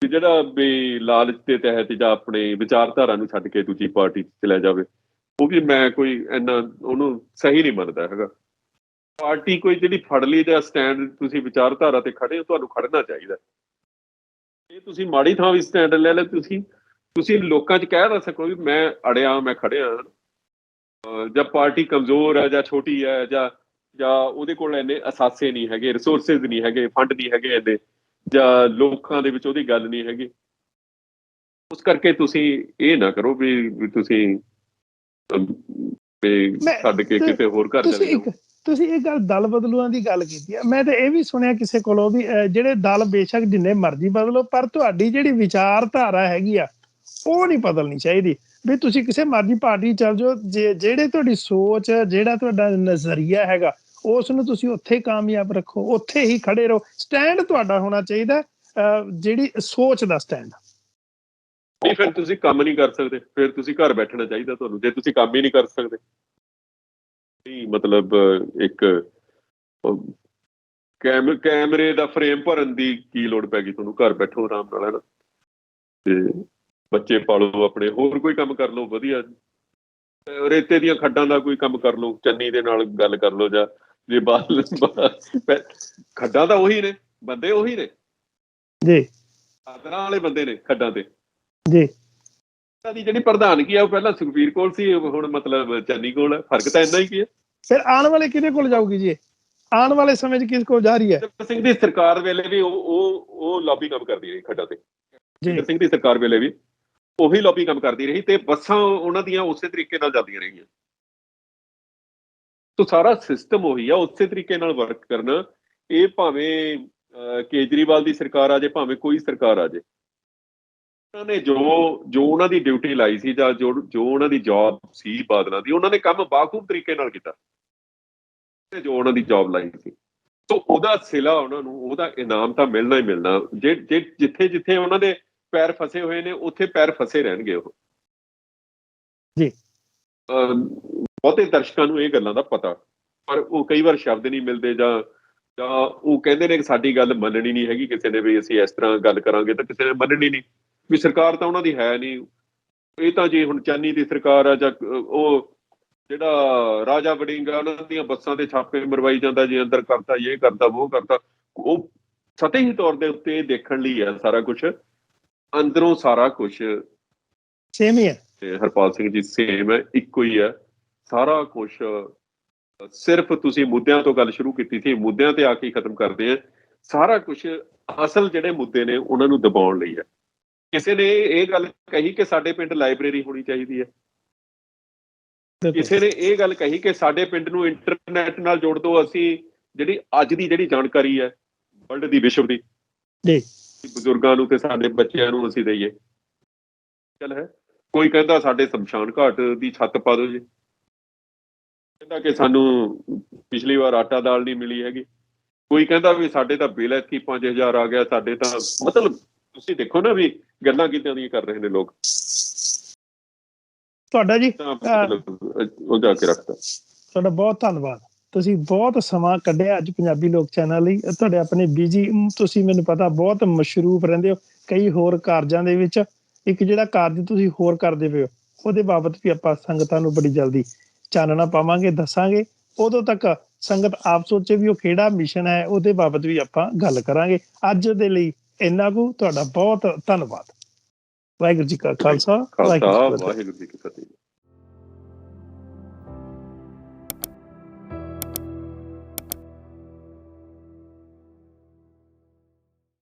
ਜਿਹੜਾ ਵੀ ਲਾਲਚ ਦੇ ਤਹਿਤ ਜਾਂ ਆਪਣੇ ਵਿਚਾਰਧਾਰਾ ਨੂੰ ਛੱਡ ਕੇ ਦੂਜੀ ਪਾਰਟੀ 'ਚ ਚਲਾ ਜਾਵੇ, ਉਹ ਵੀ ਮੈਂ ਕੋਈ ਇੰਨਾ ਉਹਨੂੰ ਸਹੀ ਨਹੀਂ ਮੰਨਦਾ ਹੈਗਾ। ਪਾਰਟੀ ਕੋਈ ਜਿਹੜੀ ਫੜ ਲਈ ਜਾਂ ਸਟੈਂਡ ਤੁਸੀਂ ਵਿਚਾਰਧਾਰਾ ਤੇ ਖੜੇ ਹੋ, ਤੁਹਾਨੂੰ ਖੜਨਾ ਚਾਹੀਦਾ। ਇਹ ਤੁਸੀਂ ਮਾੜੀ ਥਾਂ ਵੀ ਸਟੈਂਡ ਲੈ ਲੈ, ਤੁਸੀਂ ਲੋਕਾਂ 'ਚ ਕਹਿ ਨਾ ਸਕੋ ਵੀ ਮੈਂ ਅੜਿਆ, ਮੈਂ ਖੜਿਆ। ਜਾਂ ਪਾਰਟੀ ਕਮਜ਼ੋਰ ਹੈ ਜਾਂ ਛੋਟੀ ਹੈ ਜਾਂ ਉਹਦੇ ਕੋਲ ਇੰਨੇ ਅਸਾਸੇ ਨਹੀਂ ਹੈਗੇ, ਰਿਸੋਰਸਿਸ ਨਹੀਂ ਹੈਗੇ, ਫੰਡ ਨਹੀਂ ਹੈਗੇ ਇੰਨੇ, ਜਾਂ ਲੋਕਾਂ ਦੇ ਵਿੱਚ ਉਹਦੀ ਗੱਲ ਨਹੀਂ ਹੈਗੀ, ਉਸ ਕਰਕੇ ਤੁਸੀਂ ਇਹ ਨਾ ਕਰੋ ਵੀ ਤੁਸੀਂ ਛੱਡ ਕੇ ਕਿਤੇ ਹੋਰ ਘਰ ਚਲੇ ਜਾਓ। ਤੁਸੀਂ ਇਹ ਗੱਲ ਦਲ ਬਦਲੂਆਂ ਦੀ ਗੱਲ ਕੀਤੀ ਹੈ। ਮੈਂ ਤਾਂ ਇਹ ਵੀ ਸੁਣਿਆ ਕਿਸੇ ਕੋਲੋਂ ਵੀ ਜਿਹੜੇ ਦਲ ਬੇਸ਼ੱਕ ਜਿੰਨੇ ਮਰਜ਼ੀ ਬਦਲੋ, ਪਰ ਤੁਹਾਡੀ ਜਿਹੜੀ ਵਿਚਾਰਧਾਰਾ ਹੈਗੀ ਆ ਉਹ ਨਹੀਂ ਬਦਲਣੀ ਚਾਹੀਦੀ। ਵੀ ਤੁਸੀਂ ਕਿਸੇ ਮਰਜ਼ੀ ਪਾਰਟੀ ਚੱਲ ਜਾਓ, ਜਿਹੜੇ ਤੁਹਾਡੀ ਸੋਚ, ਜਿਹੜਾ ਤੁਹਾਡਾ ਨਜ਼ਰੀਆ ਹੈਗਾ, ਉਸ ਨੂੰ ਤੁਸੀਂ ਉੱਥੇ ਹੀ ਕਾਮਯਾਬ ਰੱਖੋ, ਉੱਥੇ ਹੀ ਖੜੇ ਰਹੋ। ਸਟੈਂਡ ਤੁਹਾਡਾ ਹੋਣਾ ਚਾਹੀਦਾ, ਜਿਹੜੀ ਸੋਚ ਦਾ ਸਟੈਂਡ। ਨਹੀਂ ਫਿਰ ਤੁਸੀਂ ਕੰਮ ਨਹੀਂ ਕਰ ਸਕਦੇ, ਫਿਰ ਤੁਸੀਂ ਘਰ ਬੈਠਣਾ ਚਾਹੀਦਾ ਤੁਹਾਨੂੰ, ਜੇ ਤੁਸੀਂ ਕੰਮ ਹੀ ਨਹੀਂ ਕਰ ਸਕਦੇ। ਮਤਲਬ ਇੱਕ ਕੈਮਰੇ ਦਾ ਫਰੇਮ ਭਰਨ ਦੀ ਕੀ ਲੋੜ ਪੈ ਗਈ ਤੁਹਾਨੂੰ, ਘਰ ਬੈਠੋ ਆਰਾਮ ਨਾਲ, ਹੈ ਨਾ। ਤੇ ਬੱਚੇ ਪਾਲੋ ਆਪਣੇ, ਹੋਰ ਕੋਈ ਕੰਮ ਕਰ ਲਓ ਵਧੀਆ, ਰੇਤੇ ਦੀਆਂ ਖੱਡਾਂ ਦਾ ਕੋਈ ਕੰਮ ਕਰ ਲਓ, ਚੰਨੀ ਦੇ ਨਾਲ ਗੱਲ ਕਰ ਲਓ, ਜਾਂ ਜੇ ਖੱਡਾਂ ਤਾਂ ਉਹੀ ਨੇ, ਬੰਦੇ ਉਹੀ ਨੇ ਜੀ, ਆਦਰਾਂ ਵਾਲੇ ਬੰਦੇ ਨੇ ਖੱਡਾਂ ਤੇ ਜੀ। ਦੀ ਜਿਹੜੀ ਪ੍ਰਧਾਨਗੀ ਆ ਉਹ ਪਹਿਲਾਂ ਸੁਖਬੀਰ ਕੋਲ ਸੀ, ਹੁਣ ਮਤਲਬ ਚੰਨੀ ਕੋਲ ਹੈ। ਫਰਕ ਤਾਂ ਇੰਨਾ ਹੀ ਕੀ ਹੈ। ਫਿਰ ਆਉਣ ਵਾਲੇ ਕਿਹਦੇ ਕੋਲ ਜਾਊਗੀ ਜੀ? ਆਉਣ ਵਾਲੇ ਸਮੇਂ 'ਚ ਕਿਸ ਕੋਲ ਜਾ ਰਹੀ ਹੈ? ਸਿੰਘ ਦੀ ਸਰਕਾਰ ਵੇਲੇ ਵੀ ਉਹ ਲੌਬੀ ਕੰਮ ਕਰਦੀ ਰਹੀ ਖੱਡਾਂ ਤੇ। ਸਿੰਘ ਦੀ ਸਰਕਾਰ ਵੇਲੇ ਵੀ ਉਹੀ ਲੌਬੀ ਕੰਮ ਕਰਦੀ ਰਹੀ, ਤੇ ਬੱਸਾਂ ਉਹਨਾਂ ਦੀਆਂ ਉਸੇ ਤਰੀਕੇ ਨਾਲ ਜਾਂਦੀਆਂ ਰਹੀਆਂ। ਤੋ ਸਾਰਾ ਸਿਸਟਮ ਉਹੀ ਆ, ਉਸੇ ਤਰੀਕੇ ਨਾਲ ਵਰਕ ਕਰਨਾ। ਇਹ ਭਾਵੇਂ ਕੇਜਰੀਵਾਲ ਦੀ ਸਰਕਾਰ ਆ ਜੇ, ਭਾਵੇਂ ਕੋਈ ਸਰਕਾਰ ਆ ਜੇ, ਉਹਨਾਂ ਨੇ ਜੋ ਉਹਨਾਂ ਦੀ ਡਿਊਟੀ ਲਾਈ ਸੀ, ਜਾਂ ਜੋ ਉਹਨਾਂ ਦੀ ਜੌਬ ਸੀ ਬਾਦਲਾਂ ਦੀ, ਉਹਨਾਂ ਨੇ ਕੰਮ ਬਾਖੂਬ ਤਰੀਕੇ ਨਾਲ ਕੀਤਾ। ਜੋ ਉਹਨਾਂ ਦੀ ਜੌਬ ਲਾਈ ਸੀ, ਸੋ ਉਹਦਾ ਸਿਲਾ ਉਹਨਾਂ ਨੂੰ, ਉਹਦਾ ਇਨਾਮ ਤਾਂ ਮਿਲਣਾ ਹੀ ਮਿਲਣਾ। ਜਿੱਥੇ ਜਿੱਥੇ ਉਹਨਾਂ ਦੇ ਪੈਰ ਫਸੇ ਹੋਏ ਨੇ, ਉੱਥੇ ਪੈਰ ਫਸੇ ਰਹਿਣਗੇ ਉਹ ਜੀ। ਬਹੁਤੇ ਦਰਸ਼ਕਾਂ ਨੂੰ ਇਹ ਗੱਲਾਂ ਦਾ ਪਤਾ, ਪਰ ਉਹ ਕਈ ਵਾਰ ਸ਼ਬਦ ਨਹੀਂ ਮਿਲਦੇ, ਜਾਂ ਉਹ ਕਹਿੰਦੇ ਨੇ ਕਿ ਸਾਡੀ ਗੱਲ ਮੰਨਣੀ ਨਹੀਂ ਹੈਗੀ ਕਿਸੇ ਨੇ, ਵੀ ਅਸੀਂ ਇਸ ਤਰ੍ਹਾਂ ਗੱਲ ਕਰਾਂਗੇ ਤਾਂ ਕਿਸੇ ਨੇ ਮੰਨਣੀ ਨਹੀਂ, ਵੀ ਸਰਕਾਰ ਤਾਂ ਉਹਨਾਂ ਦੀ ਹੈ ਨਹੀਂ। ਇਹ ਤਾਂ ਜੇ ਹੁਣ ਚੰਨੀ ਦੀ ਸਰਕਾਰ ਆ, ਜਾਂ ਉਹ ਜਿਹੜਾ ਰਾਜਾ ਵੜਿੰਗ ਆ, ਉਹਨਾਂ ਦੀਆਂ ਬੱਸਾਂ ਤੇ ਛਾਪੇ ਮਰਵਾਈ ਜਾਂਦਾ, ਜੇ ਅੰਦਰ ਕਰਤਾ, ਇਹ ਕਰਤਾ, ਉਹ ਕਰਤਾ। ਉਹ ਸਤਹੀ ਤੌਰ ਦੇ ਉੱਤੇ ਦੇਖਣ ਲਈ ਆ ਸਾਰਾ ਕੁਛ, ਅੰਦਰੋਂ ਸਾਰਾ ਕੁਛ ਸੇਮ ਹੀ ਹੈ। ਹਰਪਾਲ ਸਿੰਘ ਜੀ ਸੇਮ ਹੈ, ਇੱਕੋ ਹੀ ਹੈ ਸਾਰਾ ਕੁਛ। ਸਿਰਫ ਤੁਸੀਂ ਮੁੱਦਿਆਂ ਤੋਂ ਗੱਲ ਸ਼ੁਰੂ ਕੀਤੀ ਸੀ, ਮੁੱਦਿਆਂ ਤੇ ਆ ਕੇ ਖਤਮ ਕਰਦੇ ਆ ਸਾਰਾ ਕੁਛ। ਅਸਲ ਜਿਹੜੇ ਮੁੱਦੇ ਨੇ ਉਹਨਾਂ ਨੂੰ ਦਬਾਉਣ ਲਈ ਹੈ। ਕਿਸੇ ਨੇ ਇਹ ਗੱਲ ਕਹੀ ਕਿ ਸਾਡੇ ਪਿੰਡ ਲਾਇਬ੍ਰੇਰੀ ਹੋਣੀ ਚਾਹੀਦੀ ਹੈ, ਕਿਸੇ ਨੇ ਇਹ ਗੱਲ ਕਹੀ ਕਿ ਸਾਡੇ ਪਿੰਡ ਨੂੰ ਇੰਟਰਨੈਟ ਨਾਲ ਜੋੜ ਦਿਓ, ਅਸੀਂ ਜਿਹੜੀ ਅੱਜ ਦੀ ਜਿਹੜੀ ਜਾਣਕਾਰੀ ਹੈ ਵਰਲਡ ਦੀ, ਵਿਸ਼ਵ ਦੀ, ਬਜ਼ੁਰਗਾਂ ਨੂੰ ਤੇ ਸਾਡੇ ਬੱਚਿਆਂ ਨੂੰ ਅਸੀਂ ਦਈਏ। ਚੱਲ ਹੈ, ਕੋਈ ਕਹਿੰਦਾ ਸਾਡੇ ਸ਼ਮਸ਼ਾਨ ਘਾਟ ਦੀ ਛੱਤ ਪਾ ਦਿਓ ਜੀ, ਕਹਿੰਦਾ ਕਿ ਸਾਨੂੰ ਪਿਛਲੀ ਵਾਰ ਆਟਾ ਦਾਲ ਨਹੀਂ ਮਿਲੀ ਹੈਗੀ, ਕੋਈ ਕਹਿੰਦਾ ਵੀ ਸਾਡੇ ਤਾਂ ਬਿੱਲ ਐਤਕੀ 5000 ਆ ਗਿਆ, ਸਾਡੇ ਤਾਂ, ਮਤਲਬ ਤੁਸੀਂ ਦੇਖੋ ਨਾ ਵੀ ਗੱਲਾਂ ਕਿੱਦਾਂ ਦੀਆਂ ਕਰ ਰਹੇ ਨੇ ਲੋਕ। ਤੁਹਾਡਾ ਜੀ ਉਹ ਜਾ ਕੇ ਰੱਖਦਾ। ਤੁਹਾਡਾ ਬਹੁਤ ਧੰਨਵਾਦ। ਤੁਸੀਂ ਬਹੁਤ ਸਮਾਂ ਕੱਢਿਆ ਅੱਜ ਪੰਜਾਬੀ ਲੋਕ ਚੈਨਲ ਲਈ। ਤੁਹਾਡੇ ਆਪਣੇ ਬਿਜੀ, ਤੁਸੀਂ ਮੈਨੂੰ ਪਤਾ ਬਹੁਤ ਮਸ਼ਰੂਫ ਰਹਿੰਦੇ ਹੋ ਕਈ ਹੋਰ ਕਾਰਜਾਂ ਦੇ ਵਿੱਚ। ਇੱਕ ਜਿਹੜਾ ਕਾਰਜ ਤੁਸੀਂ ਹੋਰ ਕਰਦੇ ਪਏ ਹੋ ਉਹਦੇ ਬਾਬਤ ਵੀ ਆਪਾਂ ਸੰਗਤਾਂ ਨੂੰ ਬੜੀ ਜਲਦੀ ਚਾਨਣਾ ਪਾਵਾਂਗੇ, ਦੱਸਾਂਗੇ। ਉਦੋਂ ਤੱਕ ਸੰਗਤ ਆਪ ਸੋਚੇ ਵੀ ਉਹ ਕਿਹੜਾ ਮਿਸ਼ਨ ਹੈ, ਉਹਦੇ ਬਾਬਤ ਵੀ ਆਪਾਂ ਗੱਲ ਕਰਾਂਗੇ। ਅੱਜ ਦੇ ਲਈ ਇੰਨਾ ਕੁ। ਤੁਹਾਡਾ ਬਹੁਤ ਧੰਨਵਾਦ। ਵਾਹਿਗੁਰੂ ਜੀ ਕਾ ਖਾਲਸਾ, ਵਾਹਿਗੁਰੂ ਜੀ ਕੀ ਫਤਿਹ। ਵਾਹਿਗੁਰੂ ਜੀ ਕੀ ਫਤਿਹ।